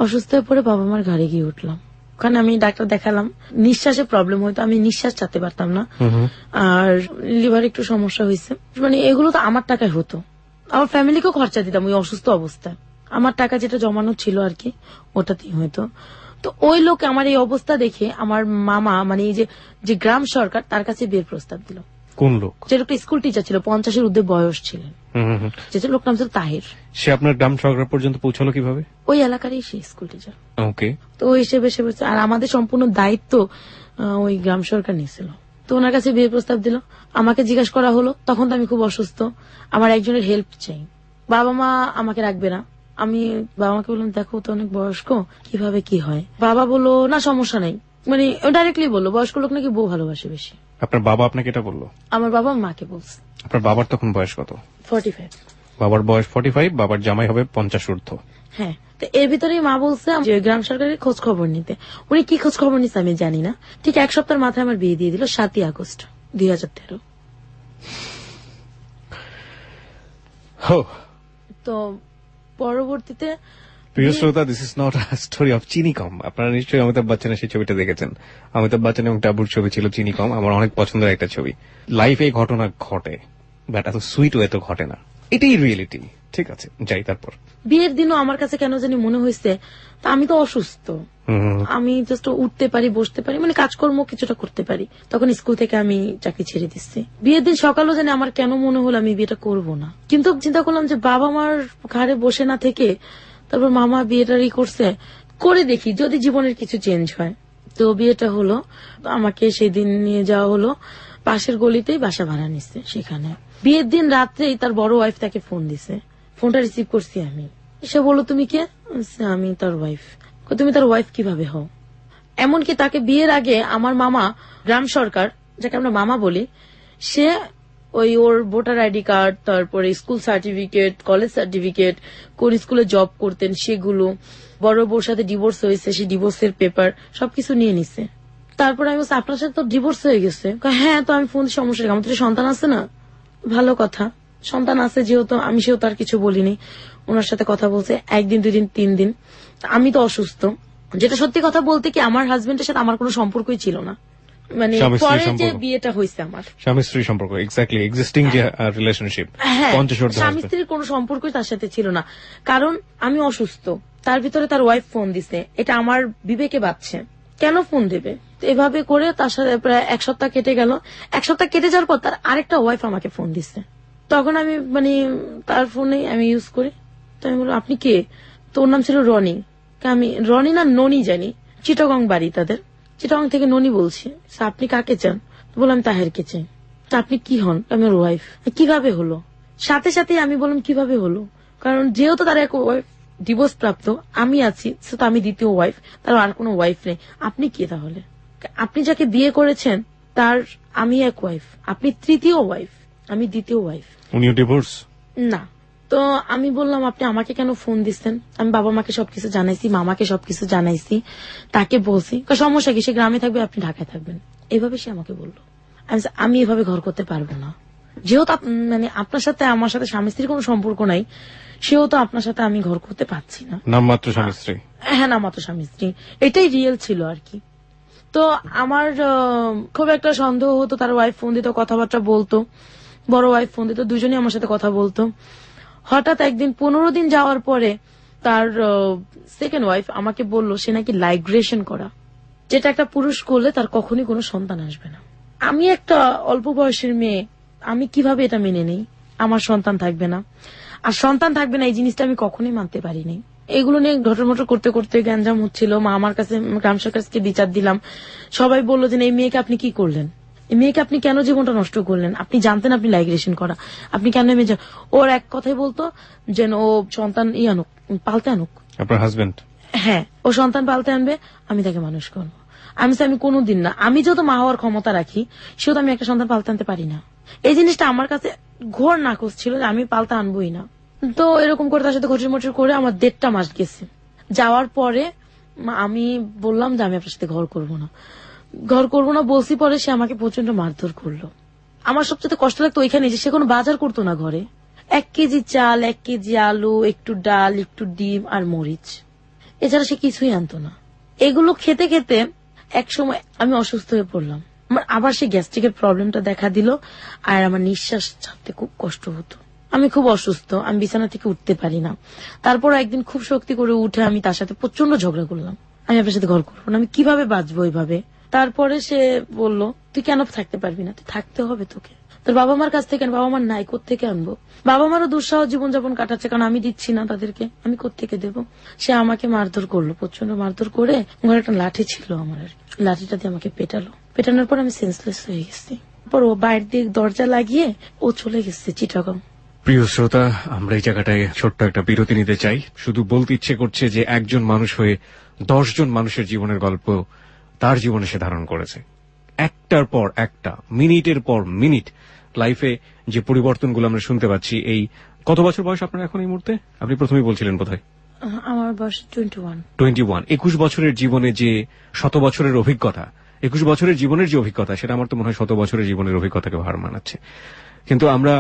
অসুস্থ হয়ে পড়ে বাবা মার ঘাড়ে গিয়ে উঠলাম। ওখানে আমি ডাক্তার দেখালাম, নিঃশ্বাসে প্রবলেম হইতো, আমি নিঃশ্বাস চাতে পারতাম না, আর লিভার একটু সমস্যা হয়েছে। মানে এগুলো তো আমার টাকায় হতো, আমার ফ্যামিলিকেও খরচা দিতাম ওই অসুস্থ অবস্থায়। আমার টাকা যেটা জমানো ছিল আর কি, ওটাতেই হয়তো। তো ওই লোক আমার এই অবস্থা দেখে আমার মামা, মানে এই যে গ্রাম সরকার, তার কাছে বিয়ের প্রস্তাব দিল। কোন লোক? যে লোকটা স্কুল টিচার ছিল, 50-এর ঊর্ধ্বে বয়স ছিলেন, যে লোক নাম ছিল তাহির। সে আপনার গ্রাম সরকার পর্যন্ত পৌঁছালো কিভাবে? ওই এলাকারই সে স্কুল টিচার। ওকে। তো ওই হিসেবে সে বলছে, আর আমাদের সম্পূর্ণ দায়িত্ব ওই গ্রাম সরকার নিয়েছিল। তো ওনার কাছে বিয়ের প্রস্তাব দিল। আমাকে জিজ্ঞাসা করা হলো, তখন তো আমি খুব অসুস্থ, আমার একজনের হেল্প চাই, বাবা মা আমাকে রাখবে না। আমি বাবা মাকে বললাম, দেখো তো অনেক বয়স্ক, কিভাবে কি হয়। বাবা বললো, না সমস্যা নাই, মানে ডাইরেক্টলি বললো বয়স্ক লোক নাকি বউ ভালোবাসে বেশি। আপনার বাবা আপনাকে এটা বললো? আমার বাবা মাকে বলছে। আপনার বাবার তখন বয়স কত? 45। বাবার বয়স 45, বাবার জামাই হবে 50 ঊর্ধ্ব। হ্যাঁ, তো এর ভিতরেই মা বলছে যে গ্রাম সরকারের খোঁজ খবর নিতে। উনি কি খোঁজ খবর নিচ্ছে আমি জানি না। ঠিক এক সপ্তাহের মাথায় আমার বিয়ে দিয়ে দিল, 7ই আগস্ট 2013। তো পরবর্তীতে প্রিয় শ্রোতা, this is not a story of চিনি কম। আপনারা নিশ্চয়ই অমিতাভ বচ্চনের সেই ছবিটা দেখেছেন। অমিতাভ বচ্চন এবং টাবুর ছবি ছিল চিনি কম, আমার অনেক পছন্দের একটা ছবি। লাইফে এই ঘটনা ঘটে, বাট এত সুইট ওয়ে তো ঘটে না, এটাই রিয়েলিটি। ঠিক আছে, যাই। তারপর বিয়ের দিনও আমার কাছে কেন জানি মনে হয়েছে, তা আমি তো অসুস্থ, আমি জাস্ট উঠতে পারি, বসতে পারি, মানে কাজকর্ম কিছুটা করতে পারি। তখন স্কুল থেকে আমি চাকরি ছেড়ে দিচ্ছি। বিয়ের দিন সকালও জানি আমার কেন মনে হলো আমি বিয়েটা করব না, কিন্তু চিন্তা করলাম যে বাবা মার ঘাড়ে বসে না থেকে তারপর মামা বিয়েটারই করছে, করে দেখি যদি জীবনের কিছু চেঞ্জ হয়। তো বিয়েটা হলো, আমাকে সেদিন নিয়ে যাওয়া হলো পাশের গলিতেই, বাসা ভাড়া নিচ্ছে সেখানে। বিয়ের দিন রাত্রেই তার বড় ওয়াইফ তাকে ফোন দিছে, ফোনটা রিসিভ করছি আমি। সে বললো, তুমি কে? আমি তার ওয়াইফ। তুমি তার ওয়াইফ কিভাবে হও? এমনকি তাকে বিয়ের আগে আমার মামা, গ্রাম সরকার যাকে আমরা মামা বলি, সে ওর ভোটার আইডি কার্ড, তারপরে স্কুল সার্টিফিকেট, কলেজ সার্টিফিকেট, কোন স্কুলে জব করতেন সেগুলো, বড় বউর সাথে ডিভোর্স হয়েছে সেই ডিভোর্সের পেপার সবকিছু নিয়ে নিছে। তারপরে আমি বলছি, আপনার সাথে তো ডিভোর্স হয়ে গেছে। হ্যাঁ, তো আমি ফোন, সমস্যা আমার তো সন্তান আছে না। ভালো কথা, সন্তান আছে যেহেতু, আমি সেও তার কিছু বলিনি। ওনার সাথে কথা বলছে 1 দিন 2 দিন 3 দিন। আমি তো অসুস্থ, যেটা সত্যি কথা বলতে কি আমার হাজবেন্ডের সাথে আমার কোনো সম্পর্কই ছিল না, মানে পরে যে বিয়েটা হয়েছে আমার স্বামী স্ত্রী সম্পর্ক, এক্স্যাক্টলি এক্সিস্টিং যে রিলেশনশিপ, স্বামী স্ত্রীর কোনো সম্পর্কই তার সাথে ছিল না। কারণ আমি অসুস্থ, তার ভিতরে তার ওয়াইফ ফোন দিছে, এটা আমার বিবেকে বাজছে, কেন ফোন দেবে? এভাবে করে তার সাথে প্রায় 1 সপ্তাহ কেটে গেল। 1 সপ্তাহ কেটে যাওয়ার পর তার আরেকটা ওয়াইফ আমাকে ফোন দিছে। তখন আমি মানে তার ফোনে আমি ইউজ করি। তো আমি বললাম, আপনি কে? তো ওর নাম ছিল রনি। আমি রনি না ননি জানি, চিটাগং বাড়ি তাদের, চিটাগং থেকে ননি বলছি। আপনি কাকে চান? বললাম তাহেরকে চাই। তা আপনি কি হন? আমি ওর ওয়াইফ। কিভাবে হলো? সাথে সাথে আমি বললাম কিভাবে হলো, কারণ যেহেতু তার এক ওয়াইফ ডিভোর্স প্রাপ্ত, আমি আছি, তো আমি দ্বিতীয় ওয়াইফ, তার আর কোনো ওয়াইফ নেই। আপনি কে তাহলে? আপনি যাকে বিয়ে করেছেন তার আমি এক ওয়াইফ, আপনি তৃতীয় ওয়াইফ, আমি দ্বিতীয় ওয়াইফ। উনিও ডিভোর্স? না। তো আমি বললাম, আপনি আমাকে কেন ফোন দিচ্ছেন? আমি বাবা মাকে সবকিছু জানাইছি, মামাকে সবকিছু জানাইছি, তাকে বলছি সমস্যা কি, সে গ্রামে থাকবে, আপনি ঢাকায় থাকবেন। এভাবে সে আমাকে বললো। আমি এভাবে ঘর করতে পারবো না, যেহেতু মানে আপনার সাথে আমার সাথে স্বামী স্ত্রীর কোনো সম্পর্ক নাই, সেও তো আপনার সাথে আমি ঘর করতে পারছি না। নামমাত্র স্বামী স্ত্রী? হ্যাঁ, নামমাত্র স্বামী স্ত্রী, এটাই রিয়েল ছিল আর কি। তো আমার খুব একটা সন্দেহ হতো, তার ওয়াইফ ফোন দিত, কথাবার্তা বলতো, বড় ওয়াইফ ফোন দিত, দুজনেই আমার সাথে কথা বলতো। হঠাৎ একদিন 15 দিন যাওয়ার পরে তার সেকেন্ড ওয়াইফ আমাকে বলল সে নাকি লাইগ্রেশন করা, যেটা একটা পুরুষ করলে তার কখনই কোনো সন্তান আসবে না। আমি একটা অল্প বয়সের মেয়ে, আমি কিভাবে এটা মেনে নেই আমার সন্তান থাকবে না? আর সন্তান থাকবে না এই জিনিসটা আমি কখনোই মানতে পারিনি। এগুলো নিয়ে ঘটমট করতে করতে গ্যাঞ্জাম হচ্ছিল। মা আমার কাছে, গ্রাম সরকারকে বিচার দিলাম। সবাই বললো যে এই মেয়েকে আপনি কি করলেন, এই মেয়েকে আপনি কেন জীবনটা নষ্ট করলেন, আপনি জানতেন আপনি লাইগ্রেশন করা, আপনি কেন ওর এক কথাই বলতো যে ও সন্তান আনুক, পালতে আনুক। আপনার হাজবেন্ড? হ্যাঁ, ও সন্তান পালতে আনবে, আমি তাকে মানুষ করবো। আমি কোনোদিন না, আমি যেহেতু মা হওয়ার ক্ষমতা রাখি সেহেতু আমি একটা সন্তান পালতে আনতে পারি না। এই জিনিসটা আমার কাছে ঘোর নাকচ ছিল যে আমি পালতে আনবোই না। তো এরকম করে তার সাথে ঘটির করে আমার 1.5 মাস গেছে। যাওয়ার পরে আমি বললাম যে আমি আপনার সাথে ঘর করবো না বলছি। পরে সে আমাকে প্রচন্ড মারধর করলো। আমার সবচেয়ে কষ্ট লাগতো ওইখানে যে সে কোনো বাজার করতো না ঘরে। 1 কেজি চাল, 1 কেজি আলু, একটু ডাল, একটু ডিম আর মরিচ, এছাড়া সে কিছুই আনতো না। এগুলো খেতে খেতে এক সময় আমি অসুস্থ হয়ে পড়লাম। আমার আবার সেই গ্যাস্ট্রিকের প্রবলেমটা দেখা দিল, আর আমার নিঃশ্বাস ছাড়তে খুব কষ্ট হতো। আমি খুব অসুস্থ, আমি বিছানা থেকে উঠতে পারি না। তারপর একদিন খুব শক্তি করে উঠে আমি তার সাথে প্রচন্ড ঝগড়া করলাম, আমি আপনার সাথে ঘর করবো না, আমি কিভাবে বাঁচবো এইভাবে। তারপরে সে বলল তুই কেন থাকতে পারবি না, তুই থাকতে হবে তোকে, তোর বাবা মার কাছ থেকে। বাবা মার নাই, কোত্থেকে আনবো? বাবা মারও দুঃসাহ জীবনযাপন কাটাচ্ছে, কারণ আমি দিচ্ছি না তাদেরকে, আমি কোত্থেকে দেব? সে আমাকে মারধর করলো, প্রচন্ড মারধর করে। ঘরে একটা লাঠি ছিল আমার, লাঠিটা দিয়ে আমাকে পেটানোর পর আমি সেন্সলেস হয়ে গেছি। পর ও বাইরের দিকে দরজা লাগিয়ে ও চলে গেছে চিটাগং। প্রিয় শ্রোতা, আমরা এই জায়গাটায় ছোট্ট একটা বিরতি নিতে চাই। শুধু বলতে ইচ্ছে করছে যে একজন মানুষ হয়ে 10 জন মানুষের জীবনের গল্প তার জীবনে সে ধারণ করেছে। একটার পর একটা, মিনিটের পর মিনিট লাইফে যে পরিবর্তনগুলো আমরা শুনতে পাচ্ছি। এই কত বছর বয়স আপনার এখন এই মুহূর্তে? আপনি প্রথমেই বলছিলেন বোধহয় আমার বয়স 21। 21 বছরের জীবনে যে 100 বছরের অভিজ্ঞতা, 21 বছরের জীবনের যে অভিজ্ঞতা, সেটা আমার তো মনে হয় 100 বছরের জীবনের অভিজ্ঞতাকে হার মানাচ্ছে। কিন্তু আমরা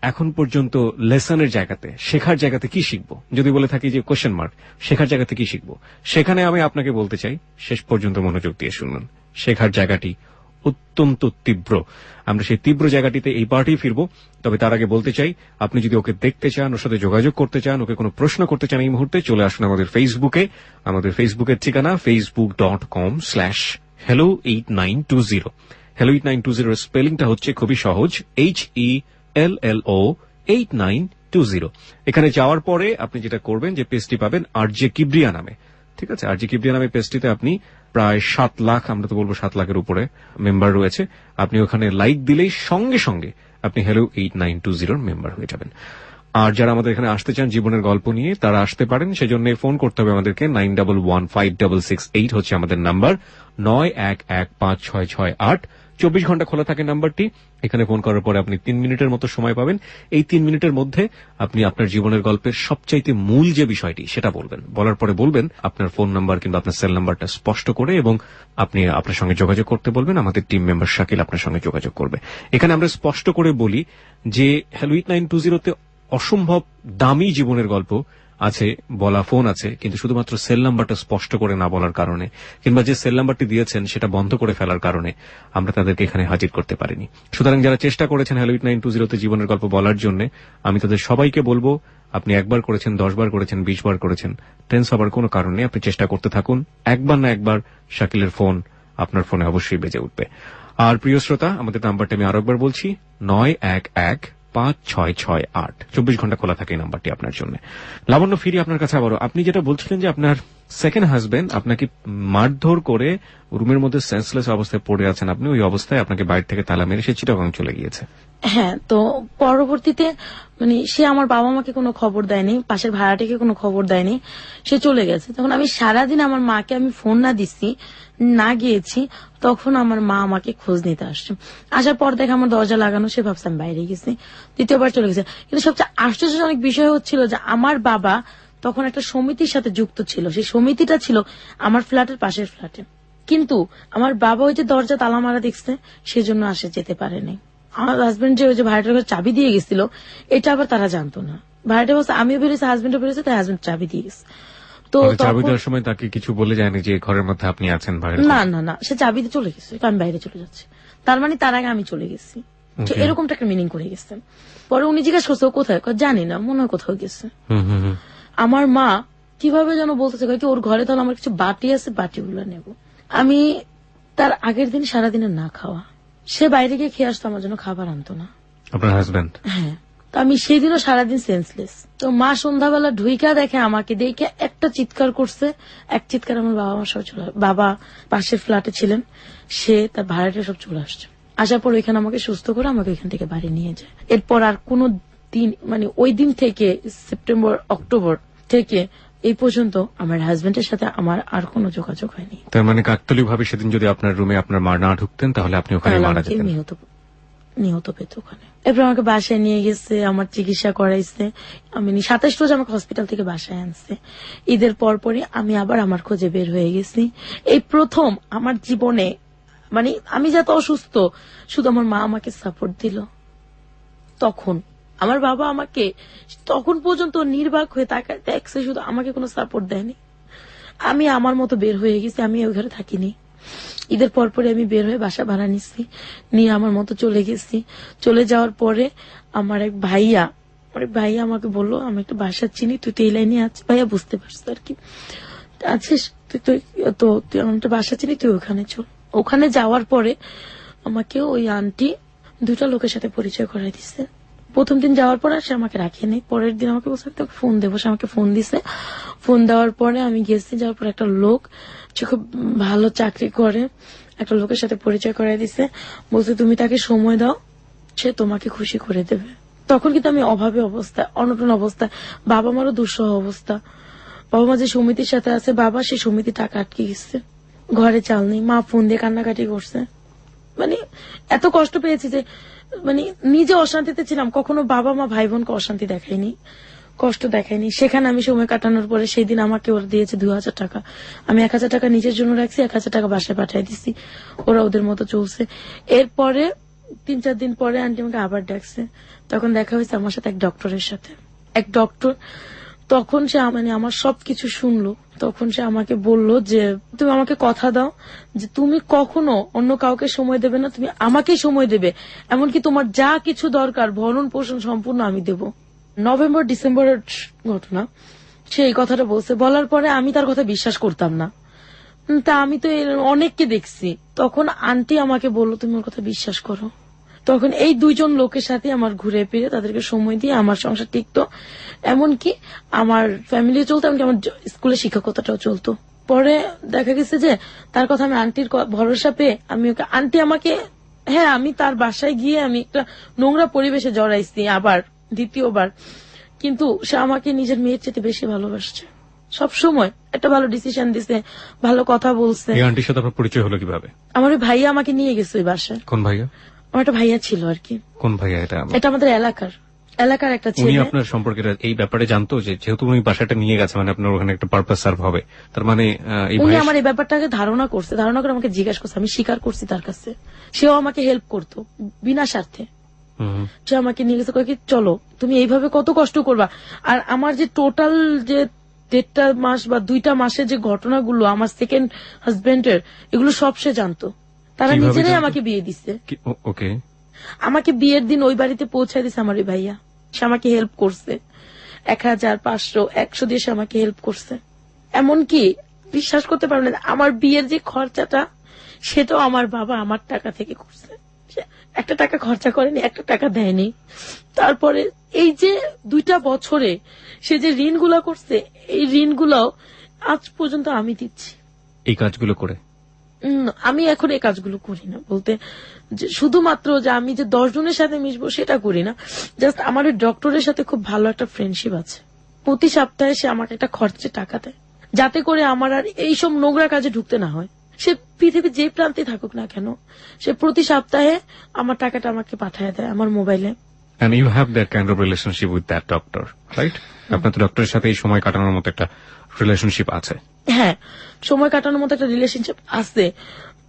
এখন পর্যন্ত লেসনের জায়গাতে, শেখার জায়গাতে কি শিখবো যদি বলে থাকি যে কোয়েশ্চেন মার্ক, শেখার জায়গাতে কি শিখবো, সেখানে আমি আপনাকে বলতে চাই শেষ পর্যন্ত মনোযোগ দিয়ে শুনুন। শেখার জায়গাটি অত্যন্ত তীব্র। আমরা সেই তীব্র জায়গাটিতে এই পার্টি ফিরবো। তবে তার আগে বলতে চাই, আপনি যদি ওকে দেখতে চান, ওর সাথে যোগাযোগ করতে চান, ওকে কোনো প্রশ্ন করতে চান, এই মুহূর্তে চলে আসুন আমাদের ফেসবুকে। আমাদের ফেসবুকের ঠিকানা facebook.com/hello8920। hello8920 এর স্পেলিংটা হচ্ছে খুবই সহজ, HELLO8920। এখানে যাওয়ার পরে আপনি যেটা করবেন, যে পেজটি পাবেন আরজে কিবরিয়া নামে। ঠিক আছে, আরজে কিবরিয়া নামে পেজটিতে আপনি প্রায় 7 লাখ, আমরা তো বলবো 7 লাখের উপরে মেম্বার রয়েছে। আপনি ওখানে লাইক দিলেই সঙ্গে সঙ্গে আপনি hello8920 মেম্বার হয়ে যাবেন। আর যারা আমাদের এখানে আসতে চান জীবনের গল্প নিয়ে, তারা আসতে পারেন। সেজন্য ফোন করতে হবে আমাদেরকে। 91156668 হচ্ছে আমাদের নাম্বার, 91156668। 24 ঘন্টা খোলা থাকে নাম্বারটি। এখানে ফোন করার পরে আপনি 3 মিনিটের মতো সময় পাবেন। এই 3 মিনিটের মধ্যে আপনি আপনার জীবনের গল্পের সবচাইতে মূল যে বিষয়টি সেটা বলবেন। বলার পরে বলবেন আপনার ফোন নাম্বার কিংবা আপনার সেল নাম্বারটা স্পষ্ট করে, এবং আপনি আপনার সঙ্গে যোগাযোগ করতে বলবেন। আমাদের টিম মেম্বার শাকিল আপনার সঙ্গে যোগাযোগ করবে। এখানে আমরা স্পষ্ট করে বলি যে hello8920 তে অসম্ভব দামি জীবনের গল্প আছে, বলা ফোন আছে, কিন্তু শুধুমাত্র সেল নাম্বারটা স্পষ্ট করে না বলার কারণে, কিংবা যে সেল নাম্বারটি দিয়েছেন সেটা বন্ধ করে ফেলার কারণে আমরা তাদেরকে এখানে হাজির করতে পারিনি। সুতরাং যারা চেষ্টা করেছেন hello8920 তে জীবনের গল্প বলার জন্য, আমি তাদের সবাইকে বলবো, আপনি 1 বার করেছেন, 10 বার করেছেন, 20 বার করেছেন, টেন্স হবার কোনো কারণ নেই। আপনি চেষ্টা করতে থাকুন। একবার না একবার শাকিলের ফোন আপনার ফোনে অবশ্যই বেজে উঠবে। আর প্রিয় শ্রোতা, আমাদের নাম্বারটা আমি আরো একবার বলছি, 91156668। 24 ঘন্টা খোলা থাকে এই নাম্বারটি আপনার জন্য। লাবণ্য, ফিরি আপনার কাছে আবারও। আপনি যেটা বলছিলেন যে আপনার সেকেন্ড হাজবেন্ড আপনাকে মারধর করে রুমের মধ্যে সেন্সলেস অবস্থায় পড়ে আছেন, আপনি ওই অবস্থায় আপনাকে বাইরে থেকে তালা মেরে সে চিটাগাং চলে গিয়েছে। হ্যাঁ, তো পরবর্তীতে সে আমার বাবা মাকে কোনো খবর দেয়নি, পাশের ভাড়াটিকে কোনো খবর দেয়নি, সে চলে গেছে। তখন আমি সারাদিন আমার মাকে আমি ফোন না দিচ্ছি, না গিয়েছি, তখন আমার মা আমাকে খোঁজ নিতে আসছে। আসার পর দেখে আমার দরজা লাগানো, সে ভাবছে আমি বাইরে গেছি, দ্বিতীয়বার চলে গেছে। কিন্তু সবচেয়ে আশ্চর্যজনক বিষয় হচ্ছিল যে আমার বাবা তখন একটা সমিতির সাথে যুক্ত ছিল, সেই সমিতিটা ছিল আমার ফ্ল্যাটের পাশের ফ্ল্যাটে। কিন্তু আমার বাবা ওই যে দরজা তালা মারা দেখছে, সেজন্য আসে যেতে পারেনি। আমার হাজবেন্ড যে ওই যে ভাড়াটার ঘরে চাবি দিয়ে গেছিল, এটা আবার তারা জানতো না। ভাড়াটা বলছে আমিও বেরিয়েছি, হাজবেন্ডও বেরিয়েছে, তাই হাজবেন্ড চাবি দিয়ে গেছে। তো চাবি দেওয়ার সময় তাকে কিছু বলে যায়নি যে ঘরের মধ্যে আপনি আছেন? না না না, সে চাবি দিয়ে চলে গেছে, আমি বাইরে চলে যাচ্ছি, তার মানে তার আগে আমি চলে গেছি, এরকমটা একটা মিনিং করে গেছে। পরে উনি জিজ্ঞাসা করছে কোথায়, জানি না, মনে হয় কোথাও গেছে। আমার মা কিভাবে যেন বলতেছে কি ওর ঘরে তাহলে আমার কিছু বাটি আছে, বাটিগুলো নেব। আমি তার আগের দিন সারাদিনের না খাওয়া, সে বাইরে গিয়ে খেয়ে আসতো, আমার জন্য খাবার আনতো না। আপনার হাজবেন্ড? হ্যাঁ, তো আমি সেই দিনও সারাদিন সেন্সলেস। তো মা সন্ধ্যাবেলা ঢুইকা দেখে আমাকে, দেখে একটা চিৎকার করছে। এক চিৎকার আমার বাবা আমার সব চলে, বাবা পাশের ফ্ল্যাটে ছিলেন, সে তার ভাড়াটা সব চলে আসছে। আসার পর ওইখানে আমাকে সুস্থ করে আমাকে ওইখান থেকে বাড়ি নিয়ে যায়। এরপর আর কোনো দিন, মানে ওই দিন থেকে সেপ্টেম্বর অক্টোবর থেকে এই পর্যন্ত আমার হাজবেন্ডের সাথে আমার আর কোনো যোগাযোগ হয়নি। তার মানে কাকতালীয় ভাবে সেদিন যদি আপনার রুমে আপনার মা না ঢুকতেন তাহলে আপনি ওখানে তাহলে মারা আমাকে যেতেন। নিহত পেত ওখানে। এরপর আমাকে বাসায় নিয়ে গেছে, আমার চিকিৎসা করাইছে। আমি 27 রোজ আমাকে হসপিটাল থেকে বাসায় আনছে। ঈদের পরপরই আমি আবার আমার খোঁজে বের হয়ে গেছি। এই প্রথম আমার জীবনে, মানে আমি যত অসুস্থ, শুধু আমার মা আমাকে সাপোর্ট দিল। তখন আমার বাবা আমাকে তখন পর্যন্ত নির্বাক হয়ে তাকায় দেখছে, শুধু আমাকে কোনো সাপোর্ট দেয়নি। আমি আমার মতো বের হয়ে গেছি, আমি ওই ঘরে থাকিনি। ঈদের পরপরে আমি বের হয়ে বাসা ভাড়া নিচ্ছি, নিয়ে আমার মতো চলে গেছি। চলে যাওয়ার পরে আমার এক ভাইয়া আমাকে বললো, আমি একটা বাসা চিনি, তুই তো এই লাইনে আছিস। ভাইয়া বুঝতে পারছিস আর কি, আছিস তুই আমার একটা বাসা চিনি, তুই ওখানে চল। ওখানে যাওয়ার পরে আমাকে ওই আন্টি দুটা লোকের সাথে পরিচয় করাই দিচ্ছে। প্রথম দিন যাওয়ার পর সে আমাকে রাখেনি, পরের দিন আমাকে বলছে তোকে ফোন দেবো, সে আমাকে ফোন দিছে। ফোন দেওয়ার পরে আমি গেছি, যাওয়ার পর একটা লোক, সে খুব ভালো চাকরি করে, একটা লোকের সাথে পরিচয় করাই দিছে। বলছে তুমি তাকে সময় দাও, সে তোমাকে খুশি করে দেবে। তখন কিন্তু আমি অভাবে অবস্থায়, অনটন অবস্থায়, বাবা মারও দুঃসহ অবস্থা। বাবা মা যে সমিতির সাথে আছে, বাবা সেই সমিতি টাকা আটকে গেছে, ঘরে চাল নেই। মা ফোন দিয়ে কান্নাকাটি করছে। মানে এত কষ্ট পেয়েছি যে, মানে নিজে অশান্তিতে ছিলাম, কখনো বাবা মা ভাই বোনকে অশান্তি দেখায়নি, কষ্ট দেখায়নি। সেখানে আমি সময় কাটানোর পরে সেই দিন আমাকে ওরা দিয়েছে 2000 টাকা। আমি 1000 টাকা নিজের জন্য রাখছি, 1000 টাকা বাসায় পাঠিয়ে দিচ্ছি, ওরা ওদের মতো চলছে। এরপরে 3-4 দিন পরে আন্টি আমাকে আবার ডাকছে। তখন দেখা হয়েছে আমার সাথে এক ডক্টরের সাথে। এক ডক্টর, তখন সে মানে আমার সবকিছু শুনলো। তখন সে আমাকে বলল যে তুমি আমাকে কথা দাও যে তুমি কখনো অন্য কাউকে সময় দেবে না, তুমি আমাকেই সময় দেবে, এমনকি তোমার যা কিছু দরকার ভরণ পোষণ সম্পূর্ণ আমি দেব। নভেম্বর ডিসেম্বরের ঘটনা, সে এই কথাটা বলছে। বলার পরে আমি তার কথা বিশ্বাস করতাম না। তা আমি তো অনেককে দেখছি। তখন আন্টি আমাকে বললো তুমি ওর কথা বিশ্বাস করো। তখন এই দুইজন লোকের সাথে আমার ঘুরে ফিরে তাদেরকে সময় দিয়ে আমার সংসার টিকতো, এমনকি আমার ফ্যামিলি চলতো, এমনকি আমার স্কুলে শিক্ষকতাটাও চলতো। পরে দেখা গেছে যে তার কথা আমি আন্টির ভরসা পেয়ে আমি ওকে, আন্টি আমাকে, হ্যাঁ আমি তার বাসায় গিয়ে আমি একটা নোংরা পরিবেশে জড়াইছি আবার দ্বিতীয়বার, কিন্তু সে আমাকে নিজের মেয়ের চেয়ে বেশি ভালোবাসছে। সব সময় একটা ভালো ডিসিশন দিছে, ভালো কথা বলছে। এই আন্টির সাথে আপনার পরিচয় হলো কিভাবে? আমার ওই ভাইয়া আমাকে নিয়ে গেছে ওই বাসায়। কোন ভাইয়া? আমার একটা ভাইয়া ছিল আর কি। কোন ভাইয়া এটা? এটা আমাদের এলাকার একটা উনি ছেলে। আপনার সম্পর্কে এই ব্যাপারে জানতো যে যেহেতু উনি বাসাটা নিয়ে গেছে, মানে আপনার ওখানে একটা পারপাস সার্ভ হবে, তার মানে এই উনি ভাই আমার এই ব্যাপারটাকে ধারণা করে আমাকে জিজ্ঞাসা করছে, আমি স্বীকার করছি তার কাছে। সেও আমাকে হেল্প করতো বিনা স্বার্থে। সে আমাকে নিয়ে গেছে, কয়েক চলো তুমি এইভাবে কত কষ্ট করবা। আর আমার যে টোটাল যে 1.5 মাস বা 2টা মাসের যে ঘটনাগুলো আমার সেকেন্ড হাজবেন্ডের, এগুলো সব সে জানতো। তারা কিভাবে নিজেরাই জানতো? আমাকে বিয়ে দিচ্ছে। ওকে। আমাকে বিয়ের দিন ওই বাড়িতে পৌঁছায় দিছে আমার ওই ভাইয়া। সে আমাকে হেল্প করছে, 1000, 500, 100 দিয়ে সে আমাকে হেল্প করছে। এমনকি বিশ্বাস করতে পারবেন না, আমার বিয়ের যে খরচাটা সেটাও আমার বাবা আমার টাকা থেকে করছে। সে একটা টাকা খরচা করেনি, একটা টাকা দেয়নি। তারপরে এই যে 2টা বছরে সে যে ঋণগুলা করছে, এই ঋণগুলাও আজ পর্যন্ত আমি দিচ্ছি। এই কাজগুলো করে আমি এখন এই কাজগুলো করি না, বলতে যে শুধুমাত্র যে আমি যে 10 জনের সাথে মিশবো সেটা করি না। জাস্ট আমার ওই ডক্টরের সাথে খুব ভালো একটা ফ্রেন্ডশিপ আছে। প্রতি সপ্তাহে সে আমাকে একটা খরচে টাকা দেয়, যাতে করে আমার আর এইসব নোংরা কাজে ঢুকতে না হয়। সে পৃথিবীর যে প্রান্তে থাকুক না কেন, সে প্রতি সপ্তাহে আমার টাকাটা আমাকে পাঠিয়ে দেয় আমার মোবাইলে। and you have that kind of relationship with that doctor, right? আপনার তো ডক্টরের সাথে এই সময় কাটানোর মতো একটা রিলেশনশিপ আছে। হ্যাঁ, সময় কাটানোর মতো একটা রিলেশনশিপ আছে।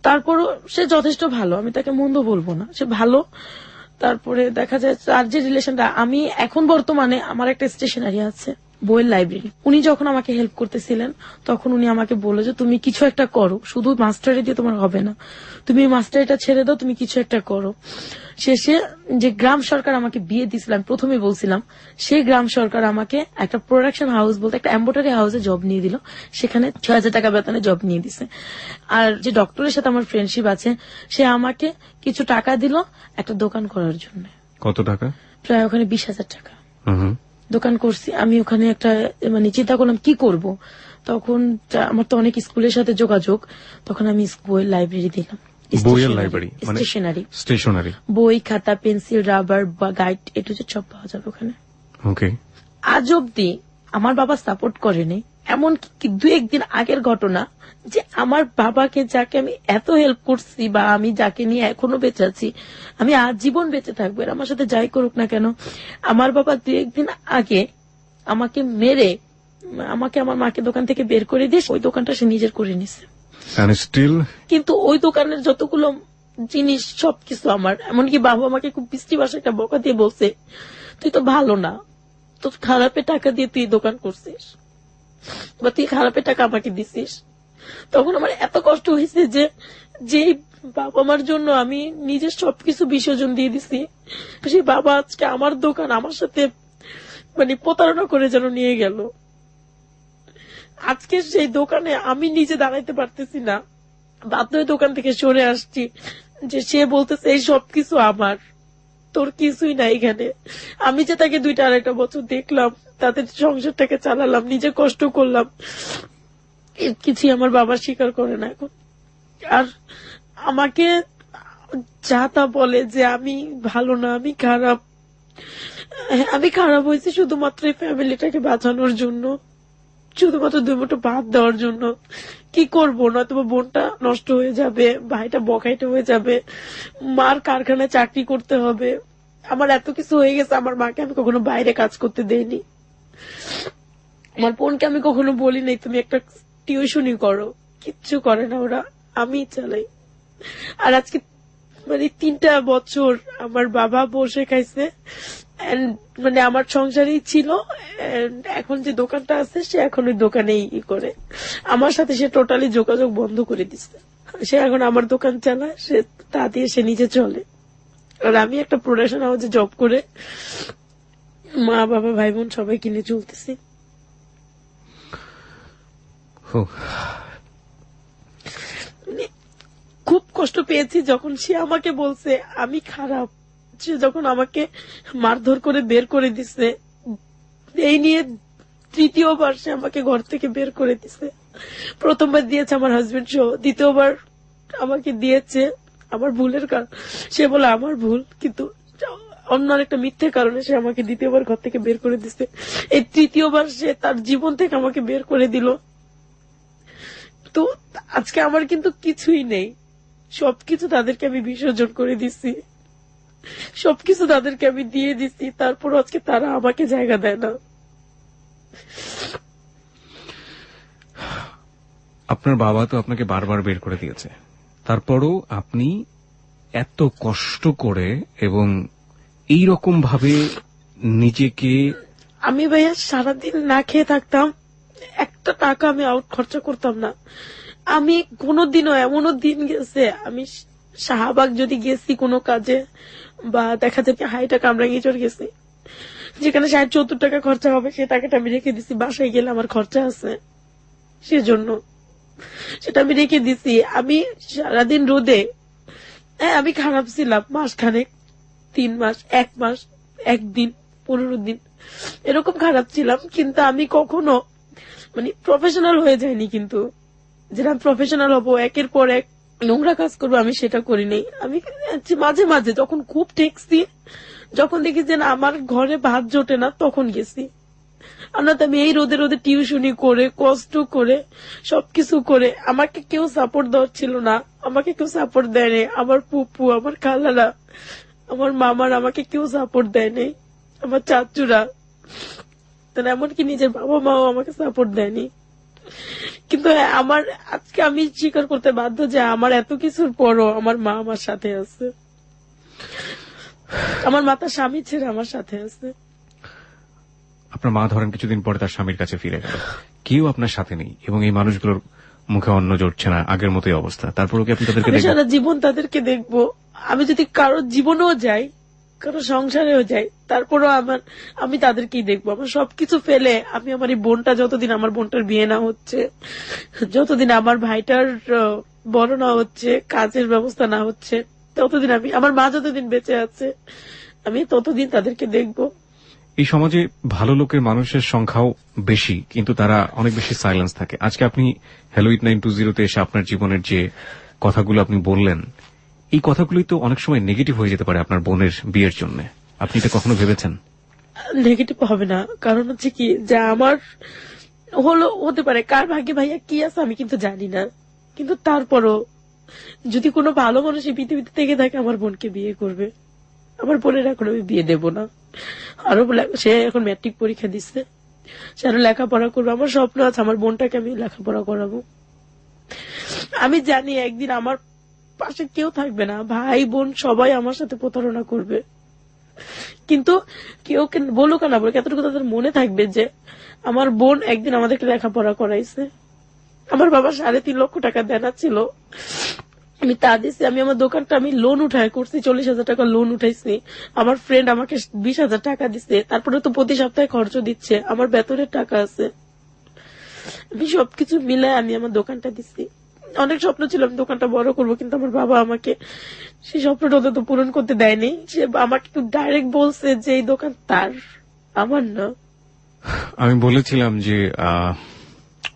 তারপরও সে যথেষ্ট ভালো, আমি তাকে মন্দ বলবো না, সে ভালো। তারপরে দেখা যায় তার যে রিলেশনটা, আমি এখন বর্তমানে আমার একটা স্টেশনারি আছে, বইয়ের লাইব্রেরি। উনি যখন আমাকে হেল্প করতেছিলেন তখন উনি আমাকে বললো যে তুমি কিছু একটা করো, শুধু মাস্টারি দিয়ে তোমার হবে না, তুমি মাস্টারিটা ছেড়ে দাও, তুমি কিছু একটা করো। শেষে যে গ্রাম সরকার আমাকে বিয়ে দিয়েছিলাম, প্রথমে বলছিলাম, সেই গ্রাম সরকার আমাকে একটা প্রোডাকশন হাউস বলতে একটা এম্ব্রয়ডারি হাউসে জব নিয়ে দিল। সেখানে 6000 টাকা বেতনে জব নিয়ে দিছে। আর যে ডক্টরের সাথে আমার ফ্রেন্ডশিপ আছে, সে আমাকে কিছু টাকা দিল একটা দোকান করার জন্য। কত টাকা? প্রায় ওখানে 20,000 টাকা হুম। দোকান করছি। আমি ওখানে একটা মানে চিন্তা করলাম কি করব। তখন আমার তো অনেক স্কুলের সাথে যোগাযোগ, তখন আমি বইয়ের লাইব্রেরি দিলাম। বইয়ের লাইব্রেরি মানে স্টেশনারি, স্টেশনারি, বই, খাতা, পেন্সিল, রাবার বা গাইড এটু সব পাওয়া যাবে ওখানে। ওকে। আজ অব্দি আমার বাবা সাপোর্ট করেনি। এমন কি 2-1 দিন আগের ঘটনা যে আমার বাবাকে যাকে আমি এত হেল্প করছি বা আমি যাকে নিয়ে এখনো বেঁচে আছি, আমি আজীবন বেঁচে থাকবো, এর আমার সাথে যাই করুক না কেন, আমার বাবা 2-1 দিন আগে আমাকে মেরে আমাকে আমার মাকে দোকান থেকে বের করে দিয়ে ওই দোকানটা সে নিজের করে নিছে। স্টিল কিন্তু ওই দোকানের যতগুলো জিনিস সবকিছু আমার। এমনকি বাবা আমাকে খুব বৃষ্টি ভাষায় একটা বকা দিয়ে বলছে, তুই তো ভালো না, তো খারাপে টাকা দিয়ে তুই দোকান করছিস বা তুই খারাপে টাকা আমাকে দিছিস। তখন আমার এত কষ্ট হয়েছে যে যেই বাবা মার জন্য আমি নিজের সবকিছু বিসর্জন দিয়ে দিছি, সেই বাবা আজকে আমার দোকান আমার সাথে মানে প্রতারণা করে যেন নিয়ে গেল। আজকে সেই দোকানে আমি নিজে দাঁড়াইতে পারতেছি না, বাধ্য হয়ে দোকান থেকে সরে আসছি। যে সে বলতেছে এই সবকিছু আমার, তোর কিছুই নাই এখানে। আমি যে তাকে 2-2.5 বছর দেখলাম, তাদের সংসারটাকে চালালাম, নিজে কষ্ট করলাম, এর কিছুই আমার বাবা স্বীকার করে না এখন। আর আমাকে যা তা বলে যে আমি ভালো না, আমি খারাপ। আমি খারাপ হয়েছি শুধুমাত্র এই ফ্যামিলিটাকে বাঁচানোর জন্য, শুধুমাত্র 2 মুঠো ভাত দেওয়ার জন্য। কি করবো, নয়তো বোনটা নষ্ট হয়ে যাবে, ভাইটা বকাইটা হয়ে যাবে, মার কারখানায় চাকরি করতে হবে। আমার এত কিছু হয়ে গেছে, আমার মাকে আমি কখনো বাইরে কাজ করতে দেইনি, আমার বোনকে আমি কখনো বলি নাই তুমি একটা টিউশনই করো, কিচ্ছু করে না ওরা, আমি চালাই। আর আজকে মানে 3টা বছর আমার বাবা বসে খাইছে, মানে আমার সংসারেই ছিল। And এখন যে দোকানটা আছে সে এখন ওই দোকানেই করে, আমার সাথে সে টোটালি যোগাযোগ বন্ধ করে দিচ্ছে। সে এখন আমার দোকান চালায়, সে তা দিয়ে সে নিজে চলে। আর আমি একটা প্রোডাকশন হাউসে জব করে মা বাবা ভাই বোন সবাই কিনে চলতেছি। মানে খুব কষ্ট পেয়েছি যখন সে আমাকে বলছে আমি খারাপ, সে যখন আমাকে মারধর করে বের করে দিছে, এই নিয়ে 3য় বার সে আমাকে ঘর থেকে বের করে দিছে। প্রথমবার দিয়েছে আমার হাজবেন্ড সহ, 2য় বার আমাকে দিয়েছে আমার ভুলের কারণ, সে বলে আমার ভুল, কিন্তু অন্য একটা মিথ্যে কারণে সে আমাকে 2য় বার ঘর থেকে বের করে দিছে। এই 3য় বার সে তার জীবন থেকে আমাকে বের করে দিল। তো আজকে আমার কিন্তু কিছুই নেই, সবকিছু তাদেরকে আমি বিসর্জন করে দিছি, সবকিছু তাদেরকে আমি দিয়ে দিছি, তারপর আজকে তারা আমাকে জায়গা দেয় না। আপনার বাবা তো আপনাকে বারবার বের করে দিয়েছে, তারপরও আপনি এত কষ্ট করে এবং এই রকম ভাবে নিজেকে, আমি ভাইয়া সারাদিন না খেয়ে থাকতাম, একটা টাকা আমি আউট খরচা করতাম না। আমি কোনোদিনও, এমনও দিন গেছে আমি শাহবাগ যদি গেছি কোনো কাজে, বা দেখা যায় হাইটা কামরাঙ্গিচর গেছি, যেখানে 60-70 টাকা খরচা হবে, সে টাকাটা আমি রেখে দিছি, বাসায় গেলে আমার খরচা আছে সেজন্য সেটা আমি রেখে দিছি। আমি সারাদিন রোদে, হ্যাঁ আমি খারাপ ছিলাম, মাসখানেক, 3 মাস, 1 মাস, 1 দিন, 15 দিন এরকম খারাপ ছিলাম, কিন্তু আমি কখনো মানে প্রফেশনাল হয়ে যায়নি। কিন্তু যেটা প্রফেশনাল হবো, একের পর এক নোংরা কাজ করবো, আমি সেটা করি নাই। আমি মাঝে মাঝে যখন খুব টেকছি, যখন দেখি যে না আমার ঘরে ভাত জোটে না, তখন গেছি। আর না তো আমি এই রোদে রোদে টিউশনি করে কষ্ট করে সবকিছু করে, আমাকে কেউ সাপোর্ট দেওয়ার ছিল না, আমাকে কেউ সাপোর্ট দেয়নি। আমার পুপু, আমার খালারা, আমার মামার আমাকে কেউ সাপোর্ট দেয়নি, আমার চাচুরা, তাহলে এমনকি নিজের বাবা মাও আমাকে সাপোর্ট দেয়নি। কিন্তু আমার আজকে আমি স্বীকার করতে বাধ্য যে আমার এত কিছুর পরও আমার মা আমার সাথে আছে, আমার মা তার স্বামী ছেড়ে আমার সাথে আছে। আপনার মা ধরেন কিছুদিন পরে তার স্বামীর কাছে ফিরে গেল, কেউ আপনার সাথে নেই এবং এই মানুষগুলোর মুখে অন্ন জড়ছে না, আগের মতোই অবস্থা, তারপরও কি আপনি তাদেরকে আমি দেখবেন? সারা জীবন তাদেরকে দেখবো। আমি যদি কারো জীবনেও যাই, কারো সংসারেও যাই, তারপরও আমি তাদেরকেই দেখবো। আমার সবকিছু ফেলে আমি আমার এই বোনটা, যতদিন আমার বোনটার বিয়ে না হচ্ছে, যতদিন আমার ভাইটার বড় না হচ্ছে, কাজের ব্যবস্থা না হচ্ছে, ততদিন আমার মা যতদিন বেঁচে আছে, আমি ততদিন তাদেরকে দেখবো। এই সমাজে ভালো লোকের মানুষের সংখ্যাও বেশি, কিন্তু তারা অনেক বেশি সাইলেন্স থাকে। আজকে আপনি হ্যালো ইট 920 তে এসে আপনার জীবনের যে কথাগুলো আপনি বললেন, এই কথাগুলোই তো অনেক সময় নেগেটিভ হয়ে যেতে পারে আপনার বোনের বিয়ের জন্য। আপনি এটা কখনো ভেবেছেন? নেগেটিভ হবে না, কারণ হচ্ছে কি যে আমার হতে পারে, কার ভাগ্যে ভাইয়া কি আছে আমি কিন্তু জানি না, কিন্তু তারপরও যদি কোনো ভালো মানুষ এই পৃথিবীতে থেকে থাকে আমার বোনকে বিয়ে করবে। আমার বোনের এখন আমি বিয়ে দেব না। আরো সে এখন ম্যাট্রিক পরীক্ষা দিচ্ছে, সে আরো লেখাপড়া করবে। আমার স্বপ্ন আছে আমার বোনটাকে আমি লেখাপড়া করাবো। আমি জানি একদিন আমার পাশে কেউ থাকবে না, ভাই বোন সবাই আমার সাথে প্রতারণা করবে, কিন্তু কেউ বলুক না বলুক, এতটুকু তাদের মনে থাকবে যে আমার বোন একদিন আমাদেরকে লেখাপড়া করাইছে। আমার বাবা 3.5 লক্ষ টাকা দেনা ছিল, আমি তা দিচ্ছি। আমি আমার দোকানটা আমি লোন উঠায় করছি, 40,000 টাকা লোন উঠাইছি। আমার ফ্রেন্ড আমাকে 20,000 টাকা দিচ্ছে, তারপরে তো প্রতি সপ্তাহে খরচ দিচ্ছে, আমার বেতনের টাকা আছে। আমি সবকিছু মিলে আমি আমার দোকানটা দিচ্ছি। অনেক স্বপ্ন ছিল আমি দোকানটা বড় করবো, কিন্তু আমার বাবা আমাকে সেই স্বপ্নটা অন্তত পূরণ করতে দেয়নি। সে আমাকে ডাইরেক্ট বলছে যে এই দোকান তার, আমার না। আমি বলেছিলাম যে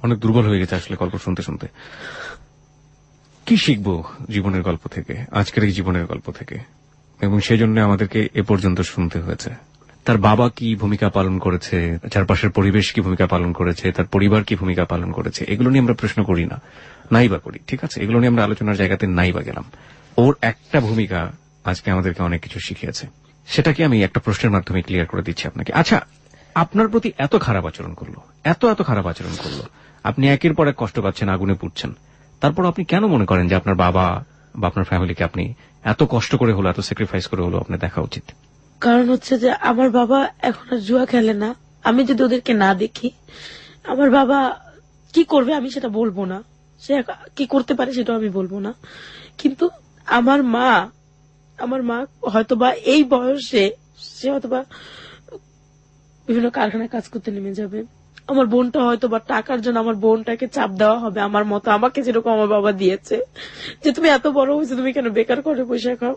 অনেক দুর্বল হয়ে গেছে আসলে গল্প শুনতে শুনতে। কি শিখবো জীবনের গল্প থেকে, আজকের এই জীবনের গল্প থেকে, এবং সেজন্য আমাদেরকে এ পর্যন্ত শুনতে হয়েছে। তার বাবা কি ভূমিকা পালন করেছে, চারপাশের পরিবেশ কি ভূমিকা পালন করেছে, তার পরিবার কি ভূমিকা পালন করেছে, এগুলো নিয়ে আমরা প্রশ্ন করি না, নাই বা করি, ঠিক আছে, এগুলো নিয়ে আমরা আলোচনার জায়গাতে নাই বা গেলাম। ওর একটা ভূমিকা আজকে আমাদেরকে অনেক কিছু শিখিয়েছে, সেটাকে আমি একটা প্রশ্নের মাধ্যমে ক্লিয়ার করে দিচ্ছি আপনাকে। আচ্ছা, আপনার প্রতি এত খারাপ আচরণ করলো, এত খারাপ আচরণ করলো, আপনি একের পর এক কষ্ট পাচ্ছেন, আগুনে পুড়ছেন, তারপর আপনি কেন মনে করেন যে আপনার বাবা বা আপনার ফ্যামিলিকে আপনি এত কষ্ট করে হলো, এত স্যাক্রিফাইস করে হলো আপনার দেখা উচিত? কারণ হচ্ছে যে আমার বাবা এখন আর জুয়া খেলে না। আমি যদি ওদেরকে না দেখি, আমার বাবা কি করবে আমি সেটা বলবো না, সে কি করতে পারে সেটাও আমি বলবো না, কিন্তু আমার মা হয়তোবা এই বয়সে সে হয়তোবা বিভিন্ন কারখানায় কাজ করতে নেমে যাবে। আমার বোনটা হয়তোবা টাকার জন্য আমার বোনটাকে চাপ দেওয়া হবে আমার মতো, আমাকে যেরকম আমার বাবা দিয়েছে যে তুমি এত বড় হয়েছে তুমি কেন বেকার করে পয়সা খাও,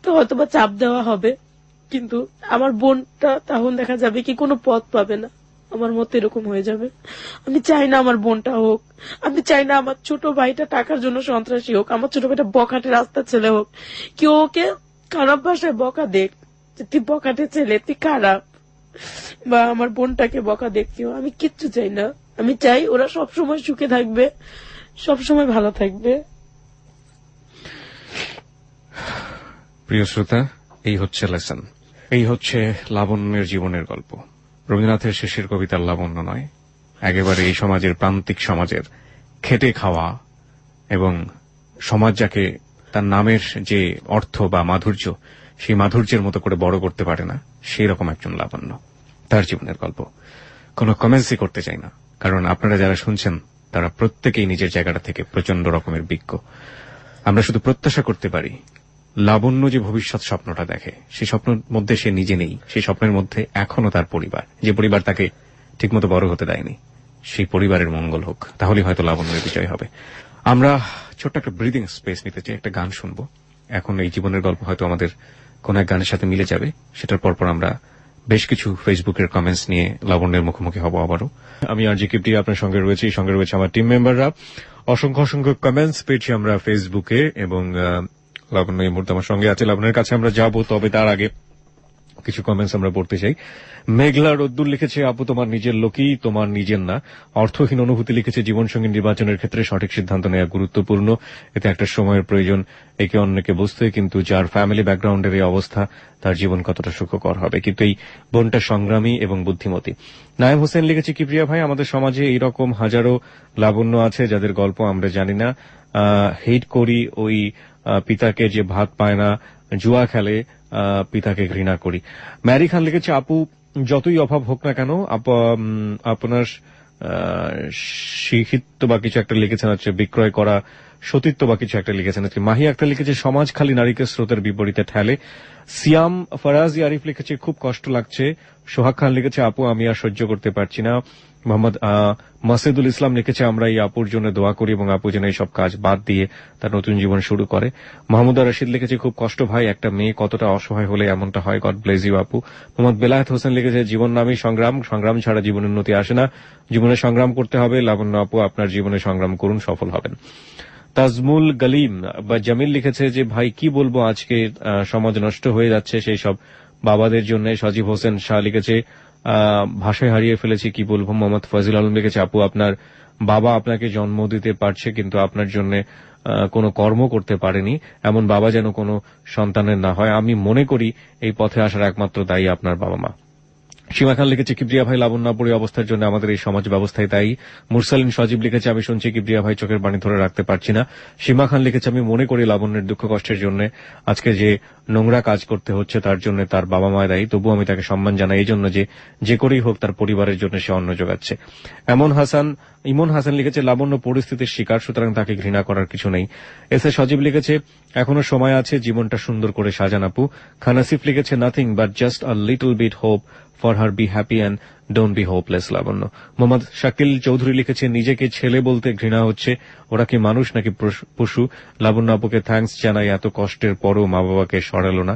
তো হয়তোবা চাপ দেওয়া হবে। কিন্তু আমার বোনটা তখন দেখা যাবে কি কোনো পথ পাবে না, আমার মতো এরকম হয়ে যাবে। আমি চাই না আমার বোনটা হোক, আমি চাই না আমার ছোট ভাইটা টাকার জন্য সন্ত্রাসী হোক, আমার ছোট ভাইটা বখাটে রাস্তার ছেলে হোক, কেউ ওকে খারাপ ভাষায় বকা দেখ যে তুই বখাটে ছেলে, তুই খারাপ, বা আমার বোনটাকে বকা দেখতেও আমি কিচ্ছু চাই না। আমি চাই ওরা সবসময় সুখে থাকবে, সবসময় ভালো থাকবে। প্রিয় শ্রোতা, এই হচ্ছে লেসন, এই হচ্ছে লাবণ্যের জীবনের গল্প। রবীন্দ্রনাথের শেষের কবিতার লাবণ্য নয়, একেবারে এই সমাজের প্রান্তিক সমাজের খেটে খাওয়া এবং সমাজ যাকে তার নামের যে অর্থ বা মাধুর্য, সেই মাধুর্যের মতো করে বড় করতে পারে না, সেই রকম একজন লাবণ্য, তার জীবনের গল্প। কোনো কমেন্টসই করতে চাই না, কারণ আপনারা যারা শুনছেন তারা প্রত্যেকেই নিজের জায়গাটা থেকে প্রচন্ড রকমের বিজ্ঞ। আমরা শুধু প্রত্যাশা করতে পারি লাবণ্য যে ভবিষ্যৎ স্বপ্নটা দেখে, সেই স্বপ্নের মধ্যে সে নিজে নেই, সেই স্বপ্নের মধ্যে এখনো তার পরিবার, যে পরিবার তাকে ঠিকমতো বড় হতে দেয়নি, সেই পরিবারের মঙ্গল হোক, তাহলেই হয়তো লাবণ্যের বিজয় হবে। আমরা ছোট্ট একটা ব্রিদিং স্পেস নিতে চাই, একটা গান শুনবো। এখন এই জীবনের গল্প হয়তো আমাদের কোন এক গানের সাথে মিলে যাবে, সেটার পরপর আমরা বেশ কিছু ফেসবুকের কমেন্টস নিয়ে লাবণ্যের মুখোমুখি হব আবারও। আমি আর জিকিপটি আপনার সঙ্গে রয়েছি, সঙ্গে রয়েছে আমার টিম মেম্বাররা। অসংখ্য কমেন্টস পেয়েছি আমরা ফেসবুকে, এবং লাবণ্য এই মুহূর্তে আমার সঙ্গে আছে। লাবণ্যের কাছে আমরা যাব, তবে তার আগে কিছু কমেন্টস আমরা পড়তে চাই। মেঘলা রোদ্দুর লিখেছে, আপু তোমার নিজের লোকই, তোমার নিজের না। অর্থহীন অনুভূতি লিখেছে, জীবনসঙ্গী নির্বাচনের ক্ষেত্রে সঠিক সিদ্ধান্ত নেওয়া গুরুত্বপূর্ণ, এতে একটা সময়ের প্রয়োজন একে অন্যকে বুঝতে, কিন্তু যার ফ্যামিলি ব্যাকগ্রাউন্ডের এই অবস্থা তার জীবন কতটা সুখকর হবে। কিন্তু এই বোনটা সংগ্রামী এবং বুদ্ধিমতী। নায়েম হোসেন লিখেছে, কি প্রিয়া ভাই, আমাদের সমাজে এইরকম হাজারো লাবণ্য আছে যাদের গল্প আমরা জানি না। হেট করি ওই পিতাকে যে ভাত পায় না, জুয়া খেলে, পিতাকে ঘৃণা করি। ম্যারি খান লিখেছে, আপু যতই অভাব হোক না কেন, আপনার শিক্ষিত বা কিছু একটা লিখেছেন, হচ্ছে বিক্রয় করা সতীত্ব বা কিছু একটা লিখেছেন। মাহি একটা লিখেছে, সমাজ খালি নারীকে স্রোতের বিপরীতে ঠেলে। সিয়াম ফরাজি আরিফ লিখেছে, খুব কষ্ট লাগছে। সোহাগ খান লিখেছে, আপু আমি আর সহ্য করতে পারছি না। মোহাম্মদ মাসিদুল ইসলাম লিখেছে, আমরা এই আপুর জন্য দোয়া করি এবং আপু যেন এই সব কাজ বাদ দিয়ে তার নতুন জীবন শুরু করে। মাহমুদ রশিদ লিখেছে, খুব কষ্ট ভাই, একটা মেয়ে কতটা অসহায় হলে এমনটা হয়, গড ব্লেস ইউ আপু। মোহাম্মদ বেলায়েত হোসেন লিখেছে, জীবন নামই সংগ্রাম, সংগ্রাম ছাড়া জীবনের উন্নতি আসে না, জীবনে সংগ্রাম করতে হবে। লাবণ্য আপু, আপনার জীবনে সংগ্রাম করুন, সফল হবেন। তাজমুল গলিম বা জামিল লিখেছে যে, ভাই কি বলবো, আজকে সমাজ নষ্ট হয়ে যাচ্ছে সেই সব বাবাদের জন্য। সজীব হোসেন শাহ লিখেছে, ভাষায় হারিয়ে ফেলেছি, কি বলবো। মোহাম্মদ ফজিল আলম লিখেছে, আপু আপনার বাবা আপনাকে জন্ম দিতে পারছে কিন্তু আপনার জন্য কোনো কর্ম করতে পারেনি, এমন বাবা যেন কোনো সন্তানের না হয়। আমি মনে করি এই পথে আসার একমাত্র দায়ী আপনার বাবা মা। সীমা খান লিখেছে, কিবরিয়া ভাই লাবণ্যপুরী অবস্থার জন্য আমাদের এই সমাজ ব্যবস্থায় দায়ী। মুরসালিন সজীব লিখেছে, আমি শুনছি কিবরিয়া ভাই চোখের পানি ধরে রাখতে পারছি না। সীমা খান লিখেছে, আমি মনে করি লাবণ্যের দুঃখ কষ্টের জন্য আজকে যে নোংরা কাজ করতে হচ্ছে তার জন্য তার বাবা মা দায়ী, তবু আমি তাকে সম্মান জানাই এই জন্য যে করেই হোক তার পরিবারের জন্য সে অন্ন যোগাচ্ছে। ইমন হাসান লিখেছে, লাবণ্য পরিস্থিতির শিকার, সুতরাং তাকে ঘৃণা করার কিছু নেই। এস এ সজীব লিখেছে, এখনো সময় আছে, জীবনটা সুন্দর করে সাজান আপু। খান আসিফ লিখেছে, nothing but just a little bit hope for her, be happy and don't be hopeless Labanya. Mohammad Shakil Chowdhury লিখেছে, নিজেকে ছেলে বলতে ঘৃণা হচ্ছে, ওরা কি মানুষ নাকি পশু। লাবণ্য আপুকে থ্যাঙ্কস জানাই, এত কষ্টের পরও মা বাবাকে সরালো না।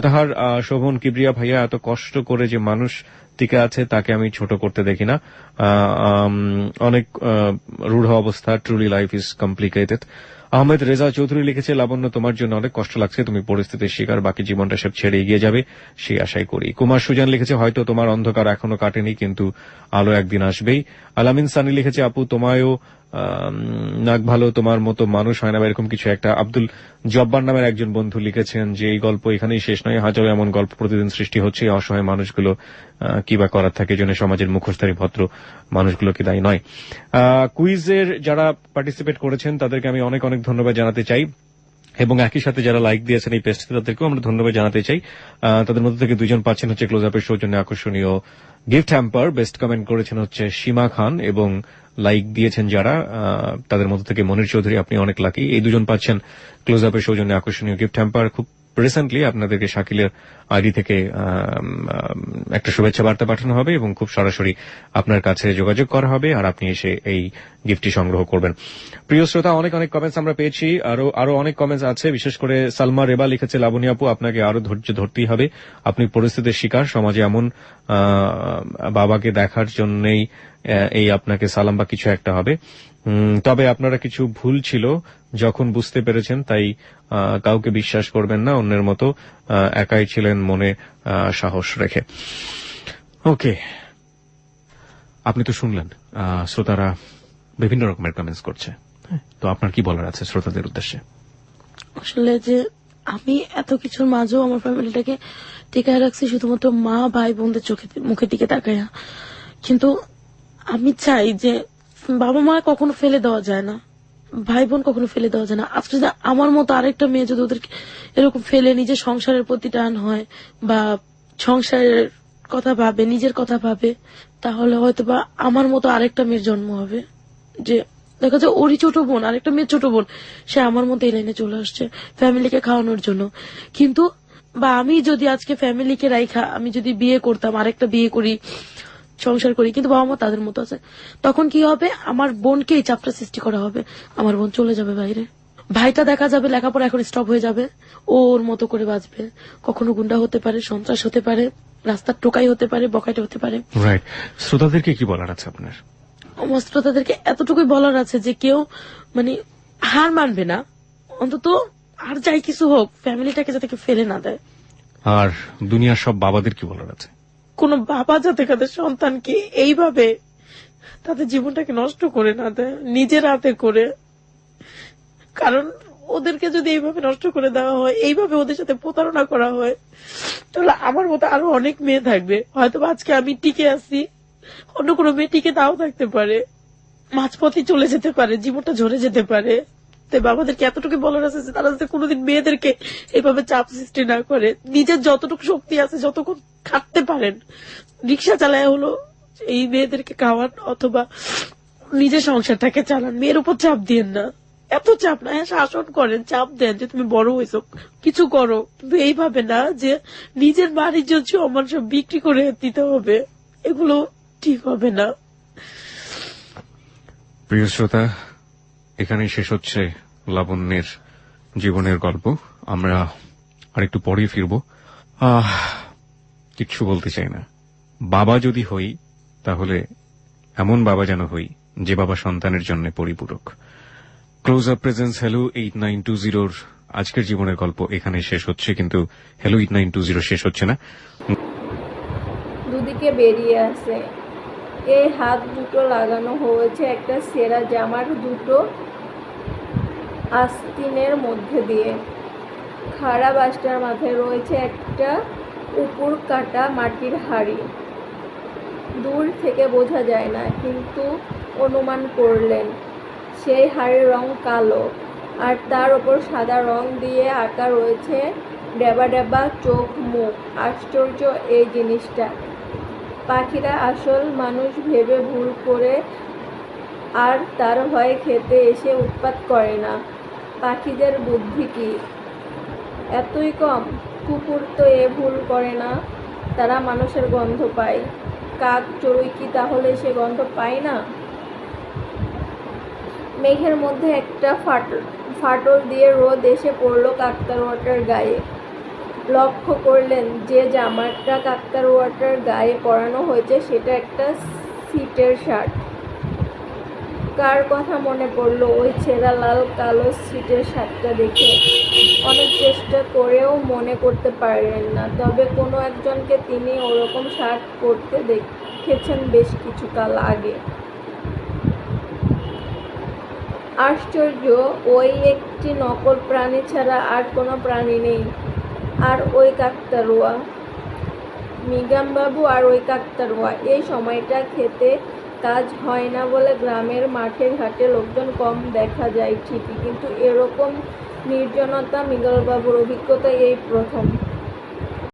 তাহার শোভন, কিবরিয়া ভাইয়া এত কষ্ট করে যে মানুষ টিকে আছে তাকে আমি ছোট করতে দেখি না, অনেক রূঢ় অবস্থা, truly life is complicated. Ahmed Reza Chowdhury লিখেছে, লাবণ্য তোমার জন্য অনেক কষ্ট লাগছে, তুমি পরিস্থিতির শিকার, বাকি জীবনটা সব ছেড়ে এগিয়ে যাবে সেই আশাই করি। কুমার সুজান লিখেছে, হয়তো তোমার অন্ধকার এখনো কাটেনি কিন্তু আলো একদিন আসবেই। আলামিন সানি লিখেছে, আপু তোমায়ও নাক ভালো, তোমার মতো মানুষ হয় না, এরকম কিছু একটা। আব্দুল জব্বার নামের একজন বন্ধু লিখেছেন যে, এই গল্প এখানেই শেষ নয়, হাজারো এমন গল্প প্রতিদিন সৃষ্টি হচ্ছে, এই অসহায় মানুষগুলো কি বা করার থাকে, জন্য সমাজের মুখোশধারী ভদ্র মানুষগুলো কি দায়ী নয়। কুইজের যারা পার্টিসিপেট করেছেন তাদেরকে আমি অনেক অনেক ধন্যবাদ জানাতে চাই এবং একই সাথে যারা লাইক দিয়েছেন এই পেজটিতে তাদেরকেও আমরা ধন্যবাদ জানাতে চাই। তাদের মধ্যে থেকে দুজন পাচ্ছেন হচ্ছে ক্লোজ আপের সৌজন্যে আকর্ষণীয় গিফট হ্যাম্পার। বেস্ট কমেন্ট করেছেন হচ্ছে সীমা খান এবং লাইক দিয়েছেন যারা তাদের মধ্যে থেকে মনির চৌধুরী, আপনি অনেক লাকি। এই দুজন পাচ্ছেন ক্লোজ আপের সৌজন্যে আকর্ষণীয় গিফট হ্যাম্পার। খুব রিসেন্টলি আপনাদেরকে শাকিলের আইডি থেকে একটা শুভেচ্ছা বার্তা পাঠানো হবে এবং খুব সরাসরি আপনার কাছে যোগাযোগ করা হবে আর আপনি এসে এই গিফটটি সংগ্রহ করবেন। প্রিয় শ্রোতা, অনেক অনেক কমেন্টস আমরা পেয়েছি, আরো অনেক কমেন্টস আছে। বিশেষ করে সালমা রেবা লিখেছে, লাবণী আপু আপনাকে আরো ধৈর্য ধরতেই হবে, আপনি পরিস্থিতির শিকার, সমাজে এমন বাবাকে দেখার জন্যই এই আপনাকে সালাম বা কিছু একটা হবে, তবে আপনারা কিছু ভুল ছিল যখন বুঝতে পেরেছেন, তাই কাউকে বিশ্বাস করবেন না, অন্যের মতো একাই ছিলেন, মনে সাহস রেখে। ওকে, আপনি তো শুনলেন শ্রোতারা বিভিন্ন রকমের কমেন্টস করছে, তো আপনার কি বলার আছে শ্রোতাদের উদ্দেশ্যে? আসলে যে আমি এত কিছুর মাঝেও আমার ফ্যামিলিটাকে টিকায় রাখছি শুধুমাত্র মা ভাই বোনদের মুখের দিকে তাকাইয়া, কিন্তু আমি চাই যে বাবা মা কখনো ফেলে দেওয়া যায় না, ভাই বোন কখনো ফেলে দেওয়া যায় না। আজকে যদি আমার মতো আরেকটা মেয়ে যদি ওদেরকে এরকম ফেলে নিজের সংসারের প্রতি টান হয় বা সংসারের কথা ভাবে, নিজের কথা ভাবে, তাহলে হয়তো বা আমার মতো আরেকটা মেয়ের জন্ম হবে। যে দেখা যায় ওরই ছোট বোন, আরেকটা মেয়ের ছোট বোন, সে আমার মতো এই লাইনে চলে আসছে ফ্যামিলিকে খাওয়ানোর জন্য। কিন্তু বা আমি যদি আজকে ফ্যামিলিকে রাইখা আমি যদি বিয়ে করতাম, আরেকটা বিয়ে করি, সংসার করি, কিন্তু বাবা মা তাদের মতো আছে, তখন কি হবে? আমার বোনকে এই চাপটা সৃষ্টি করা হবে, আমার বোন চলে যাবে বাইরে, ভাইটা দেখা যাবে লেখাপড়া এখন স্টপ হয়ে যাবে, ওর মতো করে বাঁচবে, কখনো গুন্ডা হতে পারে, সন্ত্রাস হতে পারে, রাস্তার টোকাই হতে পারে, বকাইটা হতে পারে। রাইট, শ্রোতাদেরকে কি বলার আছে আপনার? আমার শ্রোতাদেরকে এতটুকুই বলার আছে যে কেউ মানে হার মানবে না, অন্তত আর যাই কিছু হোক ফ্যামিলিটাকে যাতে কেউ ফেলে না দেয়। আর দুনিয়ার সব বাবাদের কি বলার আছে? কোন বাবা যাতে তাদের সন্তানকে এইভাবে তাদের জীবনটাকে নষ্ট করে না দেয় নিজের হাতে করে, কারণ ওদেরকে যদি এইভাবে নষ্ট করে দেওয়া হয়, এইভাবে ওদের সাথে প্রতারণা করা হয়, তাহলে আমার মতো আরো অনেক মেয়ে থাকবে, হয়তো আজকে আমি টিকে আছি, অন্য কোনো মেয়ে টিকে তাও থাকতে পারে, মাঝপথে চলে যেতে পারে, জীবনটা ঝরে যেতে পারে। তাই বাবাদেরকে এতটুকু বলার আছে যে তারা যাতে কোনোদিন মেয়েদেরকে এইভাবে চাপ সৃষ্টি না করে, নিজের যতটুকু শক্তি আছে যতক্ষণ খাটতে পারেন, রিক্সা চালায় হলো এই মেয়েদেরকে খাওয়ান অথবা নিজের সংসারটাকে চালান, মেয়ের উপর চাপ দিয়েন না, এত চাপ না, হ্যাঁ শাসন করেন, চাপ দেন যে তুমি বড় হয়েছো কিছু করো, কিন্তু এইভাবে না যে নিজের বাড়ির জন্য আমার সব বিক্রি করে দিতে হবে, এগুলো ঠিক হবে না। প্রিয় শ্রোতা, এখানেই শেষ হচ্ছে লাবণ্যের জীবনের গল্প। আমরা আরেকটু পরে ফিরব। কিচ্ছু বলতে চাই না। বাবা যদি হই তাহলে এমন বাবা যেন হই যে বাবা সন্তানের জন্য পরিপূরক। ক্লোজ আপ প্রেজেন্স হ্যালো 8920 আজকের জীবনের গল্প এখানে শেষ হচ্ছে, কিন্তু হ্যালো 8920 শেষ হচ্ছে না। দুদিকে বেরিয়ে আসে। এই হাত দুটো লাগানো হয়েছে একটা সেরা জামার দুটো আস্তিনের মধ্যে দিয়ে। খাড়া বাসটার মাথায় রয়েছে একটা উপর কাটা মাটির হাঁড়ি। দূর থেকে বোঝা যায় না, কিন্তু অনুমান করলেন সেই হাড়ির রং কালো, আর তার ওপর সাদা রং দিয়ে আঁকা রয়েছে ডেবা ডেবা চোখ মুখ। আশ্চর্য এই জিনিসটা। পাখিরা আসল মানুষ ভেবে ভুল করে আর তার ভয়ে খেতে এসে উৎপাত করে না। পাখিদের বুদ্ধি কি এতই কম? কুকুর তো এ ভুল করে না, তারা মানুষের গন্ধ পায়। কাক চড়ুই কি তাহলে সে গন্ধ পায় না? মেঘের মধ্যে একটা ফাটল দিয়ে রোদ এসে পড়ল কাকতাড়ুয়াটার গায়ে। লক্ষ্য করলেন যে জামাটা কাকতাড়ুয়াটার গায়ে পরানো হয়েছে সেটা একটা সিটের শার্ট। কার কথা মনে পড়লো ওই ছেঁড়া লাল কালো সিটের শার্টটা দেখে? অনেক চেষ্টা করেও মনে করতে পারলেন না, তবে কোনো একজনকে তিনি ওরকম শার্ট পরতে দেখেছেন বেশ কিছুকাল আগে। আশ্চর্য, ওই একটি নকল প্রাণী ছাড়া আর কোনো প্রাণী নেই। আর ওই কাকতাড়ুয়া, মৃগামবাবু আর ওই কাকতাড়ুয়া। এই সময়টা খেতে কাজ হয় না বলে গ্রামের মাঠে ঘাটে লোকজন কম দেখা যায় ঠিকই, কিন্তু এরকম নির্জনতা মৃগলবাবুর অভিজ্ঞতা এই প্রথম।